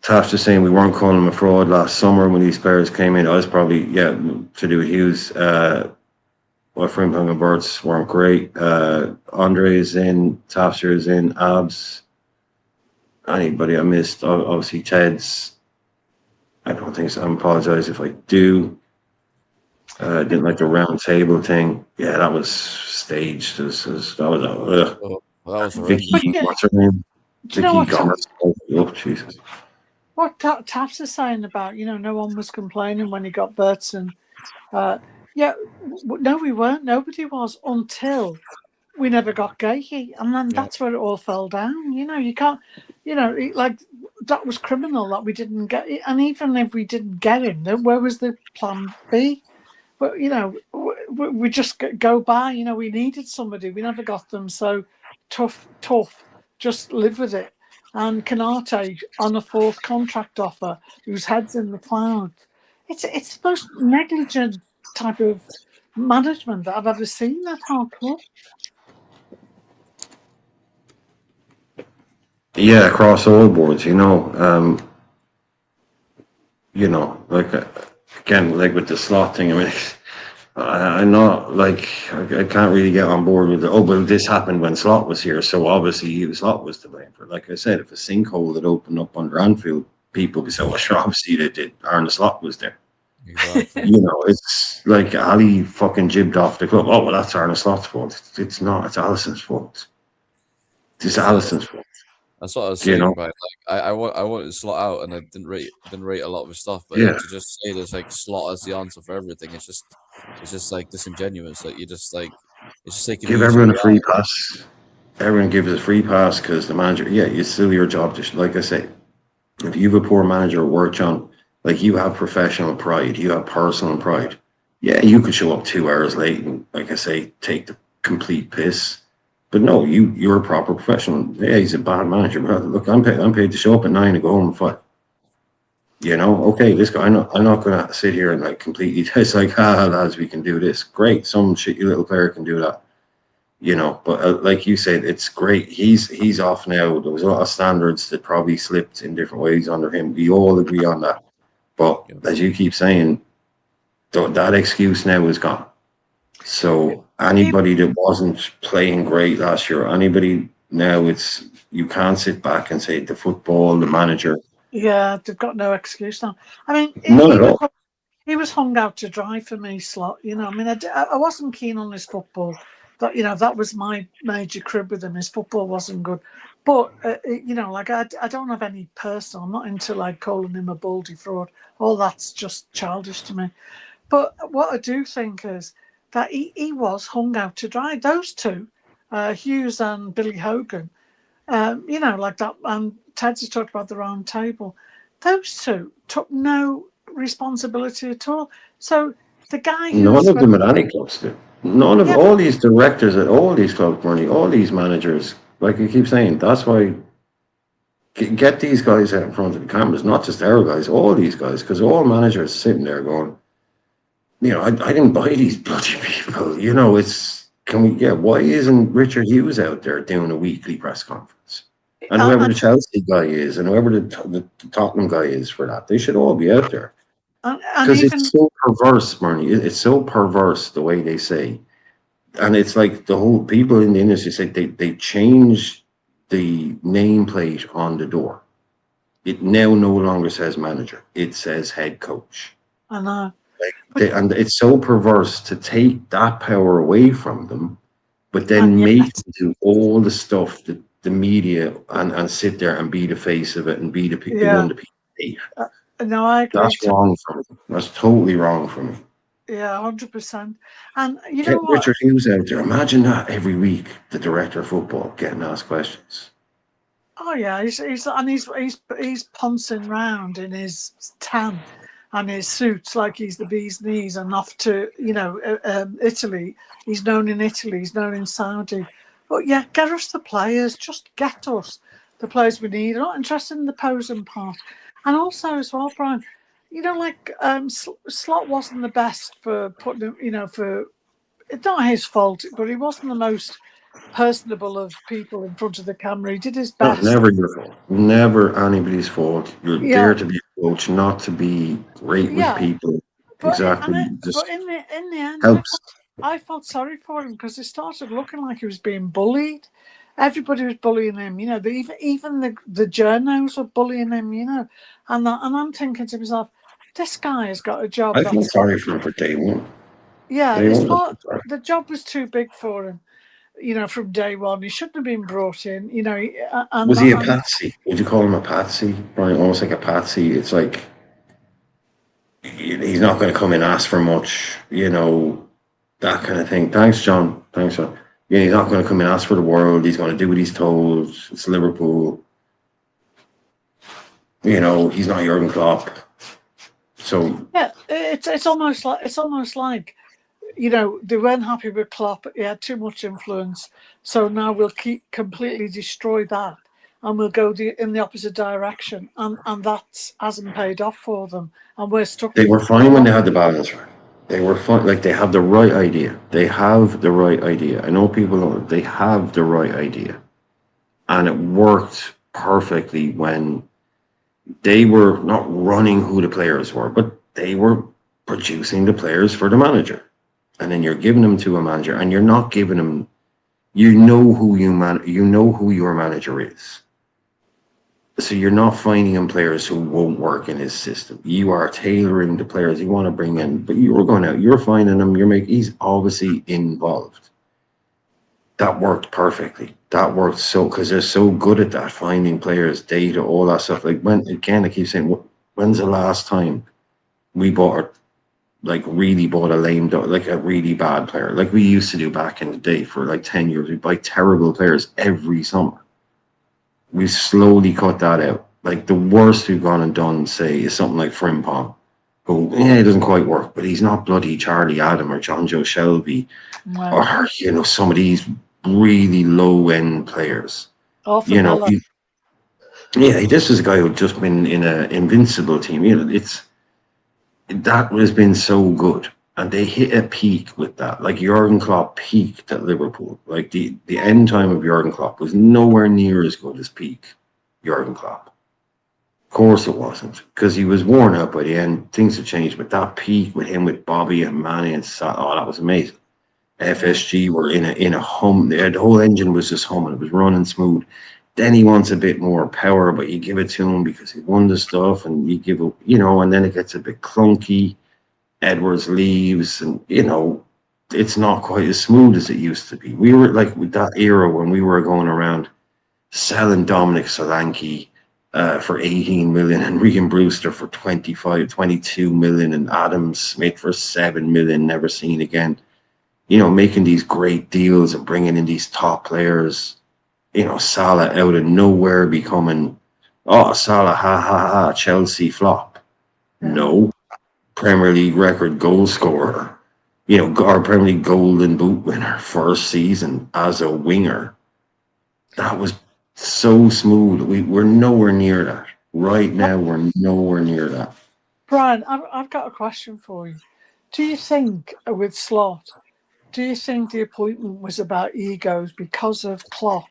Speaker 1: Taft's just saying we weren't calling him a fraud last summer when these players came in. I was probably, to do with Hughes. Frimpong and Burts weren't great. Andre is in, Tafster is in, Abs. Anybody I missed? Obviously, Ted's. I don't think so. I apologize if I do. Didn't like the round table thing. Yeah, that was staged. That was
Speaker 6: that was horrendous.
Speaker 1: What's her name?
Speaker 5: Do you know what?
Speaker 1: Oh, Jesus.
Speaker 5: What Taps is saying about, no one was complaining when he got Burton. No, we weren't. Nobody was until we never got Gahey. And then that's where it all fell down. You can't, like that was criminal that we didn't get it. And even if we didn't get him, then where was the plan B? But, we just go by, we needed somebody. We never got them. So tough. Just live with it. And Canate on a fourth contract offer, whose head's in the clouds. It's the most negligent type of management that I've ever seen at our club.
Speaker 1: Yeah, across all boards, like again, like with the slot thing. I mean, I'm not like I can't really get on board with well, this happened when Slot was here, so obviously Slot was to blame for it. Like I said, if a sinkhole had opened up under Anfield, people would say, "Well, sure, obviously they did. Arne Slot was there."
Speaker 6: Exactly.
Speaker 1: It's like Ali fucking jibbed off the club. Oh well, that's Arne Slot's fault. It's not. It's Alisson's fault. It's Alisson's fault.
Speaker 6: That's what I was saying. Right? Like I wanted Slot out, and I didn't rate a lot of his stuff. But to just say there's like Slot as the answer for everything, it's just like disingenuous. Like it's just like
Speaker 1: give everyone a free pass. Everyone gives a free pass because the manager. Yeah, it's still your job to. Like I say, if you have a poor manager at work, John, like you have professional pride, you have personal pride. Yeah, you could show up 2 hours late and, like I say, take the complete piss. But no, you're a proper professional. Yeah, he's a bad manager. But look, I'm paid to show up at 9 and go home at 5. Okay, this guy. I'm not gonna sit here and like completely. It's like, lads, we can do this. Great, some shitty little player can do that. But like you said, it's great. He's off now. There was a lot of standards that probably slipped in different ways under him. We all agree on that. But as you keep saying, that excuse now is gone. So anybody that wasn't playing great last year, anybody now, you can't sit back and say the football, the manager.
Speaker 5: Yeah, they've got no excuse now. I mean, he was hung out to dry for me, Slot. I mean, I wasn't keen on his football. But, that was my major crib with him. His football wasn't good. But, like I don't have any personal. I'm not into like calling him a baldy fraud. All that's just childish to me. But what I do think is that he was hung out to dry. Those two, Hughes and Billy Hogan, like that. And Ted's has talked about the round table. Those two took no responsibility at all. So the guy who
Speaker 1: none of them at any clubs did. None of all these directors at all these clubs, Bernie, all these managers, like you keep saying, that's why get these guys out in front of the cameras, not just our guys, all these guys, because all managers sitting there going, I didn't buy these bloody people. Why isn't Richard Hughes out there doing a weekly press conference? And whoever the Chelsea guy is, and whoever the Tottenham guy is for that, they should all be out there. Because it's so perverse, Bernie. It's so perverse the way they say. And it's like the whole people in the industry say they changed the nameplate on the door. It now no longer says manager. It says head coach.
Speaker 5: I know.
Speaker 1: And it's so perverse to take that power away from them, but then make them do all the stuff that the media and sit there and be the face of it and be the one to people.
Speaker 5: No, I agree.
Speaker 1: That's wrong for me. That's totally wrong for me.
Speaker 5: Yeah, 100%. And you
Speaker 1: know
Speaker 5: what?
Speaker 1: Richard Hughes out there. Imagine that every week, the director of football getting asked questions.
Speaker 5: Oh yeah, he's pouncing round in his tan and his suits like he's the bee's knees and off to Italy. He's known in Italy. He's known in Saudi. But yeah, get us the players. Just get us the players we need. I'm not interested in the posing part. And also as well, Brian, Slot wasn't the best for putting him, for it's not his fault, but he wasn't the most personable of people in front of the camera. He did his
Speaker 1: No,
Speaker 5: best.
Speaker 1: never your fault. Never anybody's fault. You're
Speaker 5: Yeah.
Speaker 1: there to be a coach, not to be great with people.
Speaker 5: But
Speaker 1: Exactly.
Speaker 5: but in the end,
Speaker 1: helps.
Speaker 5: I felt sorry for him because it started looking like he was being bullied. Everybody was bullying him, even the journos were bullying him, and I'm thinking to myself, this guy has got a job.
Speaker 1: I feel sorry for him for day one.
Speaker 5: Yeah,
Speaker 1: Day one,
Speaker 5: the job was too big for him, from day one. He shouldn't have been brought in,
Speaker 1: was he a patsy? Would you call him a patsy, Brian? Almost like a patsy. It's like he's not going to come and ask for much, that kind of thing. Thanks, John. Thanks, John. Yeah, he's not going to come and ask for the world. He's going to do what he's told. It's Liverpool. He's not Jurgen Klopp. So
Speaker 5: yeah, it's almost like they weren't happy with Klopp. He had too much influence, so now we'll completely destroy that, and we'll go in the opposite direction, and that hasn't paid off for them, and we're stuck.
Speaker 1: They were fine when they had the balance right. They were fine, like they have the right idea. They have the right idea. I know people don't. They have the right idea, and it worked perfectly when they were not running who the players were, but they were producing the players for the manager. And then you're giving them to a manager, and you're not giving them. You know who your manager is. So you're not finding him players who won't work in his system. You are tailoring the players you want to bring in, but you're going out. You're finding him. He's obviously involved. That worked perfectly. That worked because they're so good at that, finding players, data, all that stuff. Like I keep saying, when's the last time we really bought a lame dog, like a really bad player, like we used to do back in the day for like 10 years. We'd buy terrible players every summer. We've slowly cut that out. Like the worst we've gone and done, say, is something like Frimpong, who, it doesn't quite work, but he's not bloody Charlie Adam or John Joe Shelby or, some of these really low-end players. This is a guy who'd just been in an invincible team. That has been so good, and they hit a peak with that. Like Jurgen Klopp peaked at Liverpool. Like the end time of Jurgen Klopp was nowhere near as good as peak Jurgen Klopp. Of course it wasn't, because he was worn out by the end. Things have changed, but that peak with him, with Bobby and Manny and that was amazing. FSG were in a hum. The whole engine was just humming. It was running smooth. Then he wants a bit more power, but you give it to him because he won the stuff, and you give it, and then it gets a bit clunky. Edwards leaves, and it's not quite as smooth as it used to be. We were like with that era when we were going around selling Dominic Solanke for 18 million and Regan Brewster for 22 million and Adam Smith for 7 million, never seen again. Making these great deals and bringing in these top players. Salah out of nowhere becoming, Salah, ha, Chelsea flop. No. Premier League record goal scorer, our Premier League Golden Boot winner first season as a winger. That was so smooth. We're nowhere near that. Right now, we're nowhere near that.
Speaker 5: Brian, I've got a question for you. Do you think with Slot, the appointment was about egos because of Klopp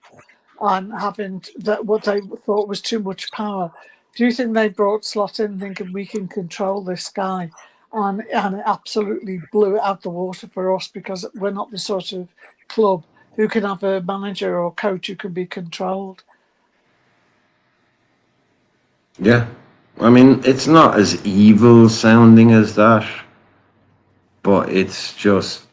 Speaker 5: and having that what they thought was too much power? Do you think they brought Slot in thinking we can control this guy, and it absolutely blew it out the water for us because we're not the sort of club who can have a manager or coach who can be controlled?
Speaker 1: Yeah. I mean, it's not as evil sounding as that, but it's just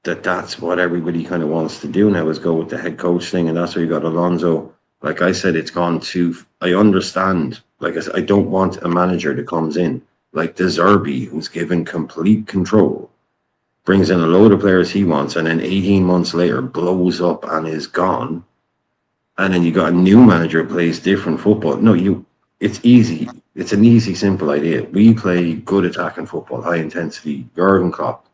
Speaker 1: that's what everybody kind of wants to do now, is go with the head coach thing, and that's where you got Alonso. Like I said, it's gone too. I understand. Like I said, I don't want a manager that comes in like De Zerbi, who's given complete control, brings in a load of players he wants, and then 18 months later blows up and is gone. And then you got a new manager who plays different football. No, it's easy. It's an easy, simple idea. We play good attacking football, high intensity. Jurgen Klopp,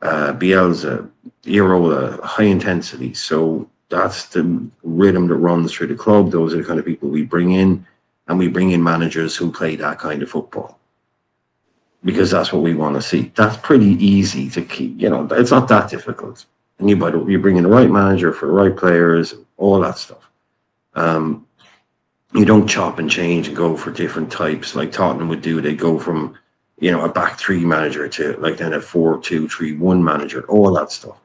Speaker 1: Bielsa, Iraola, high intensity. So that's the rhythm that runs through the club. Those are the kind of people we bring in, and we bring in managers who play that kind of football, because that's what we want to see. That's pretty easy to keep. It's not that difficult. and you bring in the right manager for the right players, all that stuff. You don't chop and change and go for different types like Tottenham would do. They go from, a back three manager to like then a 4-2-3-1 manager, all that stuff.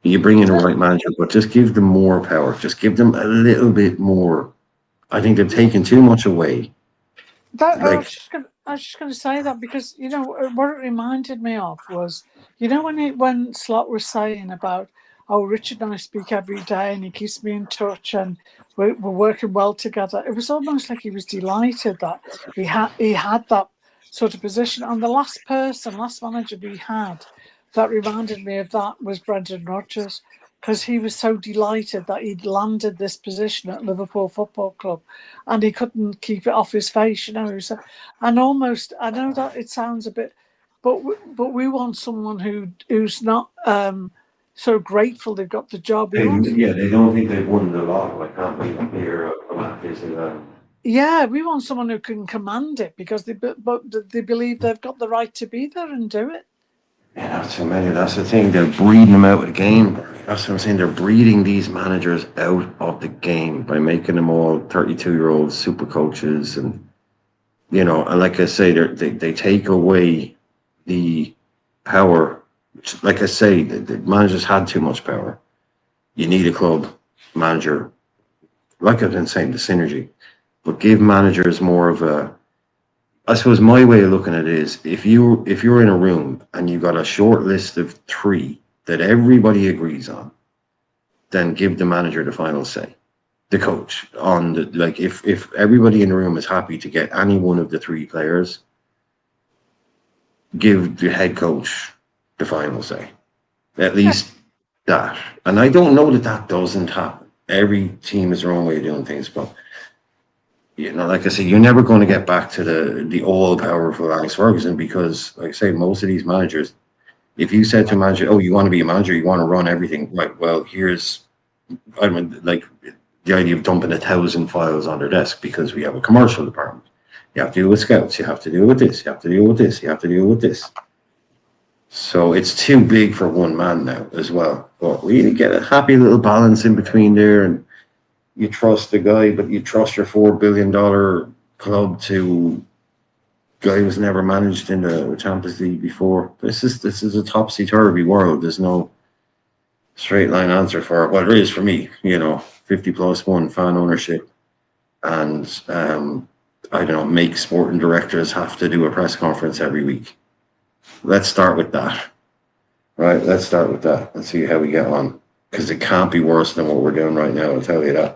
Speaker 1: You bring in the right manager, but just give them more power. Just give them a little bit more. I think they've taken too much away.
Speaker 5: I was just going to say that because what it reminded me of was when Slot was saying about Richard and I speak every day and he keeps me in touch and we're working well together. It was almost like he was delighted that he had that sort of position. And the last manager we had that reminded me of that was Brendan Rodgers, because he was so delighted that he'd landed this position at Liverpool Football Club and he couldn't keep it off his face, and I know that it sounds a bit, but we want someone who's not so grateful they've got the job.
Speaker 1: They don't think they've won the lot. I can't believe here
Speaker 5: Yeah, we want someone who can command it because they believe they've got the right to be there and do it.
Speaker 1: Yeah, that's the thing. They're breeding them out of the game. That's what I'm saying. They're breeding these managers out of the game by making them all 32-year-old super coaches, and and like I say, they take away the power. Like I say, the managers had too much power. You need a club manager, like I've been saying, the synergy, but give managers more of a. I suppose my way of looking at it is if you're in a room and you've got a short list of 3 that everybody agrees on, then give the manager the final say, the coach on if everybody in the room is happy to get any one of the 3 players, give the head coach the final say, at least that. And I don't know that doesn't happen. Every team has their own way of doing things, but. Like I say, you're never going to get back to the all-powerful Alex Ferguson because, like I say, most of these managers, if you said to a manager, "Oh, you want to be a manager, you want to run everything," right? Well, here's, the idea of dumping 1,000 files on their desk because we have a commercial department. You have to deal with scouts. You have to deal with this. You have to deal with this. You have to deal with this. So it's too big for one man now as well. But we get a happy little balance in between there and. You trust the guy, but you trust your $4 billion club to guy who's never managed in the Champions League before. This is a topsy-turvy world. There's no straight line answer for it. Well, there is for me, 50+1 fan ownership, and I don't know, make sporting directors have to do a press conference every week. Let's start with that, right? Let's start with that and see how we get on, because it can't be worse than what we're doing right now. I'll tell you that.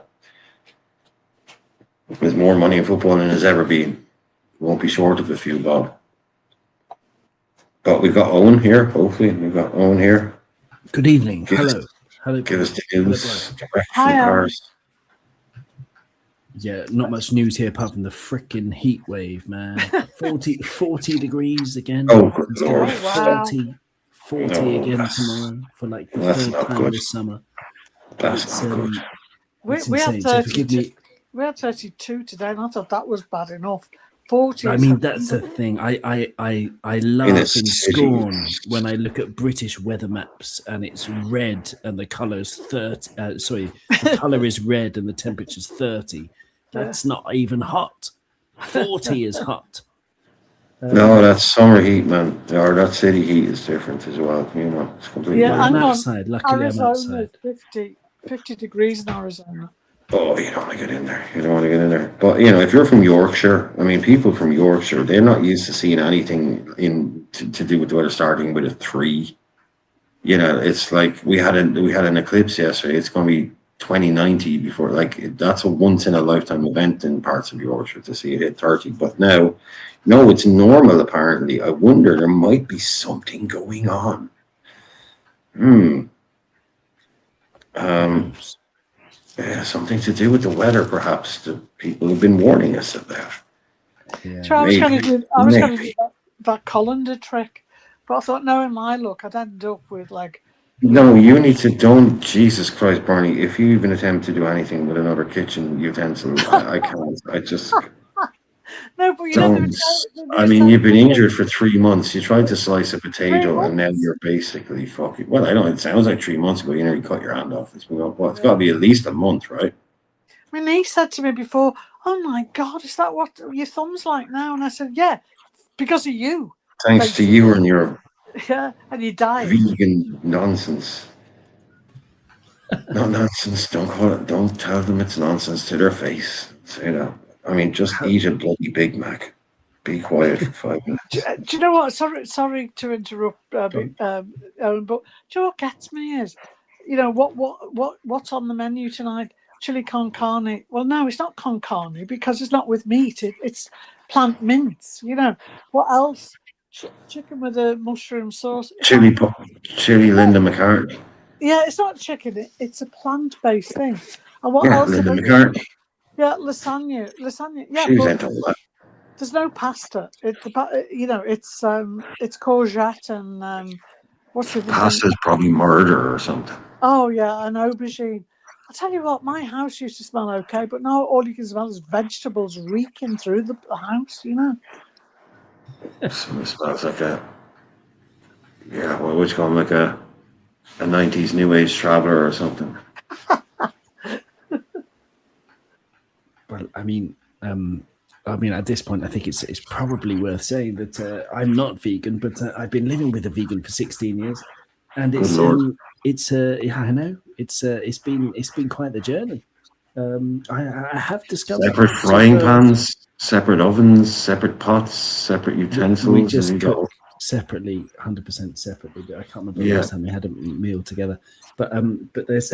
Speaker 1: There's more money in football than there's ever been. Won't be short of a few, Bob. But we've got Owen here. Hopefully, we've got Owen here.
Speaker 8: Good evening. Hello.
Speaker 1: Give us the news direct from
Speaker 5: Hi,
Speaker 1: Paris.
Speaker 8: Yeah, not much news here apart from the freaking heat wave, man. 40 degrees again.
Speaker 1: Oh, good Lord.
Speaker 8: 40 again tomorrow for like the third time this summer.
Speaker 1: That's not good.
Speaker 5: We had 32. We had 32 today, and I thought that was bad enough. 40.
Speaker 8: I mean, that's the thing. I laugh in scorn when I look at British weather maps and it's red and the colour is 30. The colour is red and the temperature's 30. That's not even hot. 40 is hot.
Speaker 1: No, that's summer heat, man. Or that city heat is different as well. It's completely.
Speaker 8: Yeah, I'm outside. Luckily, I'm outside.
Speaker 5: 50 degrees in Arizona.
Speaker 1: Oh, you don't want to get in there. You don't want to get in there. But, if you're from Yorkshire, I mean, people from Yorkshire, they're not used to seeing anything to do with the weather starting with a 3. It's like we had an eclipse yesterday. It's going to be 2090 before, that's a once-in-a-lifetime event in parts of Yorkshire to see it hit 30. But now, no, it's normal, apparently. I wonder, there might be something going on. Yeah, something to do with the weather, perhaps. The people have been warning us about.
Speaker 5: Yeah, I was going to do that colander trick, but I thought, knowing my luck, I'd end up with
Speaker 1: No, you need to don't. Jesus Christ, Barney! If you even attempt to do anything with another kitchen utensil, I can't. I just.
Speaker 5: No, but
Speaker 1: Don't. I mean, you've been injured for 3 months. You tried to slice a potato, and now you're basically fucking. Well, I know it sounds like 3 months ago. You nearly cut your hand off. It's been what? It's got to be at least a month, right?
Speaker 5: My niece said to me before, "Oh my God, is that what your thumb's like now?" And I said, "Yeah, because of you."
Speaker 1: Thanks to you and your
Speaker 5: and your diet.
Speaker 1: Vegan nonsense. No nonsense. Don't call it. Don't tell them it's nonsense to their face. Say that. I mean, just eat a bloody Big Mac. Be quiet for 5 minutes.
Speaker 5: Do you know what? Sorry to interrupt, Owen, but do you know what gets me is, what's on the menu tonight? Chili con carne. Well, no, it's not con carne because it's not with meat. It's plant mince. What else? Chicken with a mushroom sauce.
Speaker 1: Chili Linda McCartney.
Speaker 5: Yeah, it's not chicken. It's a plant-based thing. And what else?
Speaker 1: Linda McCartney.
Speaker 5: Yeah, lasagna. Yeah,
Speaker 1: She was into all that.
Speaker 5: There's no pasta. It's courgette and what's the other thing?
Speaker 1: Pasta's probably murder or something.
Speaker 5: Oh yeah, an aubergine. I tell you what, my house used to smell okay, but now all you can smell is vegetables reeking through the house.
Speaker 1: It smells like what would you call them, like a 90s new age traveler or something.
Speaker 8: Well, I mean, at this point, I think it's probably worth saying that I'm not vegan, but I've been living with a vegan for 16 years, and I know it's been quite the journey. I have discovered
Speaker 1: separate frying pans, separate ovens, separate pots, separate utensils.
Speaker 8: We just cook separately, 100% separately. I can't remember the last time we had a meal together, but there's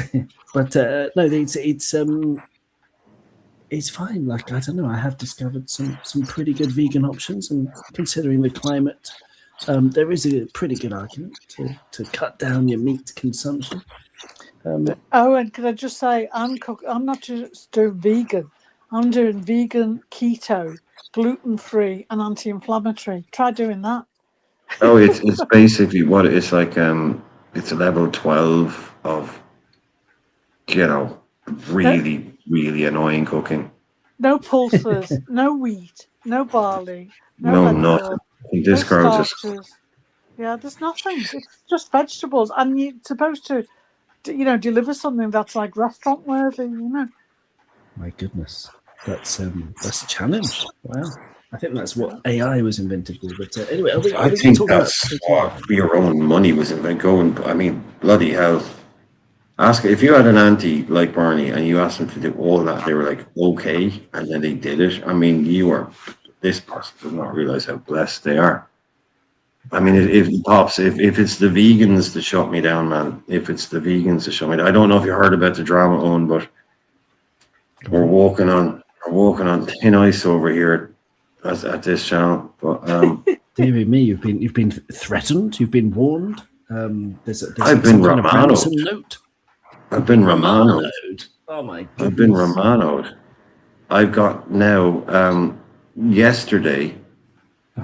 Speaker 8: it's fine. Like, I don't know. I have discovered some pretty good vegan options, and considering the climate, there is a pretty good argument to cut down your meat consumption.
Speaker 5: And can I just say, I'm not just doing vegan. I'm doing vegan, keto, gluten-free, and anti-inflammatory. Try doing that.
Speaker 1: Oh, it's basically what it's like. It's a level 12 of, really, really annoying cooking.
Speaker 5: No pulses, no wheat, no barley,
Speaker 1: no nothing. This girl just.
Speaker 5: Yeah, there's nothing. It's just vegetables, and you're supposed to, deliver something that's like restaurant worthy.
Speaker 8: My goodness, that's a challenge. Wow. I think that's what AI was invented for. But anyway,
Speaker 1: I think that's what your own money was invented. I mean, bloody hell. Ask if you had an auntie like Barney and you asked them to do all that, they were like, okay, and then they did it. I mean, this person does not realize how blessed they are. I mean, if it's the vegans that shut me down, man, if it's the vegans that shut me down, I don't know if you heard about the drama, Owen, but we're walking on thin ice over here at this channel. But
Speaker 8: dear me, you've been threatened, you've been warned.
Speaker 1: I've been Romanoed. I've been Romanoed.
Speaker 8: Oh my goodness.
Speaker 1: I've been Romanoed. I've got now yesterday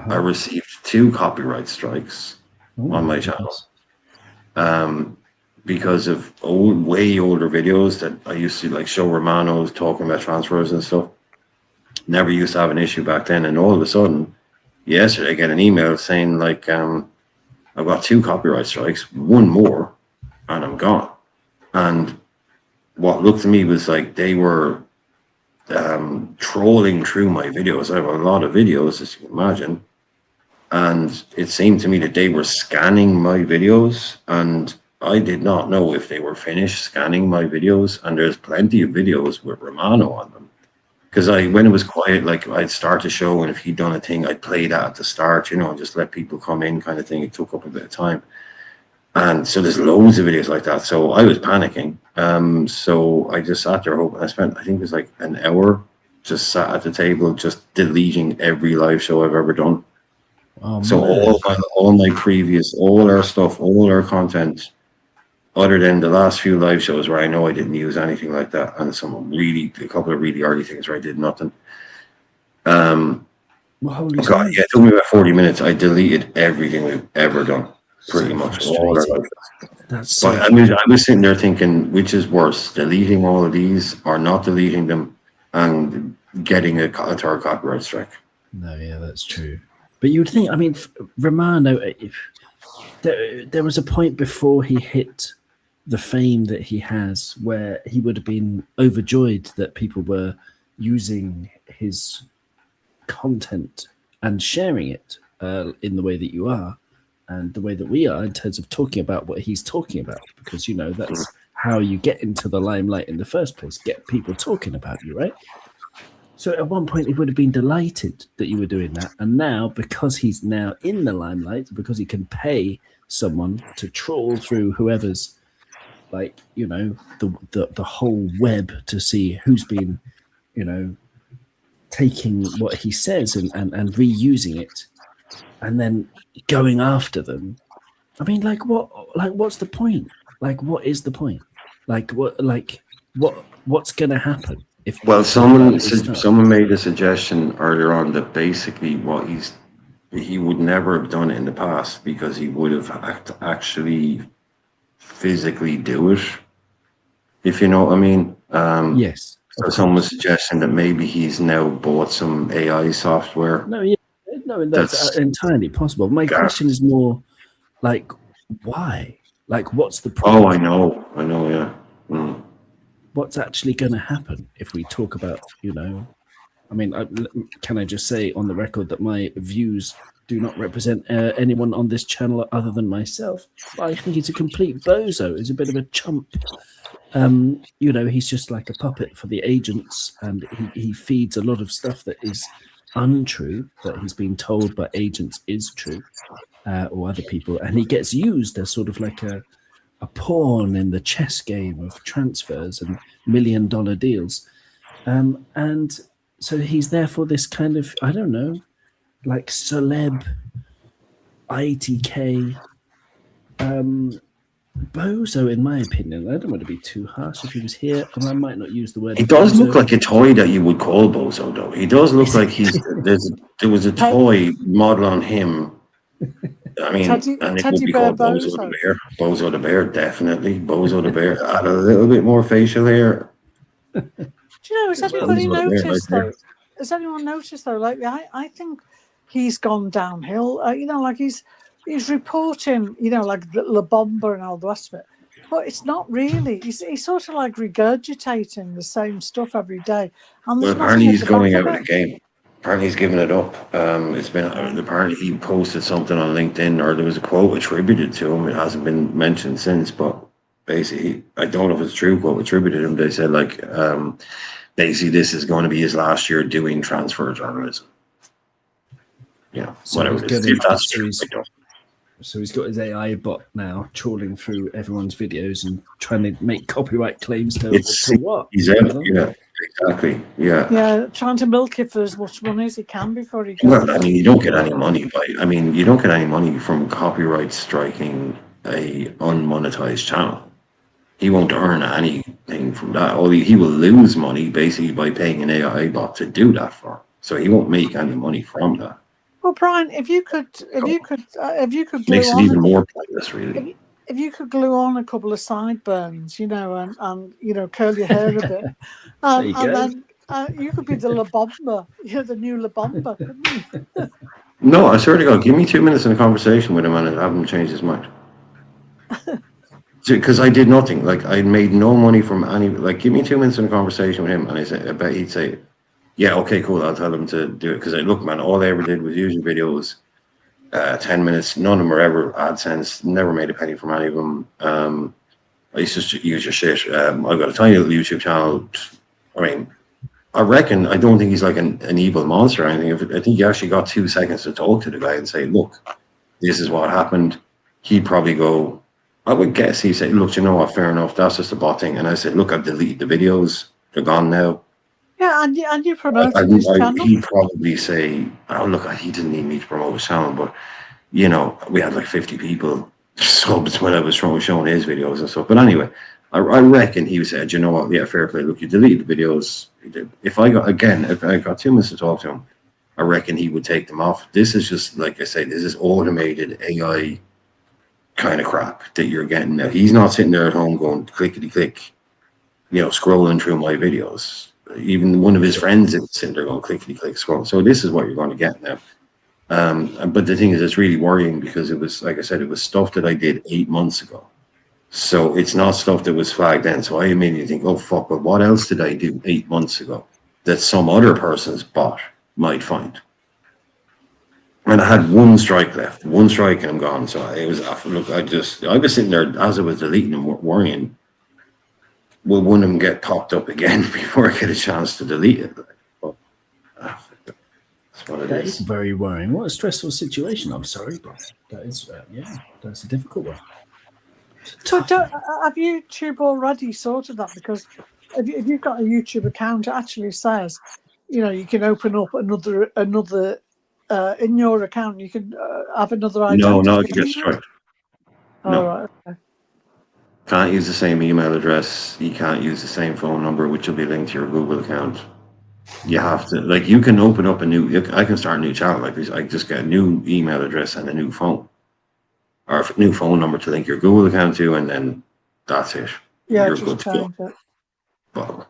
Speaker 1: I received 2 copyright strikes on my channel. Because of way older videos that I used to show Romanos talking about transfers and stuff. Never used to have an issue back then, and all of a sudden, yesterday I get an email saying I've got 2 copyright strikes, 1 more, and I'm gone. And what looked to me was like they were trolling through my videos. I have a lot of videos, as you can imagine, and it seemed to me that they were scanning my videos, and I did not know if they were finished scanning my videos. And there's plenty of videos with Romano on them, because when it was quiet, I'd start a show, and if he'd done a thing, I'd play that at the start, and just let people come in, kind of thing. It took up a bit of time. And so there's loads of videos like that. So I was panicking. So I just sat there hoping. I spent, I think it was like an hour, just sat at the table, just deleting every live show I've ever done.
Speaker 8: Oh,
Speaker 1: so all my previous, all our stuff, all our content, other than the last few live shows where I know I didn't use anything like that, and a couple of really early things where I did nothing. God, yeah, it took me about 40 minutes. I deleted everything we've ever done. Pretty much all our life.
Speaker 8: But
Speaker 1: I was sitting there thinking, which is worse, deleting all of these or not deleting them and getting a copyright strike?
Speaker 8: No, yeah, that's true. But you would think, I mean, Romano, there was a point before he hit the fame that he has where he would have been overjoyed that people were using his content and sharing it in the way that you are and the way that we are in terms of talking about what he's talking about, because, you know, that's how you get into the limelight in the first place, get people talking about you, right? So at one point he would have been delighted that you were doing that. And now, because he's now in the limelight, because he can pay someone to trawl through whoever's, like, you know, the whole web to see who's been, you know, taking what he says and reusing it and then going after them. I mean, what's the point? Like, what is the point? What's going to happen if
Speaker 1: Well,
Speaker 8: we talk about this stuff?
Speaker 1: someone made a suggestion earlier on that basically he would never have done it in the past because he would have actually physically do it, if you know what I mean.
Speaker 8: Yes.
Speaker 1: So someone was suggesting that maybe he's now bought some AI software.
Speaker 8: No, that's entirely possible. My question is more like, why? Like, what's the problem?
Speaker 1: Oh, I know, yeah.
Speaker 8: What's actually going to happen if we talk about, you know, I mean, can I just say on the record that my views do not represent anyone on this channel other than myself? But I think he's a complete bozo. He's a bit of a chump. You know, he's just like a puppet for the agents, and he feeds a lot of stuff that is untrue, that he's been told by agents is true, or other people, and he gets used as sort of like a pawn in the chess game of transfers and $1 million deals. And so he's therefore this kind of, I don't know, like celeb ITK bozo, in my opinion. I don't want to be too harsh if he was here, and I might not use the word.
Speaker 1: He does
Speaker 8: bozo.
Speaker 1: look like a toy that you would call bozo, though. He does look like there was a toy model on him. I mean, and it would be called Bozo the Bear. Bozo the Bear, definitely. Bozo the Bear. Add a little bit more facial hair.
Speaker 5: Do you know, has anybody noticed, though? Has anyone noticed, though, lately? I think he's gone downhill. You know, like he's reporting, you know, like the La Bomba and all the rest of it. But it's not really. He's sort of like regurgitating the same stuff every day. And
Speaker 1: Well, apparently he's going out of the game. Apparently he's given it up. It's been apparently he posted something on LinkedIn, or there was a quote attributed to him. It hasn't been mentioned since, but basically, I don't know if it's true quote attributed to him. They said like, basically, this is going to be his last year doing transfer journalism. Yeah, so whatever it is. If that's true, I don't.
Speaker 8: So he's got his AI bot now trawling through everyone's videos and trying to make copyright claims to what?
Speaker 1: He's out, yeah, exactly, yeah.
Speaker 5: Yeah, trying to milk it for as much money as he can before he goes.
Speaker 1: Well, I mean, you don't get any money you don't get any money from copyright striking a unmonetized channel. He won't earn anything from that. He will lose money basically by paying an AI bot to do that for him. So he won't make any money from that.
Speaker 5: Well, Brian, if you could glue
Speaker 1: makes
Speaker 5: on
Speaker 1: it even more pointless, really.
Speaker 5: If you could glue on a couple of sideburns, you know, and you know, curl your hair a bit, and then you could be the La Bomba, you're the new La Bomba, couldn't you?
Speaker 1: No, I swear to God, give me 2 minutes in a conversation with him and I'll have him change his mind. Because I did nothing. Like, I made no money from any. Like, give me 2 minutes in a conversation with him, and I bet he'd say, yeah, okay, cool, I'll tell him to do it. Because, look, man, all I ever did was use your videos, 10 minutes. None of them were ever AdSense. Never made a penny from any of them. I used to use your shit. I've got a tiny little YouTube channel. I mean, I don't think he's like an evil monster or anything. I think he actually got 2 seconds to talk to the guy and say, look, this is what happened. He'd probably go, I would guess he'd say, look, you know what, fair enough, that's just a bot thing. And I said, look, I've deleted the videos. They're gone now.
Speaker 5: Yeah, and you promoted his channel.
Speaker 1: He'd probably say, oh, look, he didn't need me to promote his channel, but, you know, we had like 50 people subs when I was showing his videos and stuff. But anyway, I reckon he would say, you know what, yeah, fair play. Look, you deleted the videos. If I got 2 minutes to talk to him, I reckon he would take them off. This is just, like I say, this is automated AI kind of crap that you're getting now. He's not sitting there at home going clickety click, you know, scrolling through my videos. even one of his friends is sitting there going clickety click scroll. So this is what you're going to get now. But the thing is, it's really worrying because it was, like I said, it was stuff that I did 8 months ago. So it's not stuff that was flagged then. So I immediately think, oh fuck, but what else did I do 8 months ago that some other person's bot might find? And I had one strike left, one strike, and I'm gone. So it was after. Look, I was sitting there as I was deleting them, worrying, will one of them get popped up again before I get a chance to delete it? But that's what it
Speaker 8: That
Speaker 1: is.
Speaker 8: is very worrying. What a stressful situation. I'm sorry, bro. That is, that's a difficult one.
Speaker 5: So, have YouTube already sorted that? Because if you've got a YouTube account, it actually says, you can open up another in your account. You can have another identity.
Speaker 1: No, you get struck. No.
Speaker 5: Right, okay.
Speaker 1: Can't use the same email address. You can't use the same phone number, which will be linked to your Google account. You have to, like, you can open up I can start a new channel like this. I just get a new email address and a new phone. Or a new phone number to link your Google account to, and then that's it.
Speaker 5: Yeah,
Speaker 1: You're
Speaker 5: just change it.
Speaker 1: But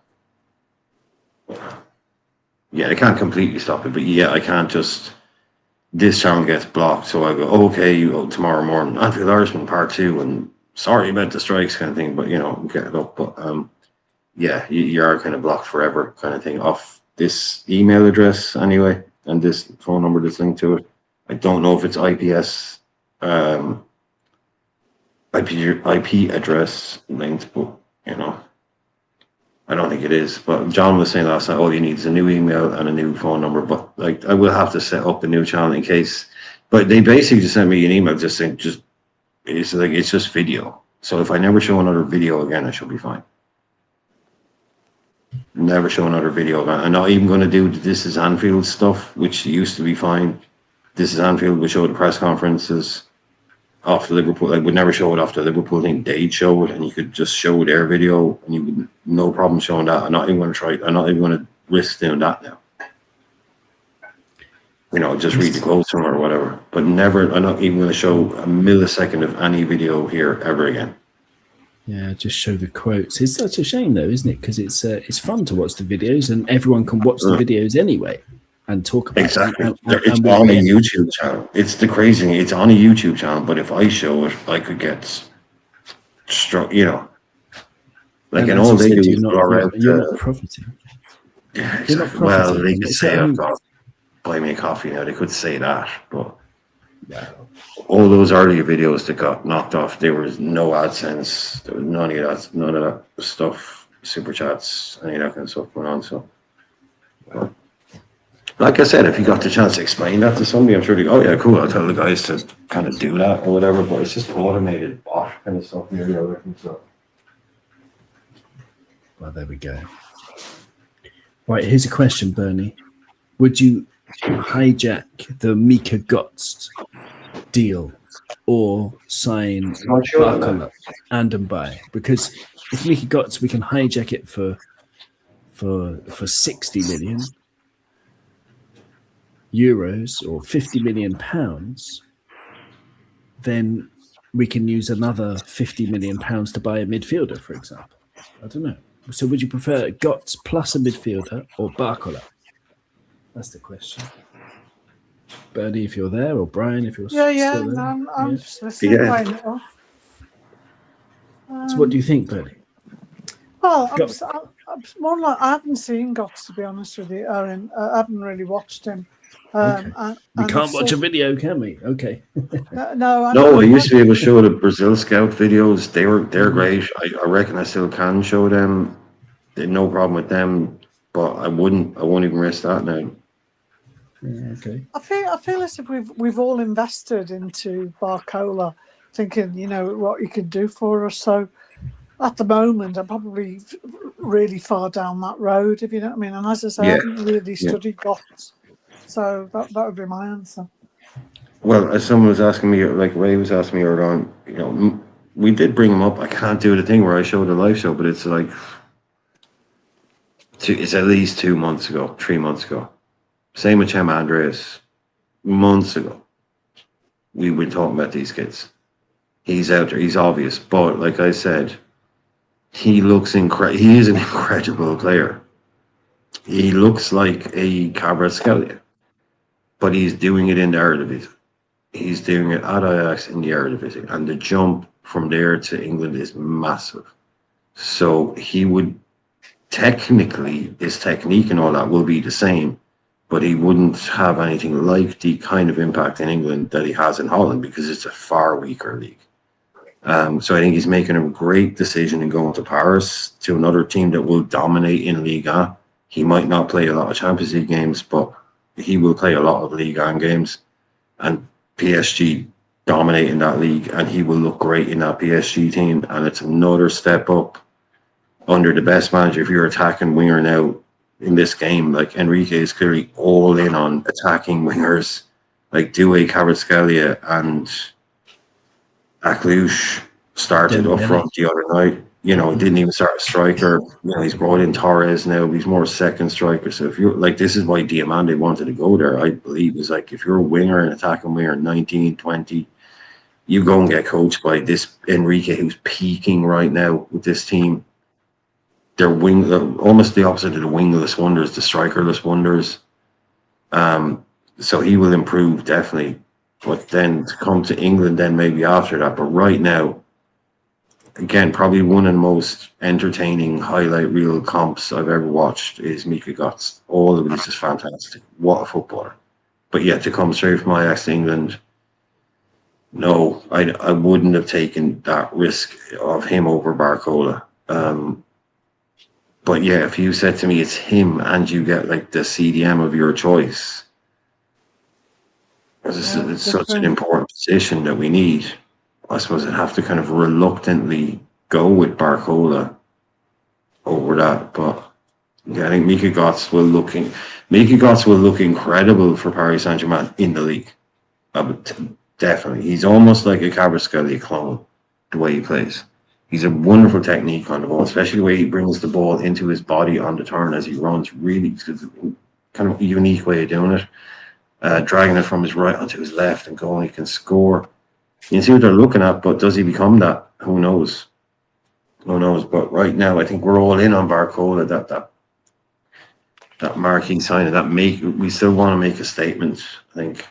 Speaker 1: yeah, I can't completely stop it, but yeah, I can't just, this channel gets blocked, so I go, okay, tomorrow morning, Anfield Irishman Part 2, and sorry about the strikes kind of thing, but get it up. But yeah, you are kind of blocked forever kind of thing off this email address anyway, and this phone number that's linked to it. I don't know if it's IPS, IP address linked, but I don't think it is. But John was saying last night, all you need is a new email and a new phone number. But like, I will have to set up a new channel in case. But they basically just sent me an email just saying, it's just video. So if I never show another video again, I should be fine. Never show another video again. I'm not even going to do the This is Anfield stuff, which used to be fine. This is Anfield, we show the press conferences off the Liverpool. I would never show it off the Liverpool thing. They'd show it, and you could just show their video, and you would no problem showing that. I'm not even going to try. I'm not even going to risk doing that now. Just read the quotes from or whatever. But never. I'm not even going to show a millisecond of any video here ever again.
Speaker 8: Yeah, just show the quotes. It's such a shame, though, isn't it? Because it's fun to watch the videos, and everyone can watch the videos anyway and talk about
Speaker 1: exactly.
Speaker 8: It.
Speaker 1: It's on a YouTube channel. It's the crazy thing. It's on a YouTube channel, but if I show it, I could get struck. Like an all they do is
Speaker 8: you're not profiting.
Speaker 1: Yeah, exactly. Well, they could say I've got buy me a coffee now. They could say that, but all those earlier videos that got knocked off, there was no AdSense. There was none of that stuff, super chats, any of that kind of stuff going on. So, like I said, if you got the chance to explain that to somebody, I'm sure they go, oh yeah, cool, I'll tell the guys to kind of do that or whatever. But it's just automated bot kind of stuff.
Speaker 8: Well, there we go. Right, here's a question, Bernie. Would you hijack the Mika Gotts deal or sign Barcola and Mbaye? Because if Mika Gotts, we can hijack it for 60 million euros or 50 million pounds, then we can use another 50 million pounds to buy a midfielder, for example. I don't know. So would you prefer Gotts plus a midfielder or Barcola? That's the question. Bernie, if you're there, or Brian, if you're still there.
Speaker 5: I'm just listening.
Speaker 8: So what do you think, Bernie?
Speaker 5: Well, I'm more like, I haven't seen Gotts, to be honest with you, Aaron. I haven't really watched him.
Speaker 8: Okay. We can't watch a video, can we? Okay.
Speaker 5: No,
Speaker 1: I used to be able to show the Brazil Scout videos. They're great. I reckon I still can show them. No problem with them, but I won't even risk that now.
Speaker 8: Okay.
Speaker 5: I feel as if we've all invested into Barcola, thinking what he could do for us. So at the moment, I'm probably really far down that road, if you know what I mean. And as I say, I haven't really studied Gotts. So that would be my answer.
Speaker 1: Well, as someone was asking me, like Ray was asking me earlier on, we did bring him up. I can't do the thing where I show the live show, but it's like, it's at least 2 months ago, 3 months ago. Same with Chem Andreas, months ago. We were talking about these kids. He's out there, he's obvious, but like I said, he looks he is an incredible player. He looks like a Kvaratskhelia, but he's doing it in the Eredivisie. He's doing it at Ajax in the Eredivisie, and the jump from there to England is massive. So he would technically, his technique and all that will be the same, but he wouldn't have anything like the kind of impact in England that he has in Holland because it's a far weaker league. So I think he's making a great decision in going to Paris, to another team that will dominate in Liga. He might not play a lot of Champions League games, but he will play a lot of Liga games. And PSG dominate in that league, and he will look great in that PSG team. And it's another step up under the best manager. If you're attacking winger now in this game, like Enrique is clearly all in on attacking wingers, like Doué, Kvaratskhelia, and Aklush started up front the other night. You know, he didn't even start a striker. You know, he's brought in Torres now. He's more second striker. So if you're like, this is why Diamande wanted to go there, I believe, is like, if you're a winger, an attacking winger, 19, 20, you go and get coached by this Enrique who's peaking right now with this team. They're almost the opposite of the wingless wonders, the strikerless wonders. So he will improve definitely. But then to come to England then maybe after that. But right now, again, probably one of the most entertaining highlight reel comps I've ever watched is Mika Götze. All of this is fantastic. What a footballer. But yeah, to come straight from Ajax to England, no, I wouldn't have taken that risk of him over Barcola. But yeah, if you said to me it's him and you get like the CDM of your choice, it's such an important position that we need. I suppose I'd have to kind of reluctantly go with Barcola over that. But yeah, I think Mika Götze will look incredible for Paris Saint-Germain in the league. Definitely. He's almost like a Kvaratskhelia clone, the way he plays. He's a wonderful technique on the ball, especially the way he brings the ball into his body on the turn as he runs. Really kind of a unique way of doing it. Dragging it from his right onto his left and going, he can score. You can see what they're looking at, but does he become that? Who knows? Who knows? But right now, I think we're all in on Barcola, that marquee signing. We still want to make a statement, I think.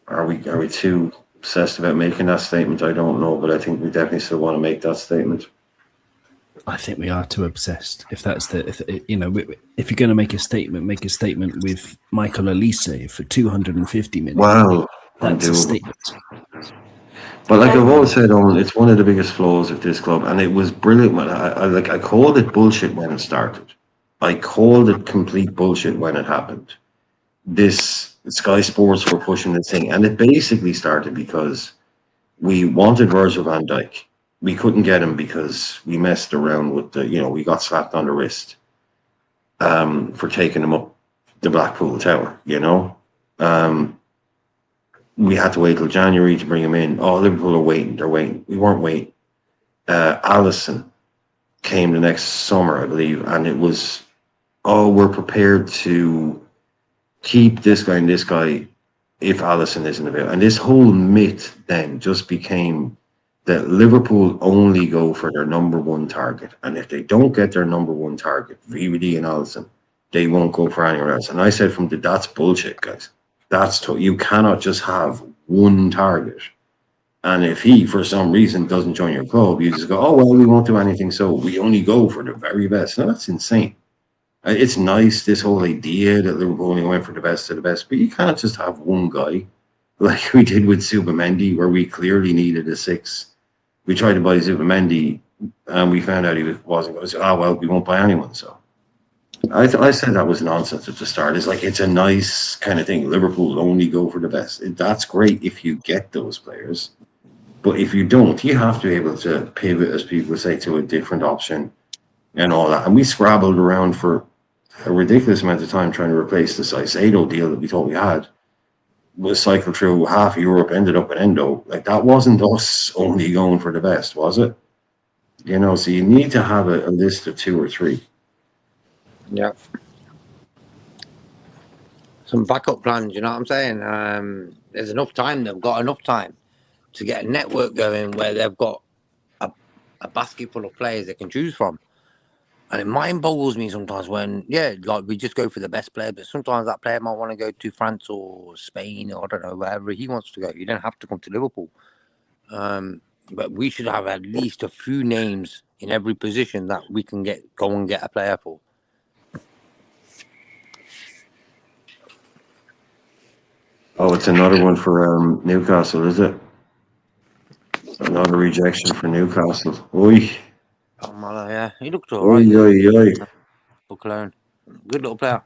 Speaker 1: Are we too obsessed about making that statement? I don't know, but I think we definitely still want to make that statement.
Speaker 8: I think we are too obsessed. If you're going to make a statement with Michael Olise for 250 million.
Speaker 1: Wow,
Speaker 8: that's a statement.
Speaker 1: But like I've always said, Owen, it's one of the biggest flaws of this club, and it was brilliant when I called it bullshit when it started. I called it complete bullshit when it happened. This Sky Sports were pushing this thing, and it basically started because we wanted Virgil van Dijk. We couldn't get him because we messed around with we got slapped on the wrist for taking him up the Blackpool Tower, we had to wait till January to bring him in. Oh, Liverpool are waiting. They're waiting. We weren't waiting. Alisson came the next summer, I believe, and it was, we're prepared to keep this guy and this guy if Alisson isn't available. And this whole myth then just became that Liverpool only go for their number one target. And if they don't get their number one target, VVD and Alisson, they won't go for anywhere else. And I said that's bullshit, guys. You cannot just have one target. And if he, for some reason, doesn't join your club, you just go, we won't do anything. So we only go for the very best. Now, that's insane. It's nice, this whole idea that Liverpool only went for the best of the best, but you can't just have one guy like we did with Subamendi, where we clearly needed a 6. We tried to buy Subamendi, and we found out he wasn't going to. We won't buy anyone. So I said that was nonsense at the start. It's a nice kind of thing. Liverpool only go for the best. That's great if you get those players. But if you don't, you have to be able to pivot, as people say, to a different option and all that. And we scrabbled around for a ridiculous amount of time trying to replace the Caicedo deal that we thought we had. Was cycled through half Europe, ended up in Endo. That wasn't us only going for the best, was it? So you need to have a list of 2 or 3.
Speaker 3: Yeah. Some backup plans, you know what I'm saying? There's enough time. They've got enough time to get a network going where they've got a basket full of players they can choose from. And it mind boggles me sometimes when, like we just go for the best player, but sometimes that player might want to go to France or Spain or I don't know, wherever he wants to go. You don't have to come to Liverpool. But we should have at least a few names in every position that we can go and get a player for.
Speaker 1: Oh, it's another one for Newcastle, is it? Another rejection for Newcastle. Oi.
Speaker 3: Oh, Malo, yeah. He looked all
Speaker 1: Oi,
Speaker 3: right.
Speaker 1: oi, oi.
Speaker 3: For Cologne. Good little player.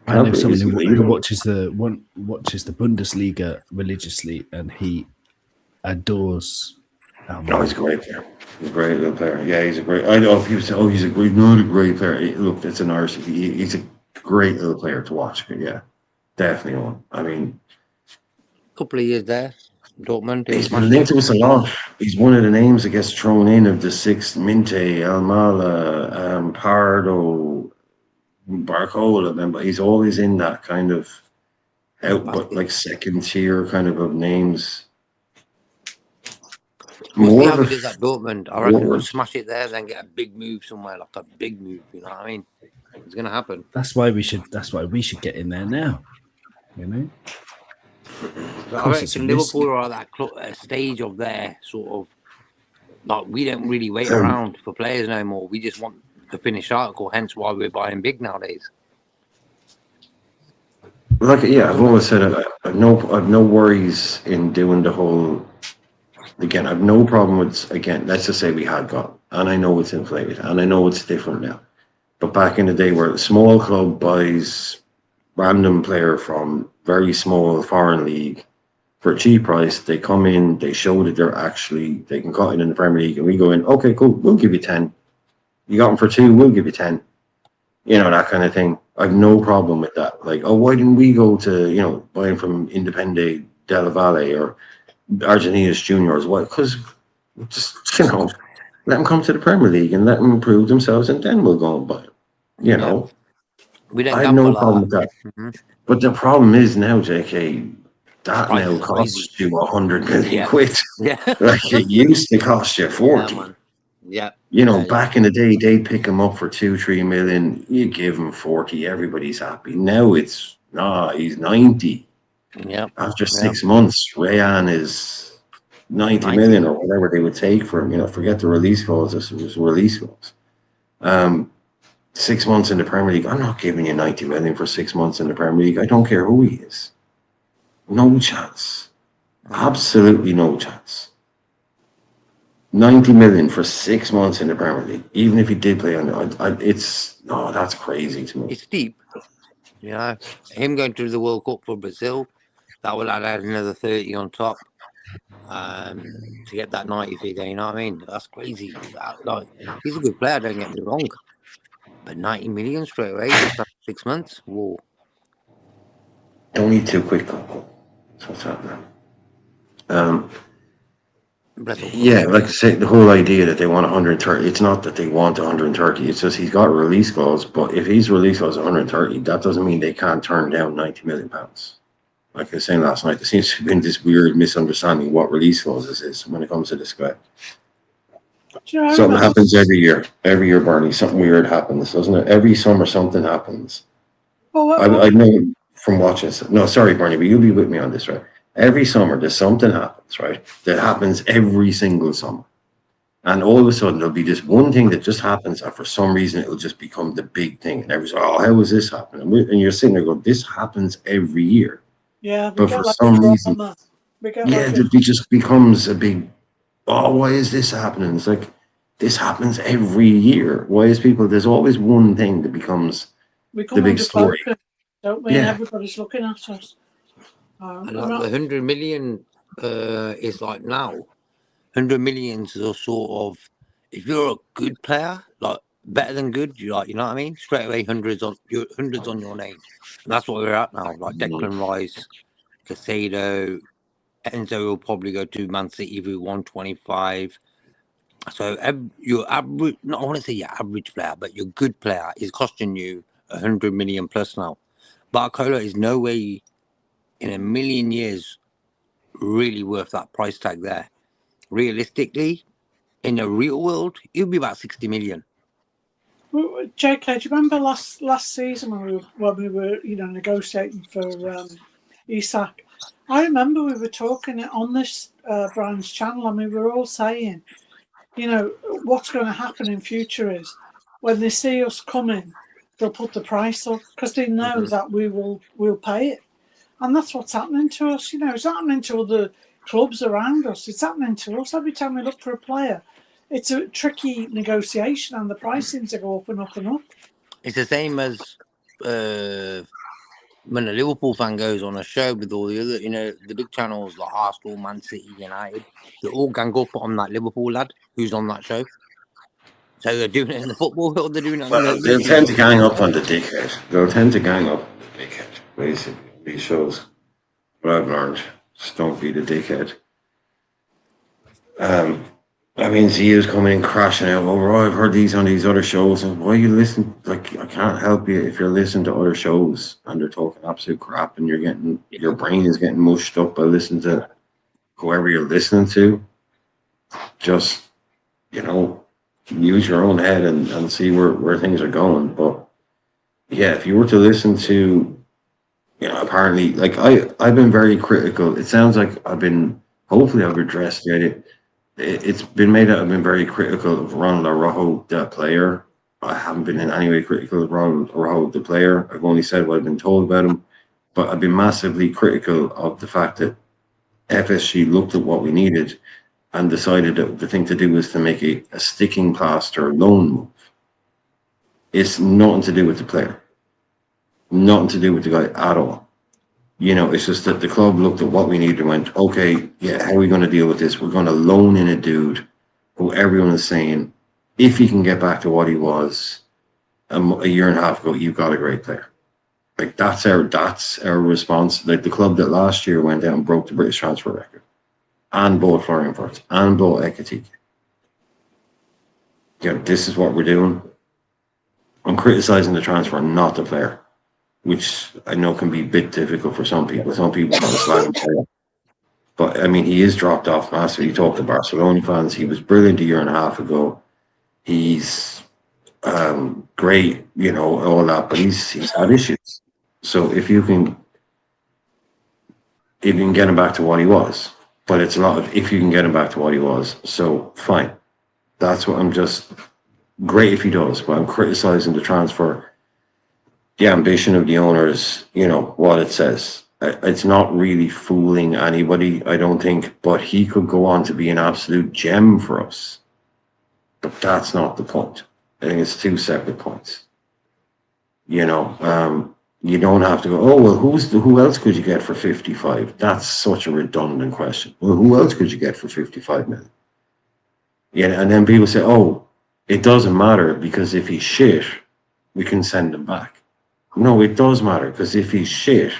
Speaker 8: I know
Speaker 1: Is
Speaker 8: someone
Speaker 1: he
Speaker 8: who
Speaker 1: leaving?
Speaker 8: watches the Bundesliga religiously, and he adores.
Speaker 1: No, he's a great player. He's a great little player. Yeah, he's a great. I know if you say, "Oh, he's a great," not a great player. Look, it's an Irish. He's a great little player to watch. Yeah, definitely one. I mean,
Speaker 3: Couple of years there, Dortmund.
Speaker 1: he's been linked to us a lot. He's one of the names that gets thrown in of the six: Minte, Almala, Pardo, Barcola. But he's always in that kind of but like second tier kind of names.
Speaker 3: We'll see
Speaker 1: More
Speaker 3: how
Speaker 1: of
Speaker 3: he does at Dortmund. I reckon he'll smash it there, then get a big move somewhere, like a big move. You know what I mean? It's gonna happen.
Speaker 8: That's why we should get in there now. You know.
Speaker 3: I reckon Liverpool are at that stage of their sort of like we don't really wait around for players no more. We just want the finished article. Hence why we're buying big nowadays.
Speaker 1: Like I've always said I've no worries in doing the whole. Again, I've no problem with let's just say we had got, and I know it's inflated, and I know it's different now. But back in the day, where a small club buys random player from very small foreign league for a cheap price, they come in, they show that they can cut in the Premier League, and we go in. Okay, cool, we'll give you 10. You got them for 2, we'll give you 10. You know, that kind of thing. I've no problem with that. Like, oh, why didn't we go to, buying from Independe Della Valle or Argentinos Juniors? Why? Because just, let them come to the Premier League and let them prove themselves, and then we'll go and buy them.
Speaker 3: We don't
Speaker 1: I have no
Speaker 3: gamble
Speaker 1: problem with that.
Speaker 3: Mm-hmm.
Speaker 1: But the problem is now, JK, that
Speaker 3: Price
Speaker 1: now costs you 100 million quid.
Speaker 3: Yeah.
Speaker 1: Like it used to cost you 40.
Speaker 3: Yeah, man. Yeah.
Speaker 1: Back in the day, they'd pick him up for 2-3 million. You give him 40, everybody's happy. Now he's 90.
Speaker 3: Yeah.
Speaker 1: After 6 months, Rayan is 90 million or whatever they would take for him. Forget the release clause. This was release clause. 6 months in the Premier League. I'm not giving you 90 million for 6 months in the Premier League. I don't care who he is. No chance. Absolutely no chance. 90 million for 6 months in the Premier League, even if he did play on that's crazy to me.
Speaker 3: It's steep. Him going to the World Cup for Brazil, that will add another 30 on top to get that 90 figure. You know what I mean? That's crazy. He's a good player, don't get me wrong, but 90 million straight away just after 6 months. Whoa!
Speaker 1: Don't need too quick. That's what's happening. Like I say, the whole idea that they want 130, it's not that they want 130, it's just he's got a release clause, but if he's release clause 130, that doesn't mean they can't turn down 90 million pounds. Like I was saying last night, there seems to have been this weird misunderstanding what release clauses is when it comes to this guy. Something happens every year. Every year, Barney, something weird happens, doesn't it? Every summer something happens. I know from watching this. No, sorry, Barney, but you'll be with me on this, right? Every summer, there's something happens, right? That happens every single summer. And all of a sudden, there'll be this one thing that just happens, and for some reason, it'll just become the big thing. And everyone's like, oh, how is this happening? And you're sitting there going, this happens every year.
Speaker 5: Yeah,
Speaker 1: but for some reason, it just becomes a big, oh, why is this happening? It's like, this happens every year. Why is there's always one thing that becomes the big story.
Speaker 5: Don't we? Yeah. Everybody's looking at us.
Speaker 3: And like the 100 million is like now. 100 millions are sort of, if you're a good player, like better than good, you know what I mean? Straight away, hundreds on your name. And that's what we're at now. Like Declan Rice, Casado, Enzo will probably go to Man City with 125. So your average, I want to say your average player, but your good player is costing you 100 million plus now. Barcola is no way in a million years really worth that price tag there. Realistically, in the real world, it'll be about 60 million.
Speaker 5: JK, do you remember last season when we were negotiating for Isak? I remember we were talking on this Brian's channel, and we were all saying, what's going to happen in future is when they see us coming, they'll put the price up because they know that we'll pay it, and that's what's happening to us. It's happening to other clubs around us. It's happening to us every time we look for a player. It's a tricky negotiation, and the price seems to go up and up and up.
Speaker 3: It's the same as when a Liverpool fan goes on a show with all the other, the big channels like Arsenal, Man City, United. They all gang up on that Liverpool lad who's on that show. So they're doing it in the football world. They're doing it.
Speaker 1: Well, they'll tend to gang up on the dickhead. They'll tend to gang up on the dickhead. Basically, these shows. What I've learned: just don't be the dickhead. I mean, CU's coming in crashing out over, I've heard these on these other shows, and why you listen? Like, I can't help you if you're listening to other shows and they're talking absolute crap, and your brain is getting mushed up by listening to whoever you're listening to. Just, use your own head and see where things are going. But yeah, if you were to listen to, apparently, like I've been very critical. It sounds like hopefully I've addressed it. It's been made out I've been very critical of Ronald Araujo, the player. I haven't been in any way critical of Ronald Araujo, the player. I've only said what I've been told about him. But I've been massively critical of the fact that FSG looked at what we needed and decided that the thing to do was to make a sticking plaster loan move. It's nothing to do with the player. Nothing to do with the guy at all. It's just that the club looked at what we needed and went, okay, yeah, how are we going to deal with this? We're going to loan in a dude who everyone is saying, if he can get back to what he was a year and a half ago, you've got a great player. Like, that's our response. Like, the club that last year went out and broke the British transfer record and bought Florian Wirtz and bought Ekatike. This is what we're doing. I'm criticising the transfer, not the player, which I know can be a bit difficult for some people. Some people want to slag him player. But, I mean, he is dropped off massively. You talk to Barcelona fans. He was brilliant a year and a half ago. He's great, all that, but he's had issues. So if you can get him back to what he was, but it's a lot of if you can get him back to what he was, so fine. That's what I'm just great if he does, but I'm criticising the transfer, the ambition of the owners, what it says. It's not really fooling anybody, I don't think, but he could go on to be an absolute gem for us. But that's not the point. I think it's two separate points. You don't have to go, oh, well, who else could you get for 55? That's such a redundant question. Well, who else could you get for 55 million? Yeah, and then people say, oh, it doesn't matter because if he's shit, we can send him back. No, it does matter because if he's shit,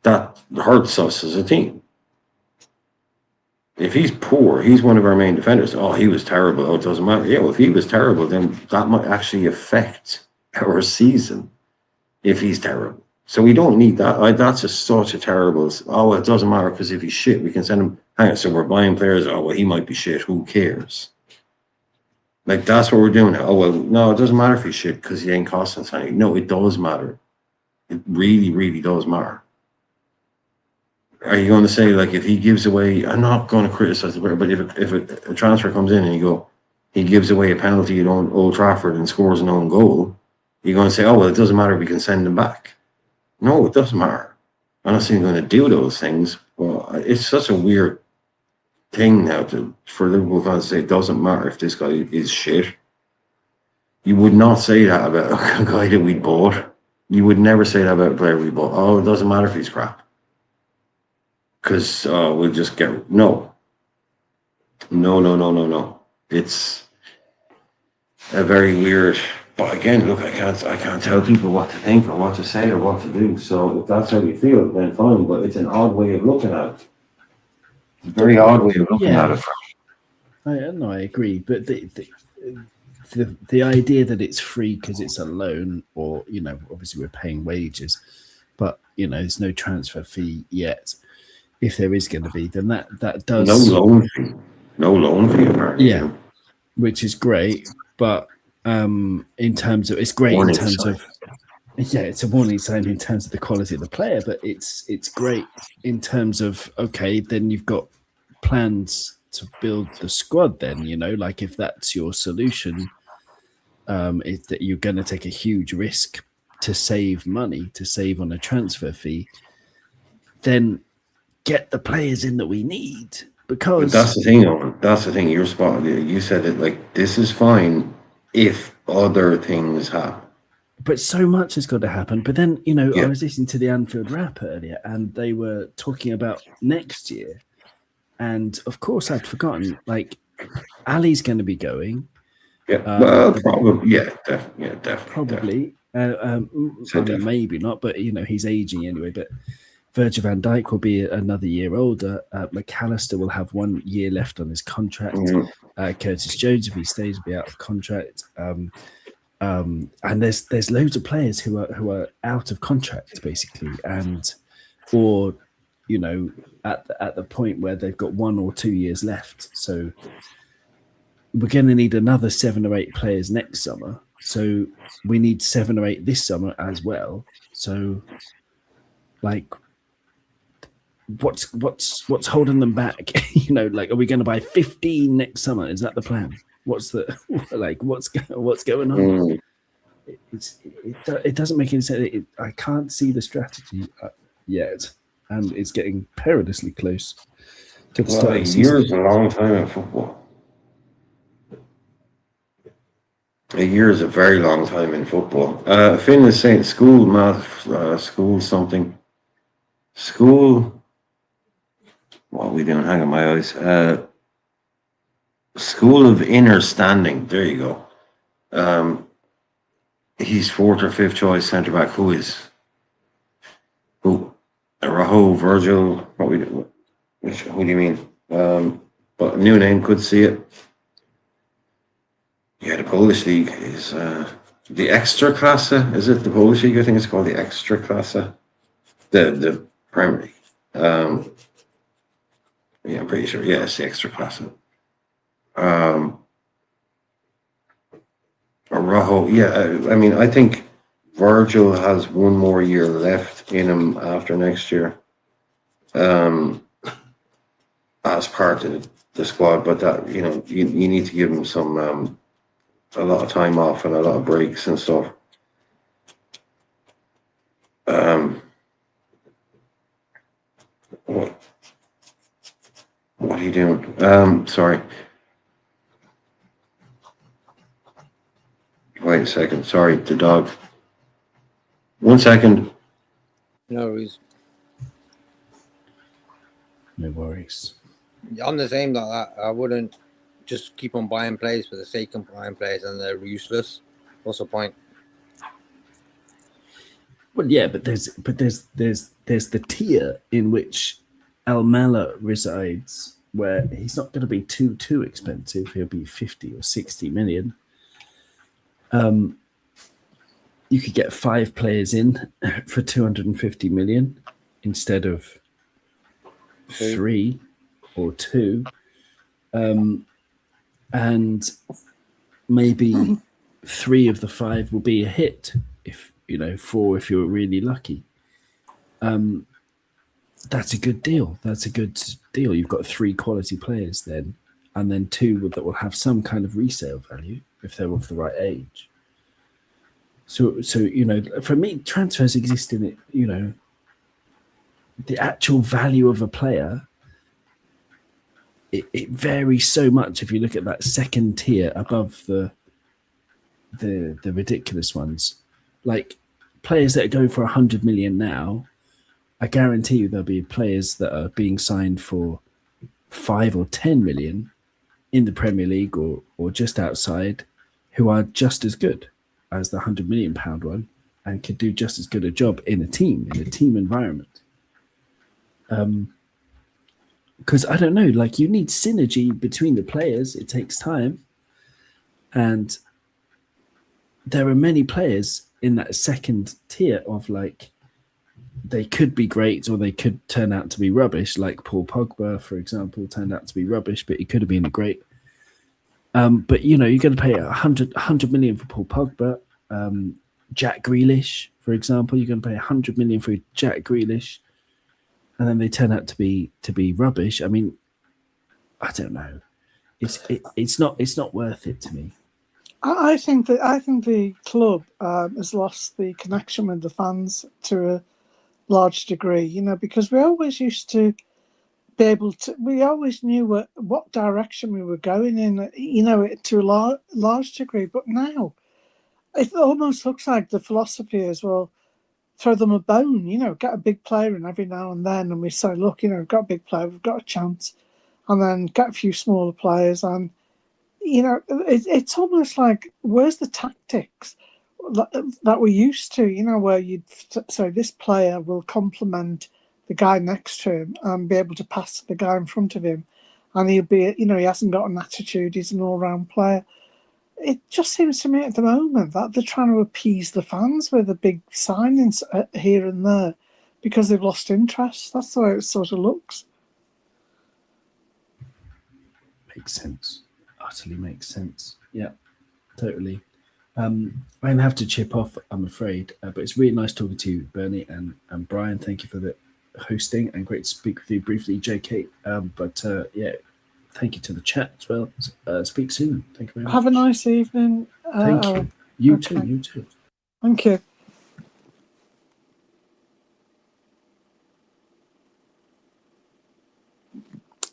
Speaker 1: that hurts us as a team. If he's poor, he's one of our main defenders. Oh, he was terrible. Oh, it doesn't matter. Yeah, well, if he was terrible, then that might actually affect our season if he's terrible. So we don't need that. That's just such a terrible. Oh, it doesn't matter because if he's shit, we can send him. Hang on, so we're buying players. Oh, well, he might be shit. Who cares? Like, that's what we're doing. Oh, well, no, it doesn't matter if he's shit because he ain't costing us anything. No, it does matter. It really, really does matter. Are you going to say, like, if he gives away, I'm not going to criticize the player, but if a transfer comes in and he gives away a penalty at Old Trafford and scores an own goal, you're going to say, oh, well, it doesn't matter, we can send him back. No, it doesn't matter. I'm not saying he's going to do those things. Well, it's such a weird thing now for Liverpool fans to say it doesn't matter if this guy is shit. You would not say that about a guy that we bought. You would never say that about a player we bought. Oh, it doesn't matter if he's crap. Because we'll just get no. It's a very weird. But again, look, I can't tell people what to think or what to say or what to do. So if that's how you feel, then fine. But it's an odd way of looking at it. It's a very odd way of looking at it.
Speaker 8: I agree. But the idea that it's free because it's a loan, or obviously we're paying wages, but there's no transfer fee yet. If there is going to be, then that does
Speaker 1: no loan fee apparently.
Speaker 8: Yeah, which is great, but In terms of, it's great
Speaker 1: Warning
Speaker 8: in terms
Speaker 1: sign.
Speaker 8: of, yeah, it's a warning sign in terms of the quality of the player, but it's great in terms of, okay, then you've got plans to build the squad. Then, you know, like if that's your solution, is that you're going to take a huge risk to save money, to save on a transfer fee, then get the players in that we need.
Speaker 1: But
Speaker 8: Because
Speaker 1: that's the thing, Owen. That's the thing. You're spot on. You said it like this is fine if other things happen.
Speaker 8: but so much has got to happen. But then, you know,
Speaker 1: Yeah.
Speaker 8: I was listening to the Anfield Wrap earlier, and they were talking about next year. And of course, I'd forgotten. Like, Ali's going to be going.
Speaker 1: Yeah. Well, probably. Yeah. Definitely.
Speaker 8: Probably. I mean, maybe not, but you know, he's aging anyway. But Virgil van Dijk will be another year older. McAllister will have 1 year left on his contract.
Speaker 1: Mm-hmm.
Speaker 8: Curtis Jones, if he stays, will be out of contract. And there's loads of players who are out of contract basically, or you know, at the point where they've got 1 or 2 years left. So we're going to need another 7 or 8 players next summer. So we need 7 or 8 this summer as well. So, like, what's holding them back? You know, like, are we going to buy 15 next summer? Is that the plan? What's the like? What's going on? It doesn't make any sense. I can't see the strategy yet, and it's getting perilously close to the start of the season.
Speaker 1: A year is a long time in football. A year is a very long time in football. Finn is saying school math, school something. School. What are we doing? Hang on my eyes. School of Inner Standing. There you go. He's 4th or 5th choice centre back. Who is? Who? Raho, Virgil. Who do you mean? But a new name, could see it. Yeah, the Polish league is the Ekstraklasa. Is it the Polish league? I think it's called the Ekstraklasa. The Premier League. Yeah, I'm pretty sure. Yeah, it's the Ekstraklasa. Raho. Yeah, I mean, I think Virgil has 1 more year left in him after next year, as part of the squad. But that, you know, you need to give him some. A lot of time off and a lot of breaks and stuff. What are you doing? Sorry. Wait a second. Sorry, the dog. 1 second.
Speaker 3: No worries.
Speaker 8: No worries.
Speaker 3: On the same like that, I wouldn't just keep on buying players for the sake of buying players and they're useless. What's the point?
Speaker 8: Well, yeah, but there's the tier in which Almala resides, where he's not going to be too expensive. He'll be 50 or 60 million. You could get 5 players in for 250 million instead of 3 or 2. And maybe 3 of the 5 will be a hit, if you know, 4 if you're really lucky. That's a good deal. That's a good deal. You've got 3 quality players then, and then 2 that will have some kind of resale value if they're of the right age. So you know, for me, transfers exist in it. You know, the actual value of a player. It varies so much if you look at that second tier above the ridiculous ones. Like players that are going for 100 million now, I guarantee you there'll be players that are being signed for 5 or 10 million in the Premier League or just outside, who are just as good as the £100 million one and could do just as good a job in a team environment. Because I don't know, like you need synergy between the players. It takes time. And there are many players in that second tier of like, they could be great or they could turn out to be rubbish. Like Paul Pogba, for example, turned out to be rubbish, but he could have been great. But you know, you're going to pay 100 million for Paul Pogba, Jack Grealish, for example. You're going to pay 100 million for Jack Grealish, and then they turn out to be rubbish. I mean, I don't know. It's not worth it to me.
Speaker 5: I think the club has lost the connection with the fans to a large degree. You know, because we always used to be able to. We always knew what direction we were going in. You know, to a large degree. But now, it almost looks like the philosophy is, well, throw them a bone. You know, get a big player in every now and then, and we say, look, you know, we've got a big player, we've got a chance, and then get a few smaller players and. You know, it's almost like, where's the tactics that we're used to, you know, where you'd say this player will complement the guy next to him and be able to pass to the guy in front of him. And he'll be, you know, he hasn't got an attitude, he's an all-round player. It just seems to me at the moment that they're trying to appease the fans with the big signings here and there because they've lost interest. That's the way it sort of looks.
Speaker 8: Makes sense. Utterly makes sense. Yeah, totally. I'm gonna have to chip off, I'm afraid, but it's really nice talking to you, Bernie and Brian. Thank you for the hosting and great to speak with you briefly, JK. But yeah, thank you to the chat as well. Speak soon. Thank you very much.
Speaker 5: Have a nice evening.
Speaker 8: Thank you. You too. You too.
Speaker 5: Thank you.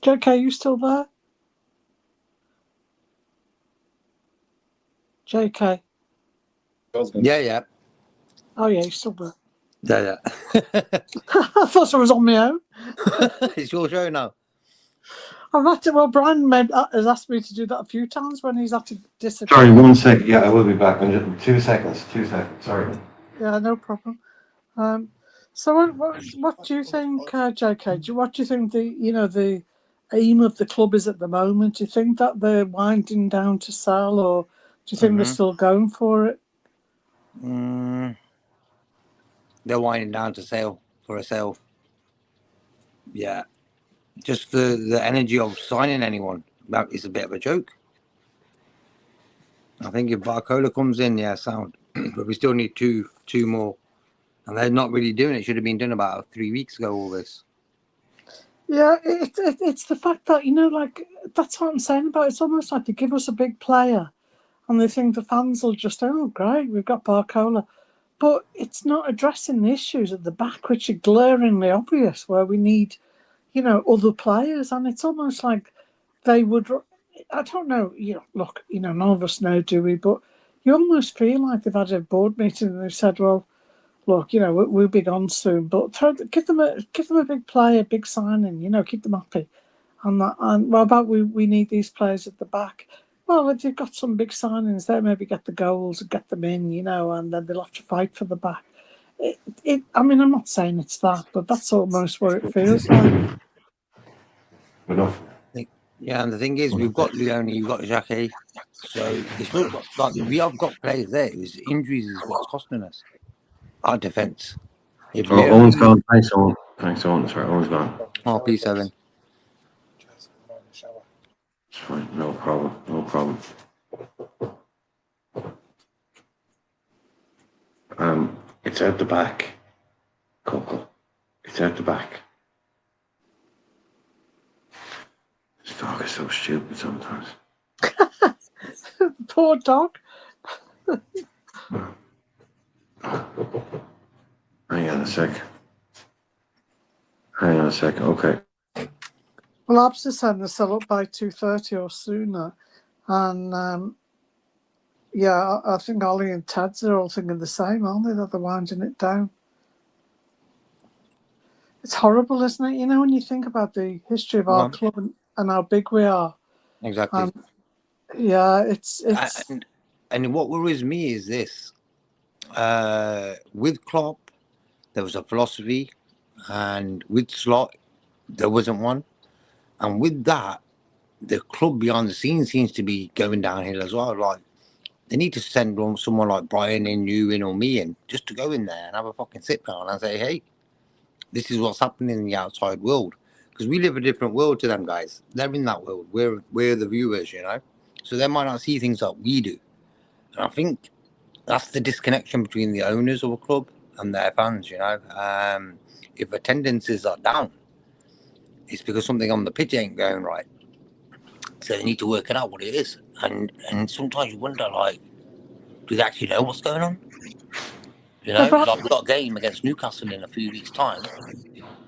Speaker 5: JK, you still there? JK.
Speaker 3: Yeah.
Speaker 5: Oh yeah, you're still there.
Speaker 3: Yeah.
Speaker 5: I thought I was on my own.
Speaker 3: It's your show now.
Speaker 5: I've had to. Well, Brian has asked me to do that a few times when he's had to disappear.
Speaker 1: Sorry, 1 sec. Yeah, I will be back in just 2 seconds. 2 seconds. Sorry.
Speaker 5: Yeah, no problem. So what do you think, JK? What do you think the aim of the club is at the moment? Do you think that they're winding down to sell, or do you think they're still going for it?
Speaker 3: They're winding down to sale for a sale. Yeah, just the energy of signing anyone, that is a bit of a joke. I think if Barcola comes in, yeah, sound. But we still need two more. And they're not really doing it. Should have been done about 3 weeks ago, all this.
Speaker 5: Yeah, it's the fact that, you know, like, that's what I'm saying about it. It's almost like they give us a big player and they think the fans will just, oh, great, we've got Barcola. But it's not addressing the issues at the back, which are glaringly obvious, where we need, you know, other players. And it's almost like they would, I don't know, you know, look, you know, none of us know, do we? But you almost feel like they've had a board meeting and they've said, well, look, you know, we'll be gone soon, but give them a big player, big signing, you know, keep them happy. And what about we need these players at the back? Well, if you've got some big signings there, maybe get the goals and get them in, you know, and then they'll have to fight for the back. I mean, I'm not saying it's that, but that's almost what it feels like.
Speaker 1: Enough.
Speaker 3: Yeah, and the thing is, we've got Leone, you've got Jacquet, so it's not like we have got players there. It's injuries is what's costing us our defence. If
Speaker 1: Owen's gone. Thanks, Owen. Sorry, Owen's gone.
Speaker 3: Oh, P7.
Speaker 1: It's fine. No problem. It's out the back. Coco. It's out the back. This dog is so stupid sometimes.
Speaker 5: Poor dog.
Speaker 1: Hang on a sec. Okay.
Speaker 5: Well, Abs is saying they'll sell up by 2:30 or sooner. And, yeah, I think Ollie and Ted's are all thinking the same, aren't they, that they're winding it down? It's horrible, isn't it? You know, when you think about the history of our club and how big we are.
Speaker 3: Exactly.
Speaker 5: Yeah, it's
Speaker 3: and what worries me is this. With Klopp, there was a philosophy, and with Slot, there wasn't one. And with that, the club behind the scenes seems to be going downhill as well. Like, they need to send someone like Brian in, you in, or me in, just to go in there and have a fucking sit down and say, hey, this is what's happening in the outside world. Because we live a different world to them guys. They're in that world. We're the viewers, you know. so they might not see things like we do. And I think that's the disconnection between the owners of a club and their fans. If attendances are down, it's because something on the pitch ain't going right. So they need to work it out what it is. And sometimes you wonder, like, do they actually know what's going on? Like we've got a game against Newcastle in a few weeks' time.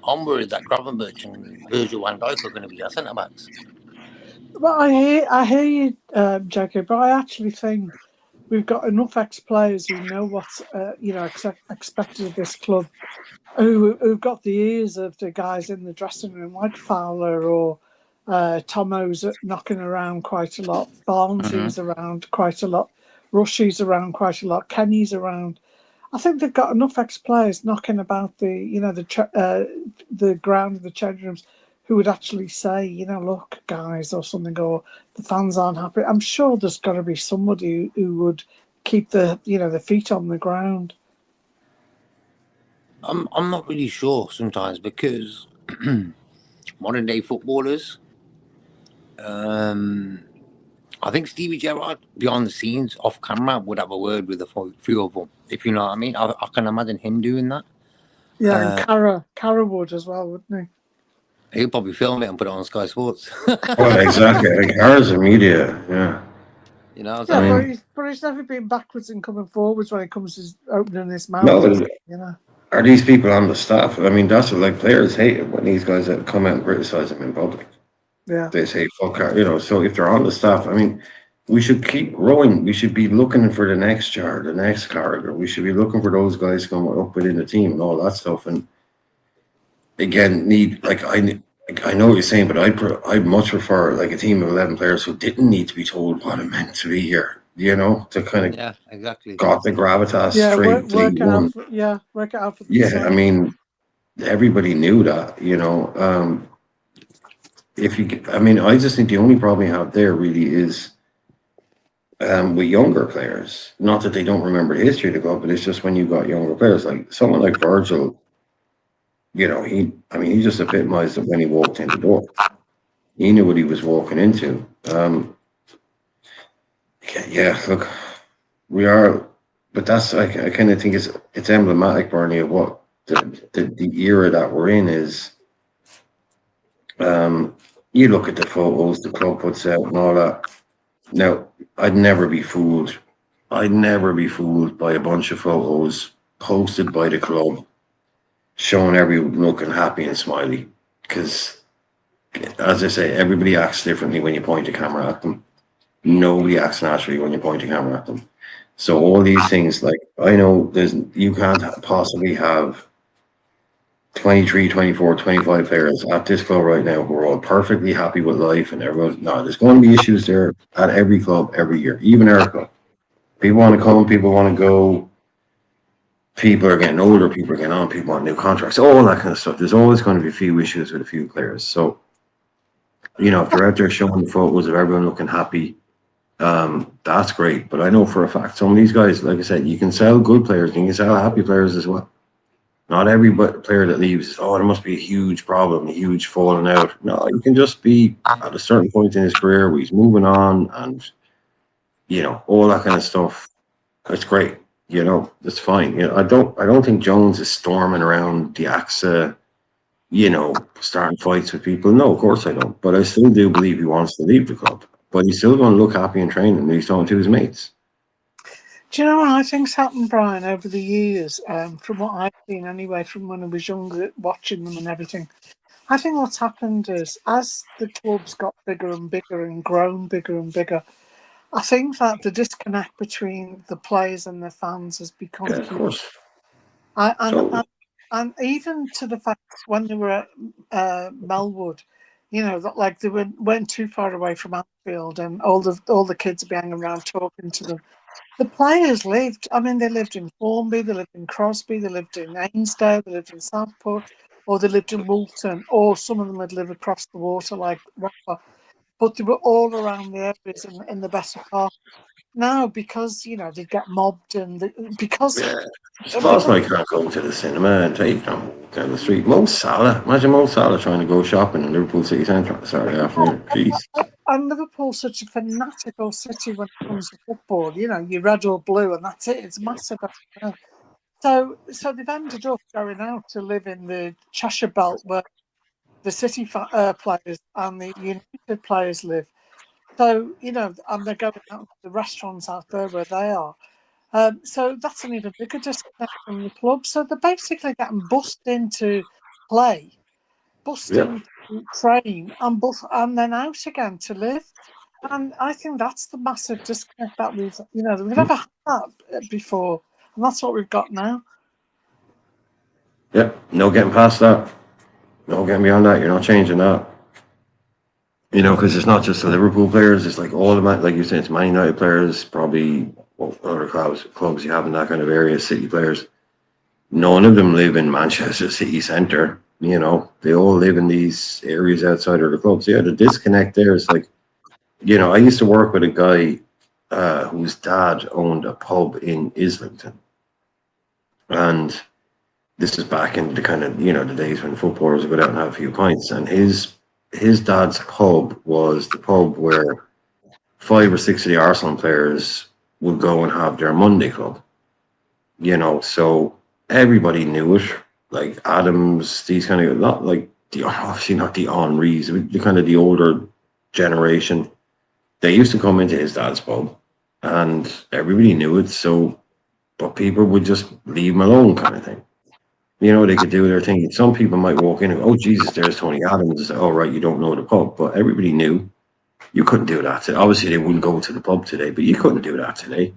Speaker 3: I'm worried that Gravenberch and Virgil van Dijk are going to be our centre backs.
Speaker 5: But I hear you, Jackie. But I actually think we've got enough ex-players who know what's expected of this club, who've got the ears of the guys in the dressing room, like Fowler or Tomo's knocking around quite a lot, Barnsley's around quite a lot, Rushy's around quite a lot, Kenny's around. I think they've got enough ex-players knocking about the ground of the changing rooms who would actually say, look, guys, or something, or the fans aren't happy. I'm sure there's got to be somebody who would keep the feet on the ground.
Speaker 3: I'm not really sure sometimes because modern day footballers. I think Stevie Gerrard, behind the scenes, off camera, would have a word with a few of them, if you know what I mean. I can imagine him doing that.
Speaker 5: Yeah, and Cara would as well, wouldn't
Speaker 3: he? He'll probably film it and put it on Sky Sports.
Speaker 1: Well, exactly. Like Cara's a media, yeah.
Speaker 5: But he's never been backwards and coming forwards when it comes to opening his mouth.
Speaker 1: No, are these people on the staff? I mean, that's what players hate it when these guys come out and criticize them in public.
Speaker 5: Yeah,
Speaker 1: they say fuck, So if they're on the staff, I mean, we should keep growing. We should be looking for the next Jar, the next Carragher. We should be looking for those guys coming up within the team and all that stuff. And again, I know what you're saying, but I'd much prefer a team of 11 players who didn't need to be told what it meant to be here. To kind of
Speaker 3: exactly
Speaker 1: got the gravitas
Speaker 5: straight. Work it out for the
Speaker 1: Yeah, I mean, everybody knew that. I just think the only problem you have there really is with younger players. Not that they don't remember the history of the club, but it's just when you got younger players, like someone like Virgil. He just epitomized it when he walked in the door. He knew what he was walking into. Look, we are, but that's I kind of think it's emblematic, Bernie, of what the era that we're in is. You look at the photos the club puts out and all that. Now, I'd never be fooled by a bunch of photos posted by the club showing everyone looking happy and smiley. Because, as I say, everybody acts differently when you point a camera at them. Nobody acts naturally when you point a camera at them. So all these things, I know you can't possibly have 23, 24, 25 players at this club right now who are all perfectly happy with life and everyone. No, there's going to be issues there at every club every year, even our club. People want to come, people want to go. People are getting older, people are getting on, people want new contracts, all that kind of stuff. There's always going to be a few issues with a few players. So, if they're out there showing the photos of everyone looking happy, that's great. But I know for a fact, some of these guys, like I said, you can sell good players, and you can sell happy players as well. Not every player that leaves, there must be a huge problem, a huge falling out. No, you can just be at a certain point in his career where he's moving on and, all that kind of stuff. It's great. It's fine. I don't think Jones is storming around the AXA, starting fights with people. No, of course I don't. But I still do believe he wants to leave the club. But he's still going to look happy in training and he's talking to his mates.
Speaker 5: Do you know what I think's happened, Brian, over the years, from what I've seen anyway, from when I was younger, watching them and everything? I think what's happened is, as the club's got bigger and bigger and grown bigger and bigger, I think that the disconnect between the players and the fans has become huge.
Speaker 1: Of course.
Speaker 5: And even to the fact when they were at Melwood, that they weren't too far away from Anfield, and all the kids would be hanging around talking to them. The players lived. I mean, they lived in Formby, they lived in Crosby, they lived in Ainsdale, they lived in Southport, or they lived in Wharton, or some of them had lived across the water, like Roper. But they were all around the areas in the better part. Now, because they get mobbed and because.
Speaker 1: Spartan can't go to the cinema and take them down the street. Mo Salah, imagine Mo Salah trying to go shopping in Liverpool City Centre on a Saturday afternoon. Jeez.
Speaker 5: and Liverpool's such a fanatical city when it comes to football. You know, you're red or blue, and that's it. It's massive. You know. So they've ended up going out to live in the Cheshire Belt where the City players and the United players live. So, you know, and they're going out to the restaurants out there where they are. So that's an even bigger disconnect from the club. So they're basically getting bussed into play, bussed into train, and then out again to live. And I think that's the massive disconnect that we've never had that before. And that's what we've got now.
Speaker 1: Yeah, no getting past that. No getting beyond that. You're not changing that. You know, because it's not just the Liverpool players. It's like all the like you said, it's Man United players, probably other clubs you have in that kind of area, City players. None of them live in Manchester city centre. You know, they all live in these areas outside of the clubs. Yeah, the disconnect there is like, you know, I used to work with a guy whose dad owned a pub in Islington, and this is back in the kind of, you know, the days when footballers would go out and have a few pints, and his dad's pub was the pub where 5 or 6 of the Arsenal players would go and have their Monday club. You know, so everybody knew it. Like Adams, these kind of, not like obviously not the Henrys, the kind of the older generation. They used to come into his dad's pub, and everybody knew it. So, but people would just leave him alone, kind of thing. You know, they could do their thing. Some people might walk in and go, oh, Jesus, there's Tony Adams. Oh, right, you don't know the pub. But everybody knew you couldn't do that today. Obviously, they wouldn't go to the pub today, but you couldn't do that today.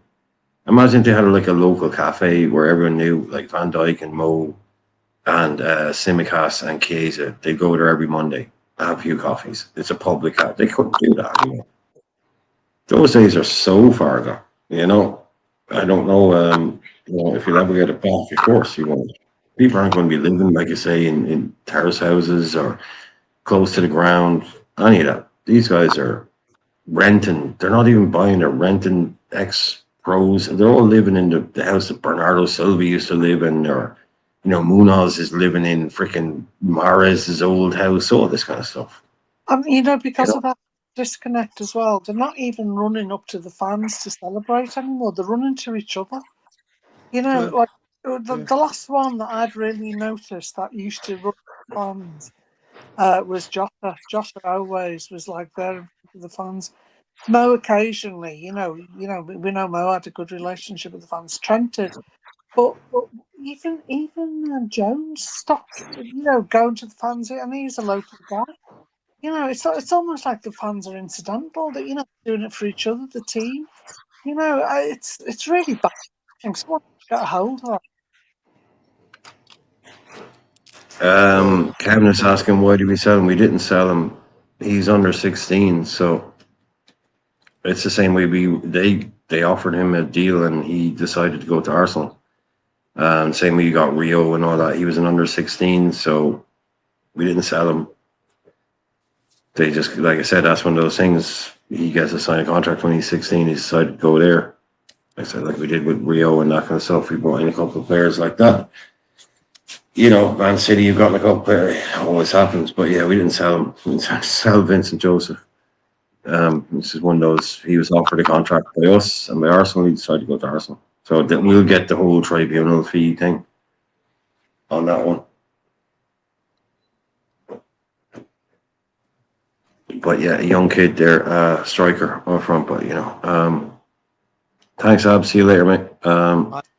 Speaker 1: Imagine they had like a local cafe where everyone knew, like Van Dijk and Mo and Simicast and Chiesa. They'd go there every Monday, have a few coffees. It's a public cafe. They couldn't do that anymore. Those days are so far gone, you know. I don't know, you know, if you'll ever get it back, of course you won't. People aren't going to be living, like you say, in terrace houses or close to the ground, any of that. These guys are renting. They're not even buying, they're renting ex-pros. They're all living in the house that Bernardo Silva used to live in, or, you know, Munoz is living in freaking Mahrez's old house, all this kind of stuff.
Speaker 5: You know, because of that disconnect as well, they're not even running up to the fans to celebrate anymore. They're running to each other. You know, like the last one that I'd really noticed that used to run fans was Jota. Jota always was like there with the fans. Mo occasionally, you know, we know Mo had a good relationship with the fans. Trent did, but even Jones stopped, you know, going to the fans, and he's a local guy. You know, it's almost like the fans are incidental. That, you know, doing it for each other, the team. You know, it's really bad. I think someone got a hold of that.
Speaker 1: Kevin is asking, why did we sell him? We didn't sell him. He's under 16, so it's the same way they offered him a deal and he decided to go to Arsenal. Same way you got Rio and all that. He was an under 16, so we didn't sell him. They just, like I said, that's one of those things. He gets to sign a contract when he's 16. He decided to go there. I said, like we did with Rio and that kind of stuff. We brought in a couple of players like that. You know, Man City, you've got a couple of players. It always happens. But yeah, we didn't sell him. We didn't sell Vincent Joseph. This is one of those. He was offered a contract by us and by Arsenal. He decided to go to Arsenal. So that we'll get the whole tribunal fee thing on that one. But yeah, a young kid there, striker up front. But you know, thanks, Ab. See you later, mate.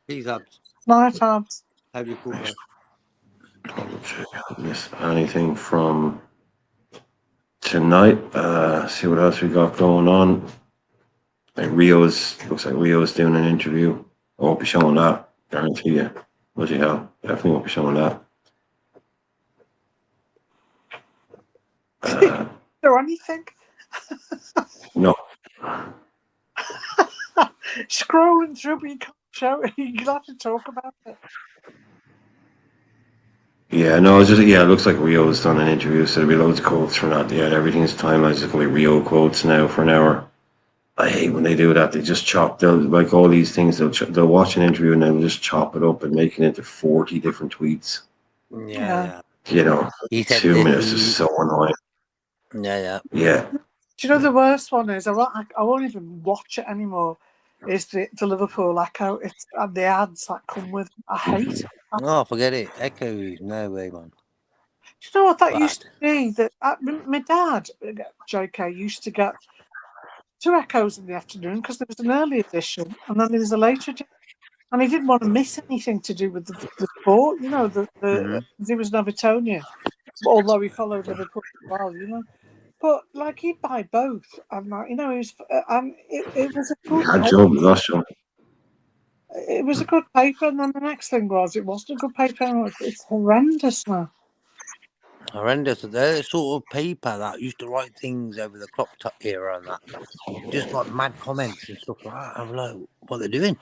Speaker 3: Peace, Abs.
Speaker 5: Night, Abs.
Speaker 3: Have you cool,
Speaker 1: Double check. Miss anything from tonight? See what else we got going on. Like looks like Rio's doing an interview. I won't be showing that. Guarantee you. Bloody hell, definitely won't be showing that.
Speaker 5: Or anything?
Speaker 1: No.
Speaker 5: Scrolling through, but you can't show it. You'll have to talk about it.
Speaker 1: Yeah, no, it's just, yeah, it looks like Rio's done an interview, so there'll be loads of quotes from that. Yeah, everything's timelines. It's going to be Rio quotes now for an hour. I hate when they do that. They just like all these things, they'll watch an interview and then just chop it up and make it into 40 different tweets.
Speaker 3: Yeah.
Speaker 1: You know,
Speaker 3: He said
Speaker 1: 2 minutes is so annoying.
Speaker 3: Yeah.
Speaker 1: Yeah.
Speaker 5: Do you know the worst one is? I won't even watch it anymore. Is the Liverpool Echo? It's the ads that come with it. I hate it.
Speaker 3: Oh, forget it. Echo, no way, man.
Speaker 5: Do you know what that
Speaker 3: Bad.
Speaker 5: used to be? That my dad, JK, used to get 2 Echoes in the afternoon because there was an early edition and then there was a later edition. And he didn't want to miss anything to do with the sport, you know. He was an Evertonian, although he followed Liverpool as well, you know. But like he'd buy both, and you know, it was a good
Speaker 1: Had
Speaker 5: paper.
Speaker 1: Joe, we lost Joe.
Speaker 5: It was a good paper, and then the next thing was it wasn't a good paper anymore. It's horrendous now.
Speaker 3: Horrendous. The sort of paper that used to write things over the crop top era and that. Just like mad comments and stuff like that. I'm like, what they're doing?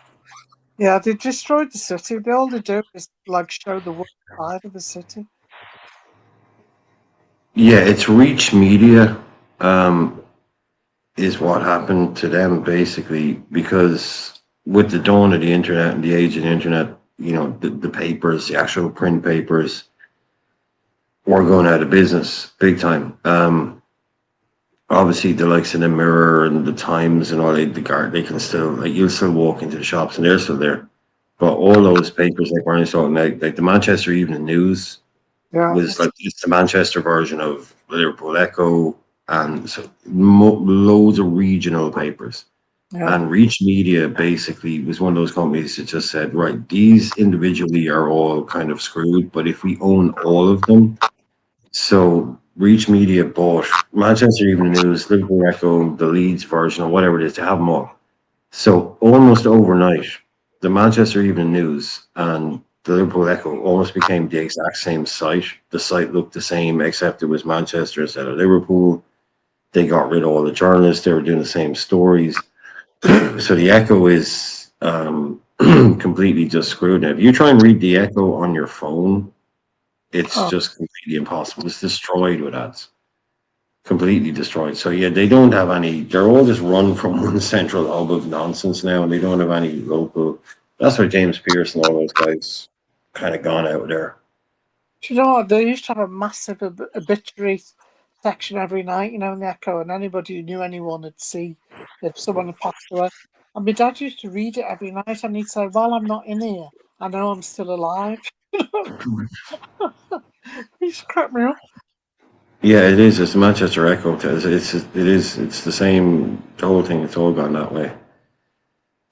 Speaker 5: Yeah, they destroyed the city. All they do is like show the worst side of the city.
Speaker 1: Yeah, it's Reach Media is what happened to them basically, because with the dawn of the internet and the age of the internet, you know, the papers, the actual print papers, were going out of business big time. Obviously the likes of the Mirror and the Times and all they can still, like, you'll still walk into the shops and they're still there. But all those papers, like Brian's talking, like the Manchester Evening News was like, it's the Manchester version of Liverpool Echo, and so loads of regional papers.
Speaker 5: Yeah.
Speaker 1: And Reach Media basically was one of those companies that just said, right, these individually are all kind of screwed, but if we own all of them, so Reach Media bought Manchester Evening News, Liverpool Echo, the Leeds version, or whatever it is, to have them all. So almost overnight, the Manchester Evening News and the Liverpool Echo almost became the exact same site. The site looked the same, except it was Manchester instead of Liverpool. They got rid of all the journalists. They were doing the same stories. So the Echo is completely just screwed. Now, if you try and read the Echo on your phone, it's just completely impossible. It's destroyed with ads. Completely destroyed. So yeah, they don't have any. They're all just run from one central hub of nonsense now, and they don't have any local. That's why James Pearce and all those guys kind of gone out there.
Speaker 5: Do you know what? They used to have a massive obituary section every night, you know, in the Echo, and anybody who knew anyone would see if someone had passed away. And my dad used to read it every night, and he'd say, "While I'm not in here, I know I'm still alive." He used to crack me up.
Speaker 1: Yeah, it is. It's the Manchester Echo. It's the same. The whole thing. It's all gone that way.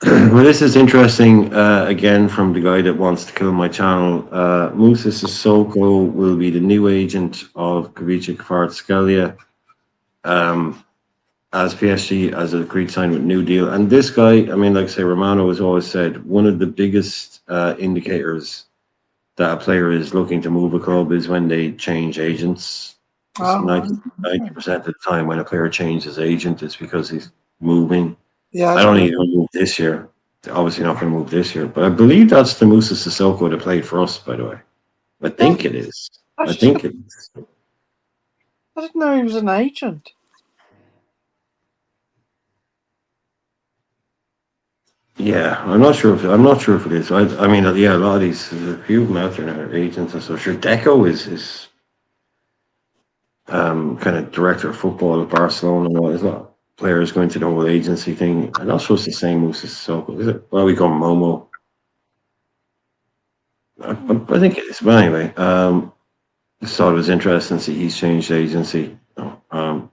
Speaker 1: Well, this is interesting. Again, from the guy that wants to kill my channel. Moussa Sissoko will be the new agent of Kavica Kvaratskhelia. As PSG as a agreed sign with new deal. And this guy, I mean, like I say, Romano has always said one of the biggest indicators that a player is looking to move a club is when they change agents. 90% of the time when a player changes agent, it's because he's moving.
Speaker 5: Yeah,
Speaker 1: I don't think he's going to move this year. They're obviously not going to move this year. But I believe that's the Moussa Sissoko that played for us, by the way. I think it is. I think it is.
Speaker 5: I didn't know he was an agent.
Speaker 1: Yeah, I'm not sure if it is. I mean, yeah, a lot of these, there's a few of them out there now, agents and so. Sure, Deco is kind of director of football at Barcelona and all. There's a lot of players going to the whole agency thing. I'm not sure it's the same Moussa Sissoko, is it? Well, we call him Momo. I think it is. But anyway, just thought it was interesting to see he's changed agency.
Speaker 5: But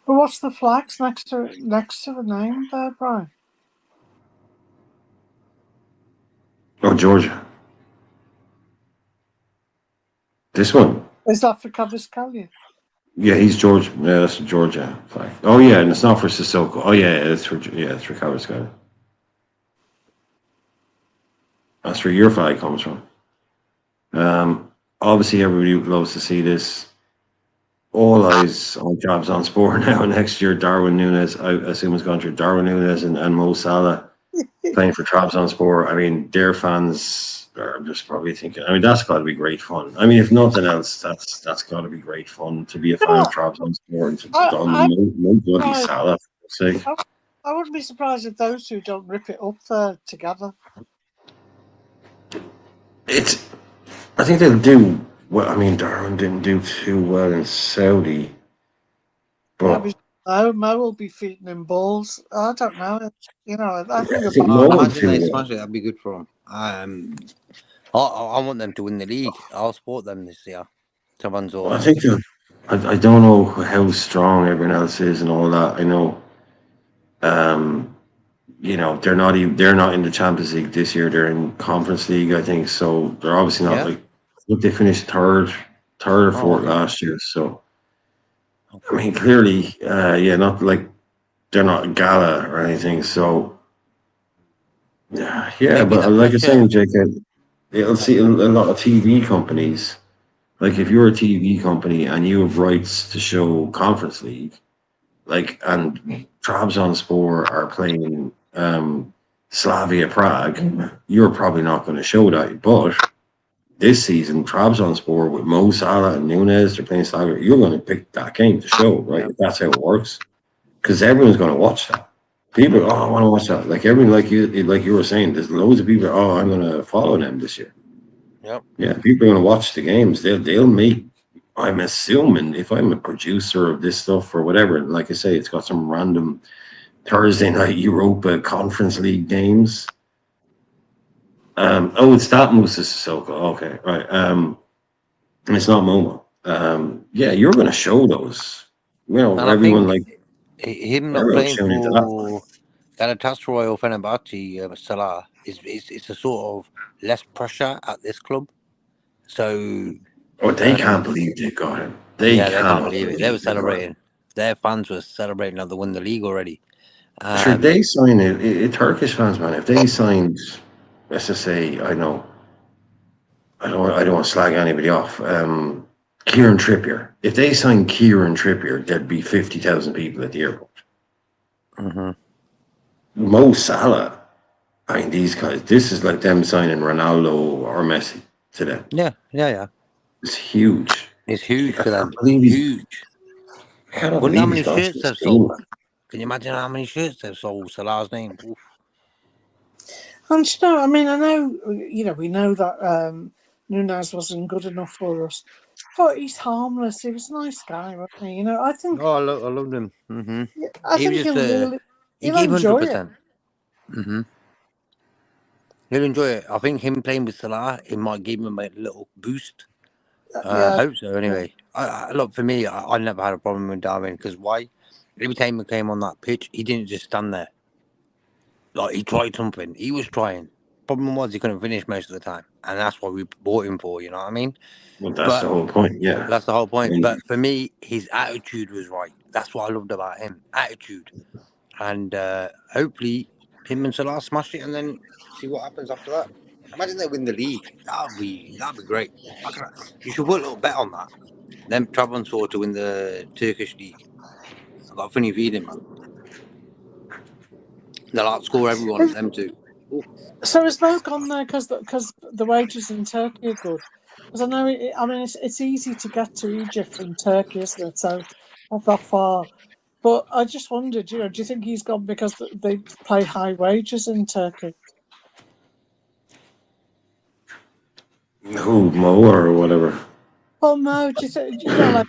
Speaker 5: what's the flags next to the name there, Brian?
Speaker 1: Oh, Georgia. This one.
Speaker 5: Is that for Kvaratskhelia?
Speaker 1: Yeah, he's Georgia. Yeah, that's the Georgia flag. Oh yeah, and it's not for Sissoko. Oh yeah, it's for Kvaratskhelia. That's where your flag comes from. Obviously, everybody loves to see this. All eyes on jobs on sport now. Next year, Darwin Núñez, I assume, has gone through Darwin Núñez and Mo Salah playing for Trabzonspor. I mean, their fans are just probably thinking, I mean, that's got to be great fun. I mean, if nothing else, that's got to be great fun to be a fan of Trabzonspor and to no bloody Salah, for sake.
Speaker 5: I wouldn't be surprised if those two don't rip it up there together.
Speaker 1: I think they'll do well. I mean, Darwin didn't do too well in Saudi, but
Speaker 5: Oh, Mo will be feeding him balls. I don't know. You know, I think
Speaker 1: I
Speaker 5: the
Speaker 1: think Mo would
Speaker 3: Imagine they
Speaker 1: feel
Speaker 3: smash it. That'd be good for them. I want them to win the league. I'll support them this year. Someone's all.
Speaker 1: I think I don't know how strong everyone else is and all that. I know, you know, they're not in the Champions League this year. They're in Conference League, I think. So they're obviously not
Speaker 3: Yeah.
Speaker 1: like. I think they finished third or fourth
Speaker 3: Okay.
Speaker 1: last year. So I mean, clearly, yeah, not like they're not gala or anything. So yeah,
Speaker 3: Maybe
Speaker 1: but
Speaker 3: that
Speaker 1: like I was saying,
Speaker 3: pressure.
Speaker 1: Jake, you'll see a lot of TV companies. Like if you're a TV company and you have rights to show Conference League, like and Trabzonspor are playing Slavia Prague, you're probably not going to show that. But this season, Trabzonspor with Mo Salah and Nunez, they're playing Slavia. You're going to pick that game to show, right?
Speaker 3: Yeah.
Speaker 1: That's how it works. Because everyone's going to watch that. People, I want to watch that. Like everyone, like you were saying, there's loads of people. Oh, I'm going to follow them this year.
Speaker 3: Yep.
Speaker 1: Yeah, people are going to watch the games. They'll make. I'm assuming if I'm a producer of this stuff or whatever, like I say, it's got some random Thursday night Europa Conference League games. It's that Musa Sissoko. Okay, right. It's not Momo. Yeah, you're going to show those. You know,
Speaker 3: And I
Speaker 1: everyone
Speaker 3: think
Speaker 1: like
Speaker 3: him not
Speaker 1: everyone's
Speaker 3: playing
Speaker 1: showing into that.
Speaker 3: for Galatasaray or Fenerbahce, Salah, it's a sort of less pressure at this club. So
Speaker 1: Oh, they can't believe they got him. They
Speaker 3: yeah, they can't
Speaker 1: can't
Speaker 3: believe it. They were
Speaker 1: believe they got him.
Speaker 3: celebrating. Their fans were celebrating that they won the league already.
Speaker 1: Sure, they sign it. Turkish fans, man. If they signed, let's just say, I know, I don't want to slag anybody off. Kieran Trippier. If they signed Kieran Trippier, there'd be 50,000 people at the airport.
Speaker 3: Mm-hmm.
Speaker 1: Mo Salah. I mean, these guys. This is like them signing Ronaldo or Messi to them.
Speaker 3: Yeah.
Speaker 1: It's huge.
Speaker 3: It's huge
Speaker 1: I
Speaker 3: for them.
Speaker 1: can't believe
Speaker 3: Huge.
Speaker 1: I cannot
Speaker 3: Wonder how
Speaker 1: believe
Speaker 3: many
Speaker 1: he's gone
Speaker 3: shirts
Speaker 1: to
Speaker 3: they've
Speaker 1: Spain.
Speaker 3: sold. Can you imagine how many shirts they've sold? Salah's name. Oof.
Speaker 5: And you know, I mean, I know, you know, we know that Nunez wasn't good enough for us, but he's harmless. He was a nice guy, wasn't he? You know, I think.
Speaker 3: Oh, I loved him. Mm-hmm.
Speaker 5: I
Speaker 3: He
Speaker 5: think
Speaker 3: was just he
Speaker 5: he'll
Speaker 3: gave
Speaker 5: enjoy
Speaker 3: 100%.
Speaker 5: it.
Speaker 3: Mm-hmm. He'll enjoy it. I think him playing with Salah, it might give him a little boost. I hope so. Anyway, look, for me, I never had a problem with Darwin because why? Every time he came on that pitch, he didn't just stand there. Like he tried something. He was trying. Problem was he couldn't finish most of the time, and that's what we bought him for. You know what I mean?
Speaker 1: Well, that's the whole point. Yeah,
Speaker 3: that's the whole point.
Speaker 1: I mean,
Speaker 3: But for me, his attitude was right. That's what I loved about him. Attitude, and hopefully, him and Salah smash it, and then see what happens after that. Imagine they win the league. That'd be great. You should put a little bet on that. Them Trabzonspor to win the Turkish league. I got a funny feeling, man. They'll outscore everyone. Them two. Ooh.
Speaker 5: So is Mo gone there because the wages in Turkey are good? Because I know, I mean, it's easy to get to Egypt from Turkey, isn't it? So not that far. But I just wondered, you know, do you think he's gone because they pay high wages in Turkey?
Speaker 1: Who, Mo or whatever?
Speaker 5: Well, Mo, do you think, you know, like,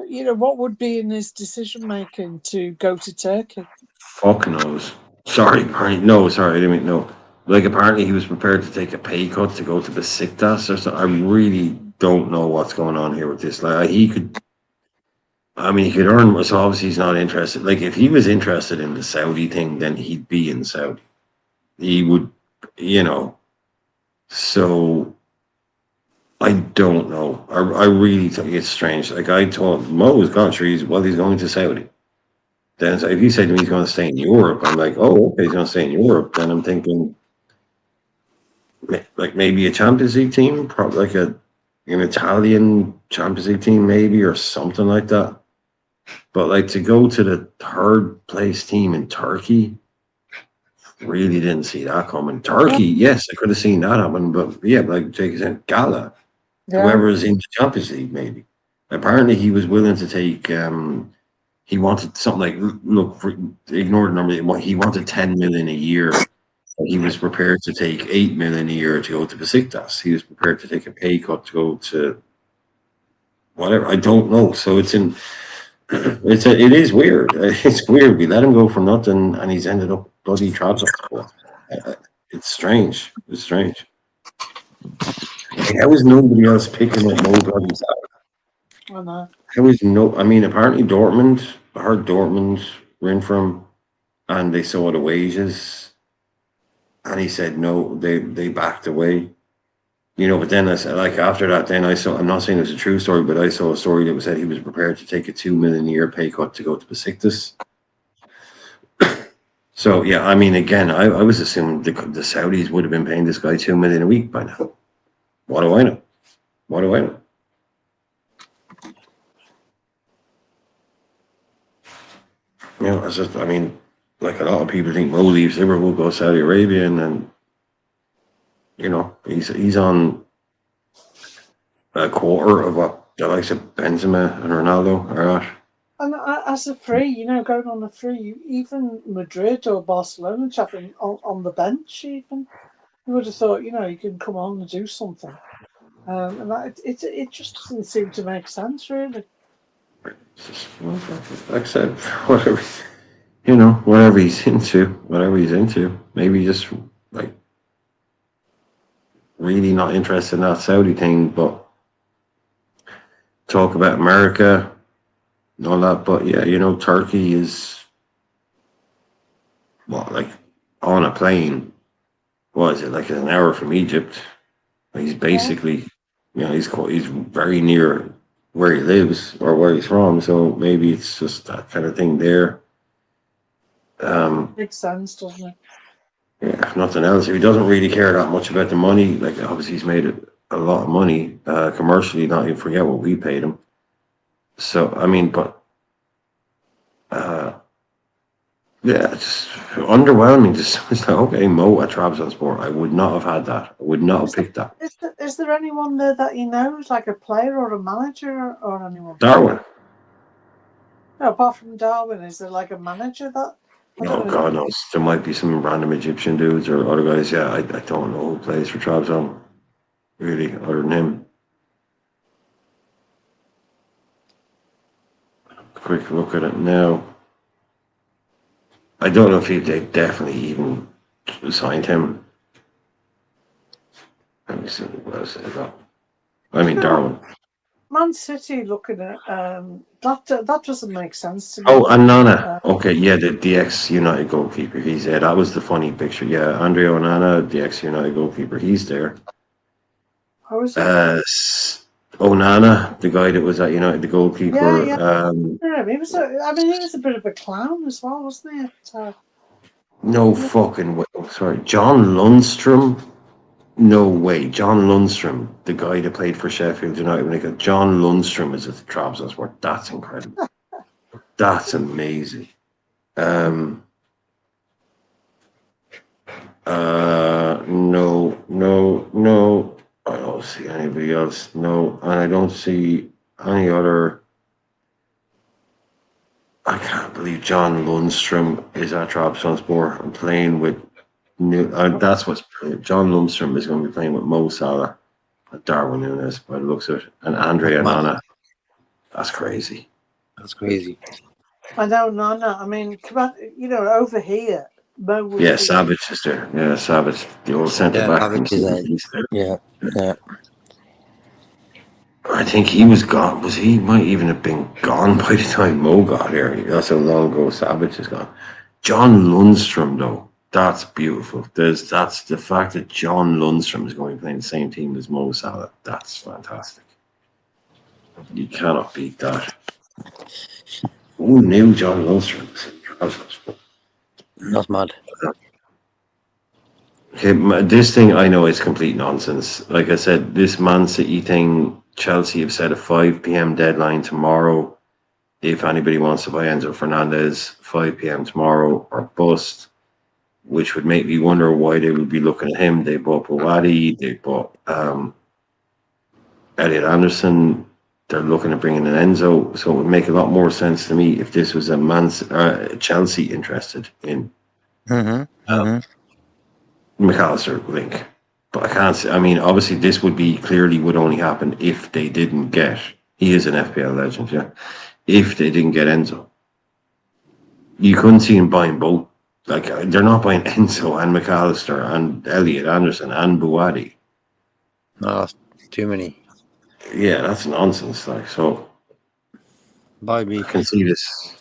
Speaker 5: you know, what would be in his decision making to go to Turkey?
Speaker 1: Fuck knows. Sorry, no, sorry, I didn't mean no. Like apparently he was prepared to take a pay cut to go to Besiktas or something. I really don't know what's going on here with this. Like he could earn. So obviously he's not interested. Like if he was interested in the Saudi thing, then he'd be in Saudi. He would, you know. So I don't know. I really think it's strange. Like I told Mo was gone. Sure, he's going to Saudi. Then so if you say to me he's going to stay in Europe, I'm like, oh, okay, he's going to stay in Europe. Then I'm thinking, like maybe a Champions League team, probably like an Italian Champions League team, maybe or something like that. But like to go to the third place team in Turkey, really didn't see that coming. Turkey, yes, I could have seen that happen, but yeah, like Jake said, Gala, whoever is in the Champions League, maybe. Apparently, he was willing to take. He wanted something like ignore the number. He wanted 10 million a year. He was prepared to take 8 million a year to go to Besiktas. He was prepared to take a pay cut to go to whatever. I don't know. So it's in. It is weird. It's weird. We let him go for nothing, and he's ended up bloody Trabzonspor. It's strange. It's strange. Like, how is nobody else picking up Mo bloody Salah?
Speaker 5: I know.
Speaker 1: How is no? I mean, apparently Dortmund. I heard Dortmund were in for him, and they saw the wages, and he said no. They backed away. But then I said, like, after that, then I saw. I'm not saying it's a true story, but I saw a story that said he was prepared to take a $2 million a year pay cut to go to Besiktas. So yeah, I mean, again, I was assuming the Saudis would have been paying this guy $2 million a week by now. What do I know? What do I know? It's just, I mean, like a lot of people think Mo leaves Liverpool, goes Saudi Arabia, and then, he's on a quarter of what the likes of Benzema and Ronaldo are at.
Speaker 5: And as a free, going on the free, even Madrid or Barcelona chatting on the bench, even you would have thought, you can come on and do something. And it just doesn't seem to make sense, really.
Speaker 1: Like I said, whatever he's into, maybe just like really not interested in that Saudi thing, but talk about America and all that. But yeah, Turkey is like on a plane. What is it, like an hour from Egypt? He's basically, he's very near where he lives or where he's from, so maybe it's just that kind of thing there.
Speaker 5: Makes sense, doesn't it?
Speaker 1: Yeah, if nothing else, if he doesn't really care that much about the money, like obviously he's made a lot of money commercially. Not even forget what we paid him. So I mean, but yeah, just underwhelming. Just it's like, okay, Mo at Trabzonspor. I would not have had that. I would not have picked that.
Speaker 5: Is there anyone there that you know, like a player or a manager or anyone?
Speaker 1: Darwin.
Speaker 5: No, apart from Darwin, is there like a manager that?
Speaker 1: Oh, God knows. There might be some random Egyptian dudes or other guys. Yeah, I don't know who plays for Trabzon, really, other than him. Quick look at it now. I don't know if they definitely even signed him. Let me see what else they got. I mean, Darwin.
Speaker 5: Man City looking at that doesn't make sense to me.
Speaker 1: Oh, and Nana. Okay, yeah, the ex-United goalkeeper. He's there. That was the funny picture. Yeah, Andre Onana, the ex-United goalkeeper. He's there.
Speaker 5: How is it?
Speaker 1: Onana, the guy that was at United, the goalkeeper.
Speaker 5: Yeah. He was a bit of a clown as well, wasn't he?
Speaker 1: No fucking way. Sorry, John Lundstrom. No way. John Lundstrom, the guy that played for Sheffield United. John Lundstrom is at the Trabzonspor. That's incredible. That's amazing. No. I don't see anybody else. No. And I don't see any other. I can't believe John Lundstrom is at Trabzonspor and playing with. That's what's John Lundstrom is going to be playing with Mo Salah and Darwin Núñez by the looks of it, and Andre Onana. That's crazy.
Speaker 3: That's crazy.
Speaker 5: I know, Nana. I mean, come on, over here. Mo was
Speaker 1: Savage is there. Yeah, Savage, the old centre back.
Speaker 3: Yeah.
Speaker 1: I think he was gone. He might even have been gone by the time Mo got here. That's how long ago Savage is gone. John Lundstrom, though. That's beautiful. That's the fact that John Lundstrom is going to play in the same team as Mo Salah. That's fantastic. You cannot beat that. Who knew John Lundstrom?
Speaker 3: That's mad.
Speaker 1: Okay, this thing I know is complete nonsense. Like I said, this Man City thing, Chelsea have set a 5 p.m. deadline tomorrow. If anybody wants to buy Enzo Fernandez, 5 p.m. tomorrow or bust. Which would make me wonder why they would be looking at him. They bought Bowadi, they bought Elliot Anderson. They're looking at bringing in Enzo, so it would make a lot more sense to me if this was a Chelsea interested in McAllister link. But I can't say. I mean, obviously, this would only happen if they didn't get. He is an FPL legend, yeah. if they didn't get Enzo. You couldn't see him buying both. Like, they're not buying Enzo and McAllister and Elliot Anderson and Buwadi.
Speaker 3: No, that's too many.
Speaker 1: Yeah, that's nonsense. Like, so
Speaker 3: By me.
Speaker 1: I can see this.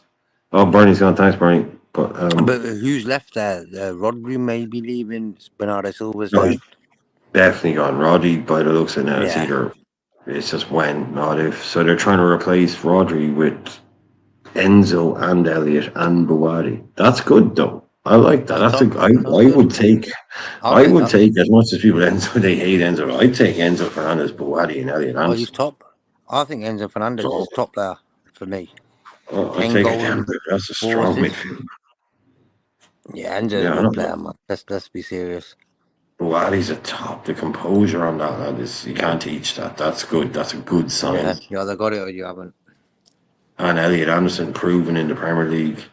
Speaker 1: Oh, Bernie's gone. Thanks, Bernie. But
Speaker 3: who's left there? Rodri may be leaving. Bernardo Silva's
Speaker 1: no,
Speaker 3: left.
Speaker 1: he's definitely gone. Roddy, by the looks of it now, it's
Speaker 3: Yeah.
Speaker 1: either, it's just when, not if. So they're trying to replace Rodri with Enzo and Elliot and Buwadi. That's good, though. I like that.
Speaker 3: That
Speaker 1: I
Speaker 3: sounds good.
Speaker 1: would take.
Speaker 3: I'll
Speaker 1: I
Speaker 3: take
Speaker 1: would
Speaker 3: that.
Speaker 1: take, as much as people Enzo, they hate Enzo. I'd take Enzo Fernandez, Buwadi, and Elliot
Speaker 3: Oh, he's
Speaker 1: Anderson.
Speaker 3: top. I think Enzo Fernandez
Speaker 1: So,
Speaker 3: is top there for me.
Speaker 1: I'd
Speaker 3: 10
Speaker 1: take
Speaker 3: goals
Speaker 1: it.
Speaker 3: and
Speaker 1: That's a
Speaker 3: 4
Speaker 1: strong
Speaker 3: assists.
Speaker 1: midfield.
Speaker 3: Yeah, Enzo's
Speaker 1: Yeah,
Speaker 3: a
Speaker 1: I
Speaker 3: good
Speaker 1: know.
Speaker 3: player, man. Let's be serious.
Speaker 1: Buwadi's a top. The composure on that lad is, you can't teach that. That's good. That's a good sign.
Speaker 3: Yeah, you either got it or you haven't.
Speaker 1: And Elliot Anderson proven in the Premier League.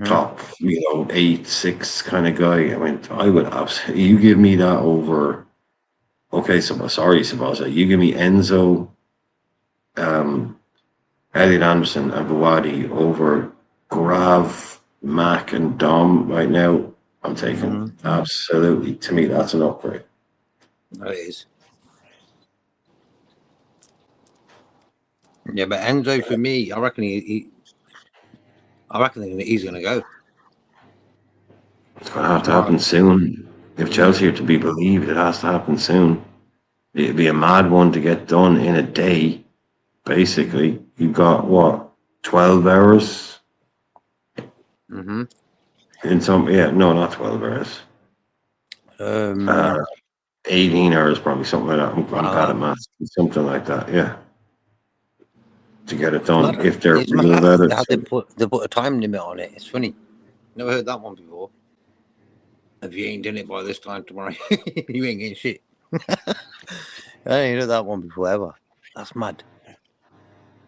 Speaker 1: Top, 8-6 kind of guy. I mean, I would absolutely. You give me that over. Okay, so sorry, Sabasa. You give me Enzo, Elliot Anderson, and Buwadi over Grav, Mac, and Dom right now. I'm taking absolutely. To me, that's an upgrade.
Speaker 3: That is. Yeah, but Enzo for me, I reckon he's gonna go.
Speaker 1: It's going to have to happen soon. If Chelsea are to be believed, it has to happen soon. It'd be a mad one to get done in a day. Basically, you've got what, 12 hours? In some, no, not 12 hours. 18 hours, probably, something like that. I'm bad at maths. Something like that, yeah. To get it done, if they're real about it.
Speaker 3: They put a time limit on it. It's funny. Never heard that one before. If you ain't done it by this time tomorrow, you ain't getting shit. I ain't heard that one before ever. That's mad.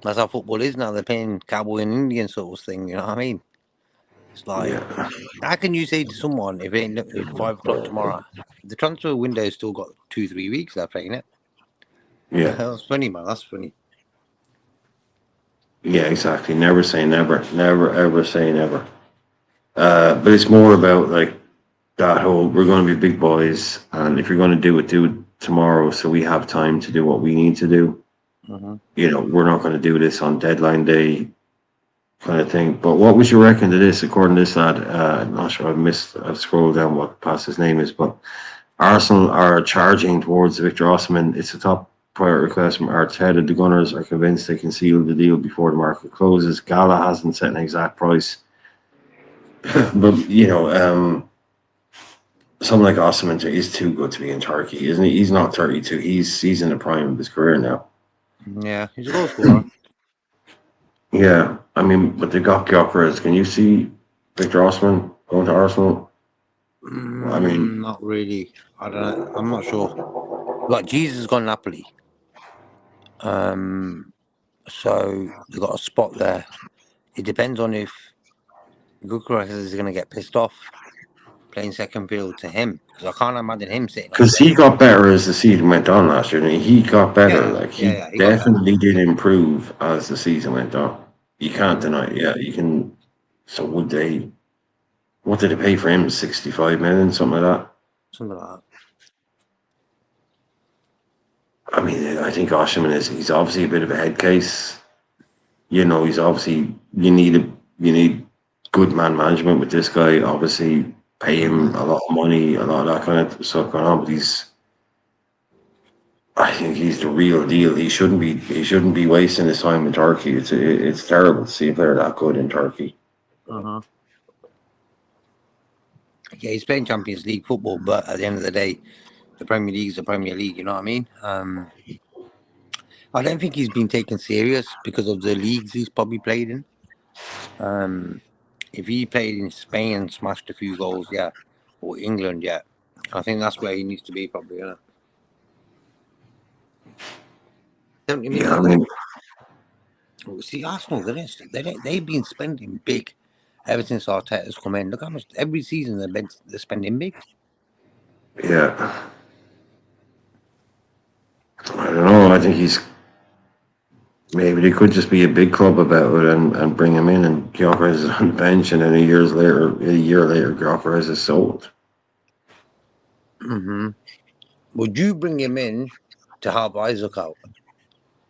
Speaker 3: That's how football is now. They're playing cowboy and Indian sort of thing. You know what I mean? It's like, how can you say to someone if it ain't 5 o'clock tomorrow? The transfer window's still got 2-3 weeks left, ain't it?
Speaker 1: Yeah.
Speaker 3: That's funny, man. That's funny.
Speaker 1: Yeah, exactly. Never say never. Never ever say never. But it's more about like that whole, we're going to be big boys, and if you're going to do it tomorrow, so we have time to do what we need to do. You know, we're not going to do this on deadline day, kind of thing. But what was your reckon to this? According to this lad, I'm not sure. I've scrolled down what past his name is, but Arsenal are charging towards Victor Osimhen. It's a top prior request from Arteta. The Gunners are convinced they can seal the deal before the market closes. Gala hasn't set an exact price, but you know, someone like Osimhen is too good to be in Turkey, isn't he? He's not 32. He's in the prime of his career now.
Speaker 3: Yeah, he's a goal scorer.
Speaker 1: Yeah, I mean, but they got Gyökeres. Can you see Victor Osimhen going to Arsenal? I mean,
Speaker 3: not really. I don't know. I'm not sure. Like, Jesus has gone Napoli. So they got a spot there. It depends on if Gyökeres is going to get pissed off playing second field to him, because I can't imagine him sitting on the
Speaker 1: because he
Speaker 3: bench.
Speaker 1: got better as the season went on last year. And he got better. He definitely did improve as the season went on. You can't deny it. Yeah, you can. So would they? What did they pay for him? 65 million, something like that.
Speaker 3: Something like that.
Speaker 1: I mean, I think Osimhen he's obviously a bit of a head case. You know, he's obviously you need good man management with this guy. Obviously, pay him a lot of money, a lot of that kind of stuff going on. But I think he's the real deal. He shouldn't be wasting his time in Turkey. It's terrible to see a player that good in Turkey.
Speaker 3: Yeah, he's playing Champions League football, but at the end of the day, the Premier League is the Premier League. You know what I mean? I don't think he's been taken serious because of the leagues he's probably played in. If he played in Spain and smashed a few goals, yeah, or England, yeah, I think that's where he needs to be probably. Yeah. 70 million.
Speaker 1: Yeah, I mean,
Speaker 3: see, Arsenal, they've been spending big ever since Arteta's come in. Look how much every season they're spending big.
Speaker 1: Yeah. I don't know. I think he's maybe they could just be a big club about it and bring him in, and Gyökeres is on the bench, and then a year later, Gyökeres is sold.
Speaker 3: Mm-hmm. Would you bring him in to help Isaac out?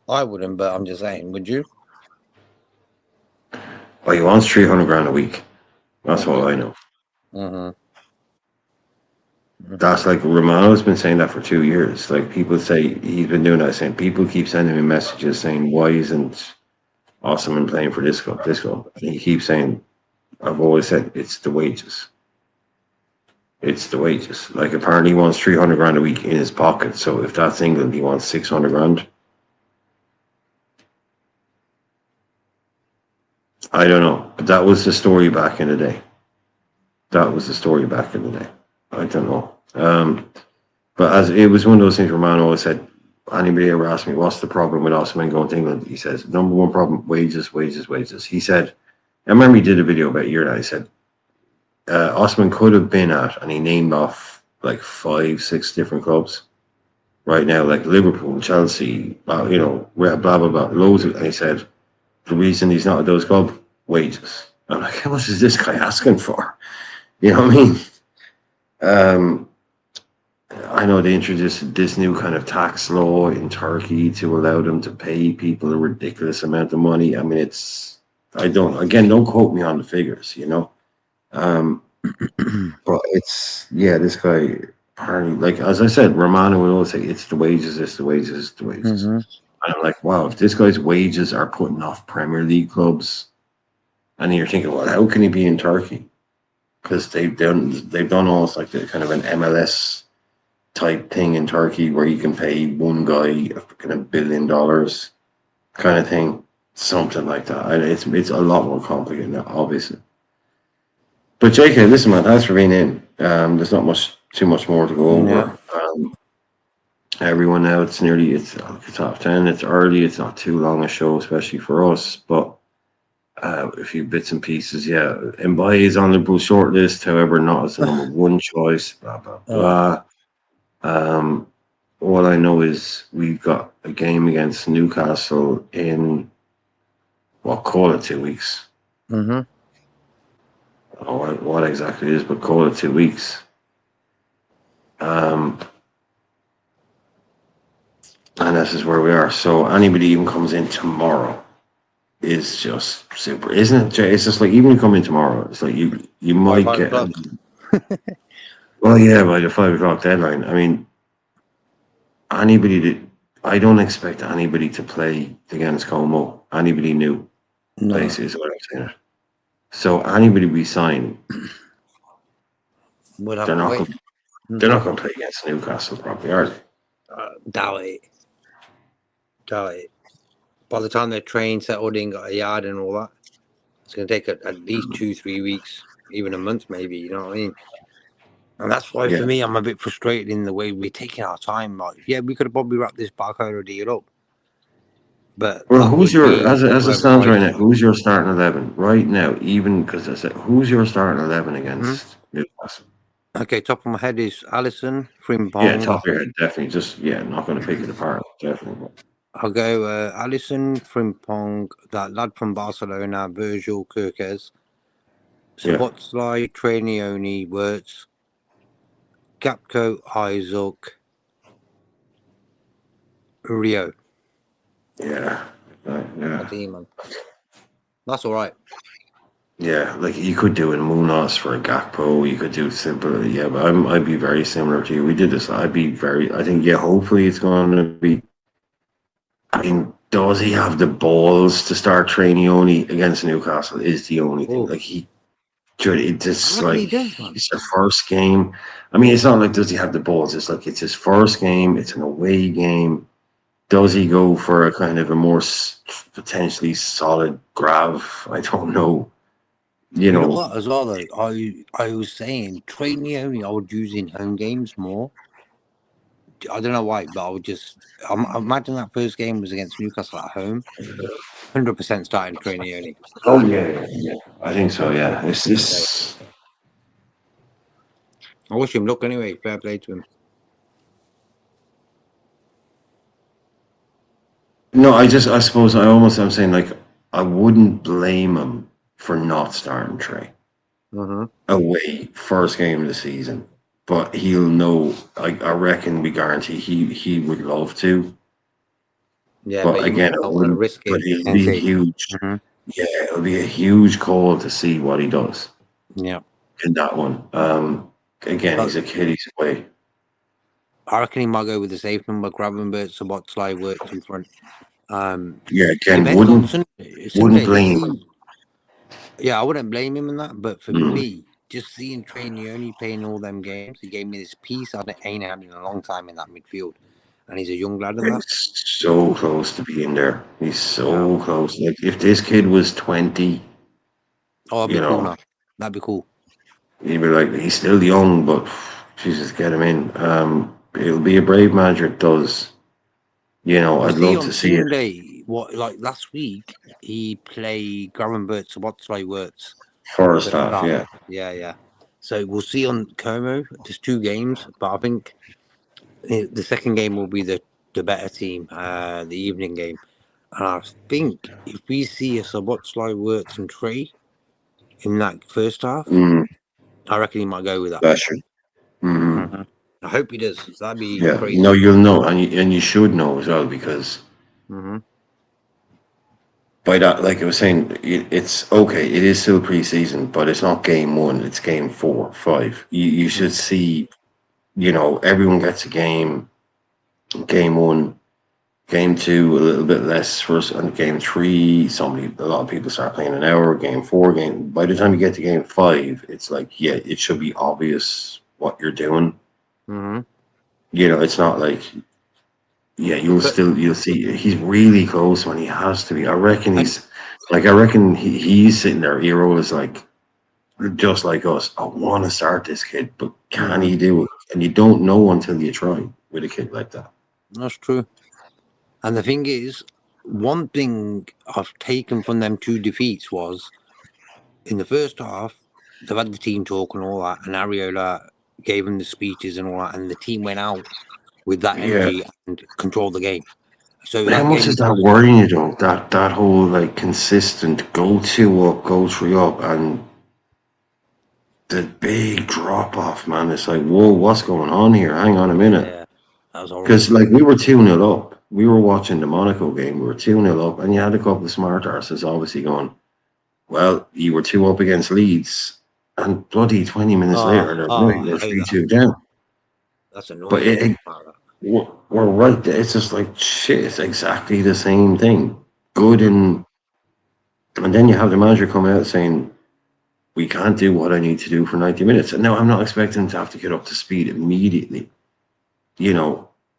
Speaker 3: I wouldn't, but I'm just saying, would you?
Speaker 1: Well, he wants 300 grand a week. That's all I know.
Speaker 3: Mm-hmm.
Speaker 1: That's like Romano's been saying that for 2 years. Like people say he's been doing that, saying people keep sending me messages saying why isn't Osman playing for this club, this club. And he keeps saying, I've always said it's the wages. It's the wages. Like apparently he wants 300 grand a week in his pocket. So if that's England, he wants 600 grand. I don't know, but that was the story back in the day. I don't know. But as it was one of those things, Romano always said, anybody ever asked me, what's the problem with Osman going to England? He says, number one problem, wages. He said, I remember he did a video about a year ago. He said, Osman could have been at, and he named off like 5-6 different clubs right now, like Liverpool, Chelsea, blah, blah, blah, loads of, and he said, the reason he's not at those clubs, wages. I'm like, how much is this guy asking for? You know what I mean? I know they introduced this new kind of tax law in Turkey to allow them to pay people a ridiculous amount of money. I mean, don't quote me on the figures, but this guy, apparently, like, as I said, Romano would always say, it's the wages.
Speaker 3: Mm-hmm.
Speaker 1: And I'm like, wow, if this guy's wages are putting off Premier League clubs, and you're thinking, well, how can he be in Turkey? Because they've done almost like the kind of an MLS type thing in Turkey where you can pay one guy $1 billion kind of thing, something like that. And it's a lot more complicated now, obviously. But JK, listen, man, thanks for being in. There's not too much more to go over. Everyone now, it's top 10. It's early. It's not too long a show, especially for us. But a few bits and pieces. Yeah, Mbaye is on Liverpool's shortlist. However, not as the number one choice. Blah blah blah. All I know is we've got a game against Newcastle in, call it 2 weeks.
Speaker 3: Mm-hmm.
Speaker 1: I don't know what exactly it is, but call it 2 weeks. And this is where we are. So anybody even comes in tomorrow is just super, isn't it, Jay? It's just like, even if you come in tomorrow, it's like you might get. Well, yeah, by the 5 o'clock deadline. I mean, I don't expect anybody to play against Como. Anybody new, basically, is what I'm saying. So anybody we sign, they're not going to play against Newcastle probably, are they?
Speaker 3: Doubt it. By the time they're trained, settled in, got a yard and all that, it's going to take at least 2-3 weeks, even a month maybe, you know what I mean? And that's why, for me, I'm a bit frustrated in the way we're taking our time. Like, yeah, we could have probably wrapped this Barcola deal up. But
Speaker 1: who's your, as it stands right now, who's your starting 11 right now? Even because I said, who's your starting 11 against Newcastle?
Speaker 3: Okay, top of my head is Alisson, Frimpong.
Speaker 1: Yeah, top of your head, definitely. Just not going to pick it apart, definitely.
Speaker 3: I'll go Alisson, Frimpong, that lad from Barcelona, Virgil, Kirkes, Szoboszlai, Trainioni, Wirtz, Gapco, Isaac, Rio.
Speaker 1: Yeah.
Speaker 3: My team, man. That's all right.
Speaker 1: Yeah, like you could do a Munoz for a Gakpo. You could do simple. Yeah, but I'd be very similar to you. We did this. I think, hopefully it's going to be. I mean, does he have the balls to start Trainioni against Newcastle? Is the only thing. Like it's the first game. I mean, it's not like does he have the balls? It's like it's his first game. It's an away game. Does he go for a kind of a more potentially solid grab? I don't know. You know
Speaker 3: what? As well, though, I was saying Trainioni I would use in home games more. I don't know why, but I would just imagine that first game was against Newcastle at home. 100% starting Trainioni.
Speaker 1: Oh yeah. I think so. Yeah, it's just.
Speaker 3: I wish him luck anyway. Fair play to him.
Speaker 1: No, I suppose I'm saying like I wouldn't blame him for not starting Trey away first game of the season, but he'll know. I reckon we guarantee he would love to,
Speaker 3: Yeah,
Speaker 1: but
Speaker 3: but you might
Speaker 1: again, I
Speaker 3: not want to
Speaker 1: wouldn't.
Speaker 3: risk
Speaker 1: But
Speaker 3: it
Speaker 1: it'll
Speaker 3: in
Speaker 1: be
Speaker 3: case.
Speaker 1: huge. Yeah, it'll be a huge call to see what he does
Speaker 3: Yeah.
Speaker 1: in that one. Again, he's a kid. He's away.
Speaker 3: I reckon he might go with the safe number, Gravenberch, Soboslai, Works in front.
Speaker 1: Yeah, again,
Speaker 3: Depends on
Speaker 1: wouldn't
Speaker 3: Sunday.
Speaker 1: blame him.
Speaker 3: Yeah, I wouldn't blame him in that. But for
Speaker 1: Mm.
Speaker 3: me, just seeing Trainee only playing all them games, he gave me this piece I ain't had in a long time in that midfield. And he's a young lad in that.
Speaker 1: He's so close to being there. He's so close. Like if this kid was 20,
Speaker 3: that'd be cool now. That'd be cool.
Speaker 1: You'd be like, he's still young, but Jesus, get him in. It'll be a brave manager. It does. I'd love to see
Speaker 3: Sunday, what like last week he played Gravenberch, Soboslai, Works.
Speaker 1: first half. Yeah.
Speaker 3: Yeah. So we'll see on Como. There's 2 games, but I think the second game will be the better team, the evening game. And I think if we see a Soboslai, Works and Trey in that first half, I reckon he might go with that.
Speaker 1: That's true.
Speaker 3: I hope he does. That'd be crazy.
Speaker 1: No, you'll know, and you should know as well because by that, like I was saying, it's okay. It is still preseason, but it's not game 1. It's game 4, 5. You should see. Everyone gets a game. Game 1. Game 2, a little bit less first, and game 3, a lot of people start playing an hour. Game 4, by the time you get to game 5, it's like, yeah, it should be obvious what you're doing. It's not like, you'll see he's really close when he has to be. I reckon he's sitting there. Eero is like, just like us. I want to start this kid, but can he do it? And you don't know until you try with a kid like that.
Speaker 3: That's true. And the thing is, one thing I've taken from them 2 defeats was, in the first half, they've had the team talk and all that, and Ariola gave them the speeches and all that, and the team went out with that energy and controlled the game. So
Speaker 1: how much is that worrying you though? That whole like consistent go 2 up, go 3 up, and the big drop off, man. It's like, whoa, what's going on here? Hang on a minute.
Speaker 3: Yeah, that was horrible.
Speaker 1: Because like we were 2-0 up. We were watching the Monaco game. We were 2-0 up, and you had a couple of smart arses obviously going, well, you were 2 up against Leeds, and bloody 20 minutes later, they're 3-2 down.
Speaker 3: That's annoying.
Speaker 1: But we're right there. It's just like, shit, it's exactly the same thing. Good and then you have the manager come out saying, we can't do what I need to do for 90 minutes. And now I'm not expecting to have to get up to speed immediately,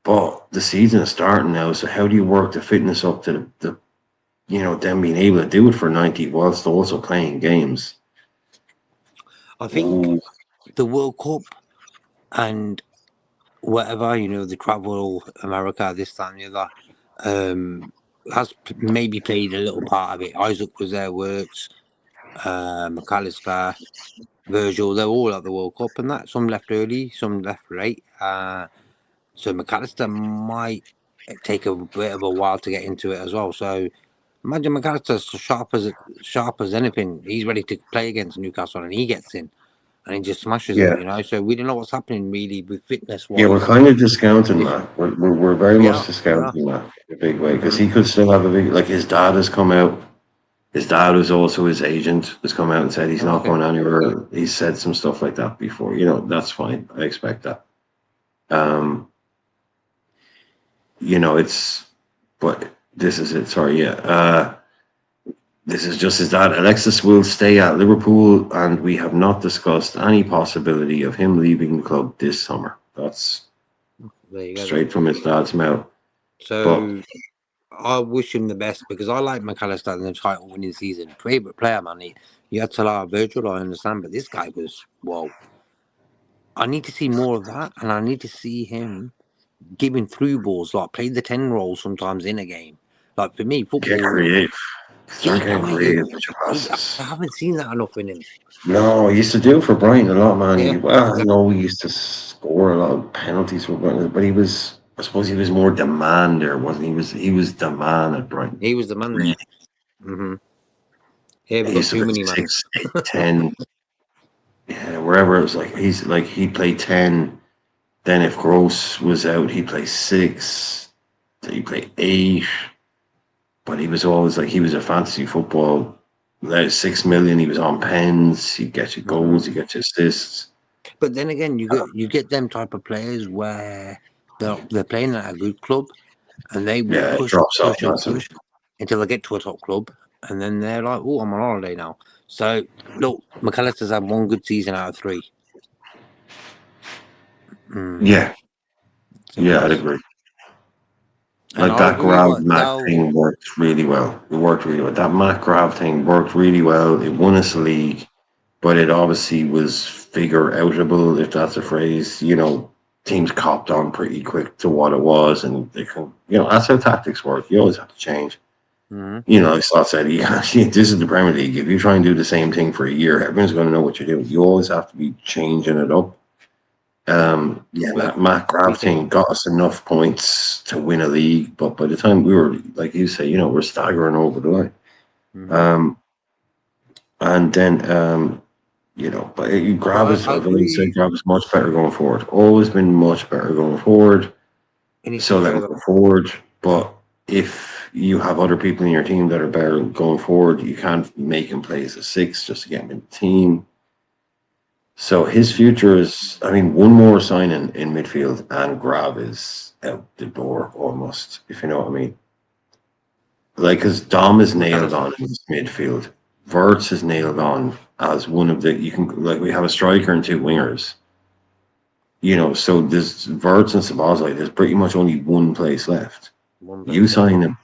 Speaker 1: but the season is starting now. So how do you work the fitness up to the them being able to do it for 90 whilst also playing games?
Speaker 3: I think the World Cup and whatever, the travel, America, this, that, and the other, has maybe played a little part of it. Isaac was there, Works, McAllister, Virgil, they're all at the World Cup and that. Some left early, some left late. So McAllister might take a bit of a while to get into it as well. So imagine McAllister's sharp as anything. He's ready to play against Newcastle and he gets in and he just smashes it, So we don't know what's happening really with fitness wise.
Speaker 1: Yeah, we're kind of discounting that. We're very much discounting that in a big way because he could still have a big, like his dad has come out. His dad, who's also his agent, has come out and said he's not going anywhere. He's said some stuff like that before. That's fine. I expect that. But this is it. Sorry, this is just his dad. Alexis will stay at Liverpool, and we have not discussed any possibility of him leaving the club this summer. That's straight from his dad's mouth.
Speaker 3: So I wish him the best because I like McAllister in the title winning season. Favorite player, man. You had Salah, Virgil, I understand, but this guy was, I need to see more of that, and I need to see him giving through balls, like play the 10 role sometimes in a game. Like for me, football.
Speaker 1: Get creative. Start getting creative with your
Speaker 3: passes. I haven't seen that enough in him.
Speaker 1: No, he used to do it for Brighton a lot, man. We used to score a lot of penalties for Brighton, but he was I suppose he was more demander, wasn't he? He was the man at Brighton.
Speaker 3: He was the man there. Yeah, we
Speaker 1: He
Speaker 3: got
Speaker 1: used to
Speaker 3: too
Speaker 1: play
Speaker 3: many men.
Speaker 1: 6, 8, 10. Yeah, wherever it was like he played 10. Then if Gross was out, he played 6. Then he played 8. But he was always like he was a fantasy football. Like 6 million, he was on pens. He'd get you goals. He'd get you assists.
Speaker 3: But then again, you get them type of players where they're playing at a good club, and they will push until they get to a top club, and then they're like, "Oh, I'm on holiday now." So look, McAllister's had one good season out of 3.
Speaker 1: Yeah, I'd agree.
Speaker 3: And
Speaker 1: Like that Grav Mac thing worked really well. It worked really well. That Mac Grav thing worked really well. It won us a league, but it obviously was figure outable, if that's a phrase. You know, teams copped on pretty quick to what it was, and they can, you know, that's how tactics work. You always have to change. You know, like Slot said, this is the Premier League. If you try and do the same thing for a year, everyone's going to know what you're doing. You always have to be changing it up. That Matt Grab thing got us enough points to win a league, but by the time we were, like you say, you know, we're staggering over the line. And then, you know, but Grab is, I've always said Grab is much better going forward. Always been much better going forward. So let him go forward. But if you have other people in your team that are better going forward, you can't make him play as a 6 just to get him in the team. So his future is, I mean, one more signing in midfield and Grab is out the door almost, if you know what I mean. Like, because Dom is nailed on in his midfield. Wirtz is nailed on as one of the, you can, like, we have a striker and 2 wingers. You know, so there's Wirtz and Sabazai, there's pretty much only one place left. You sign a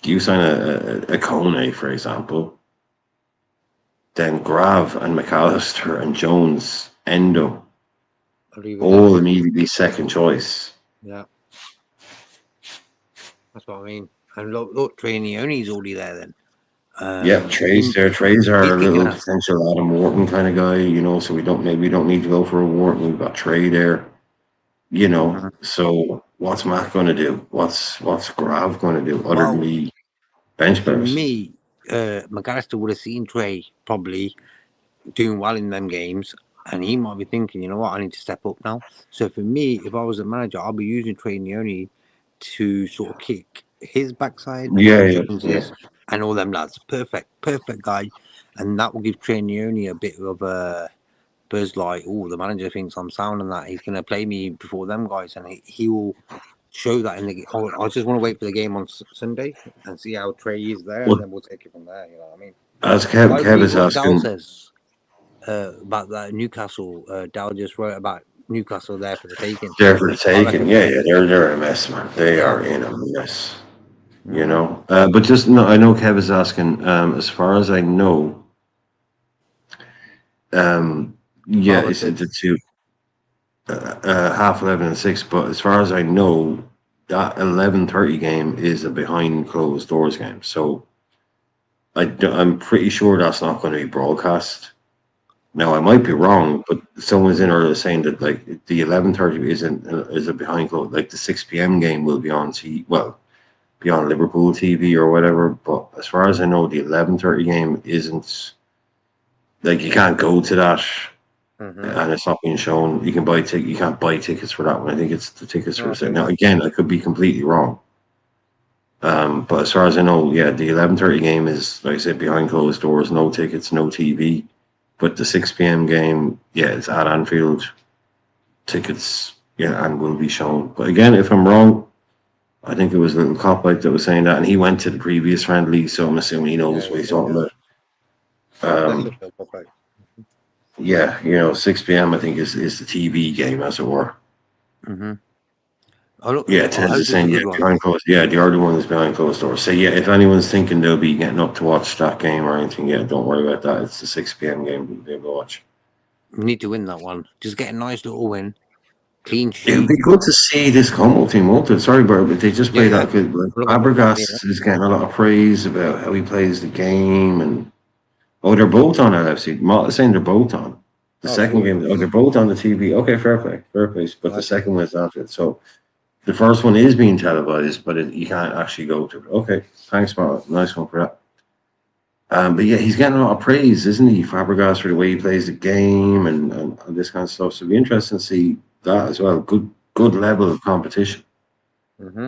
Speaker 1: Kone, for example. Then Grav and McAllister and Jones, Endo, all immediately second choice.
Speaker 3: Yeah. That's what I mean. And look Trainioni's already there then.
Speaker 1: Trey's there. Trey's our little potential Adam Wharton kind of guy, you know, so we don't need to go for a Wharton. We've got Trey there, you know. So what's Matt going to do? What's Grav going to do other than be bench players?
Speaker 3: For me, McAllister would have seen Trey probably doing well in them games, and he might be thinking, you know what, I need to step up now. So for me, if I was a manager, I'll be using Trainioni to sort of kick his backside, and all them lads. Perfect guy, and that will give Trainioni a bit of a buzz. Like, oh, the manager thinks I'm sound and that he's going to play me before them guys, and he will show that in the game. I just want to wait for the game on Sunday and see how Trey is there, and then we'll take it from there. You know what I mean?
Speaker 1: As Kev is asking.
Speaker 3: About that Newcastle, Dow just wrote about Newcastle there for the taking.
Speaker 1: They're for the taking, they're a mess, man. They are in a mess, you know. But just no, I know Kev is asking. As far as I know, it's the 2, 11:30 and 6. But as far as I know, that 11:30 game is a behind closed doors game. So I'm pretty sure that's not going to be broadcast. Now I might be wrong, but someone's in earlier saying that like the 11:30 is a behind closed. Like the 6 p.m. game will be on be on Liverpool TV or whatever. But as far as I know, the 11:30 game isn't. Like you can't go to that, and it's not being shown. You can buy you can't buy tickets for that one. I think it's the tickets for the second. Now again, I could be completely wrong. But as far as I know, the 11:30 game is, like I said, behind closed doors, no tickets, no TV. But the 6 p.m. game, it's at Anfield. Tickets, and will be shown. But again, if I'm wrong, I think it was Little Copite that was saying that, and he went to the previous friendly, so I'm assuming he knows what he's talking about. 6 p.m. I think is the TV game, as it were. Ted's is saying behind closed. The other one is behind closed doors. So if anyone's thinking they'll be getting up to watch that game or anything, don't worry about that. It's the 6 p.m. game we'll be able to watch.
Speaker 3: We need to win that one. Just get a nice little win, clean sheet.
Speaker 1: It'd be good to see this Como team, won't it? Sorry, but they just played that good. Like, Fabregas is getting a lot of praise about how he plays the game, and they're both on LFC. Mott is saying they're both on. The second game, they're both on the TV. Okay, fair play. But the second one is after it. So The first one is being televised, but you can't actually go to it. Okay, thanks, Mark. Nice one for that. But yeah, he's getting a lot of praise, isn't he? Fabregas for the way he plays the game and this kind of stuff. So it'll be interesting to see that as well. Good level of competition.
Speaker 3: Mm-hmm.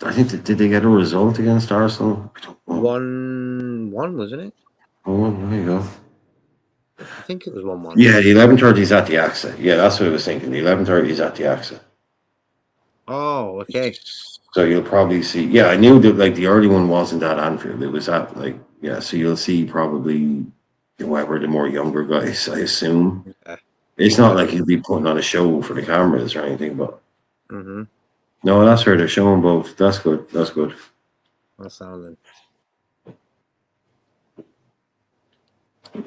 Speaker 1: I think did they get a result against Arsenal?
Speaker 3: 1-1, wasn't it?
Speaker 1: Oh, there you go.
Speaker 3: I think it was 1-1.
Speaker 1: Yeah, the 11:30 is at the AXA. Yeah, that's what I was thinking. The 11:30 is at the AXA.
Speaker 3: Oh, okay.
Speaker 1: So you'll probably see. Yeah, I knew that like the early one wasn't at Anfield. It was at like So you'll see probably whoever the more younger guys. I assume it's not like he'll be putting on a show for the cameras or anything. But no, that's where they're showing both. That's good. That's good.
Speaker 3: That's sounding.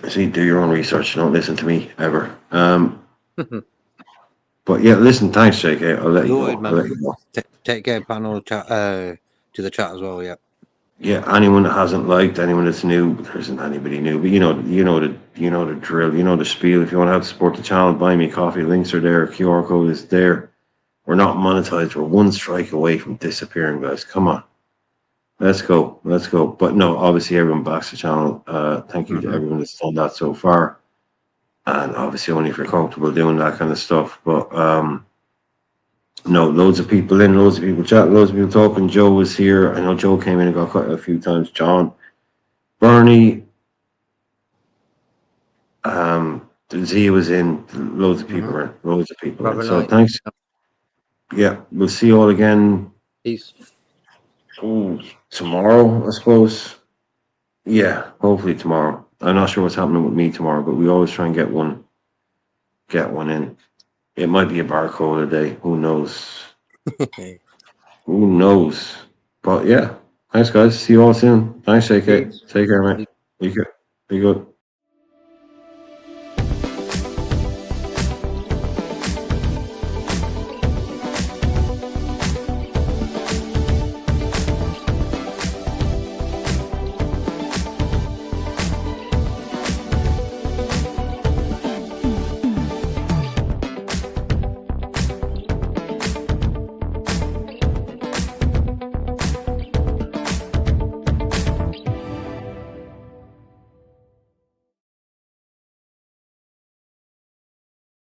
Speaker 1: See, do your own research. Don't listen to me ever. But yeah, listen. Thanks, JK. I'll let you go.
Speaker 3: Take care, panel chat. To the chat as well. Yeah.
Speaker 1: Yeah. Anyone that hasn't liked, anyone that's new, there isn't anybody new. But you know the drill. You know the spiel. If you want to help support the channel, buy me coffee. Links are there. QR code is there. We're not monetized. We're one strike away from disappearing, guys. Come on. Let's go. Let's go. But no, obviously everyone backs the channel. Thank you to everyone that's done that so far. And obviously only if you're comfortable doing that kind of stuff. But no, loads of people in, loads of people chatting, loads of people talking. Joe was here. I know Joe came in and got quite a few times. John, Bernie, Zia was in. Loads of people were in. Loads of people in. So thanks. Yeah, we'll see you all again.
Speaker 3: Peace.
Speaker 1: Tomorrow, I suppose. Yeah, hopefully tomorrow. I'm not sure what's happening with me tomorrow, but we always try and get one in. It might be a Barcola day. Who knows? Who knows? But yeah, thanks guys. See you all soon. Thanks, JK. Take care, mate. Be good.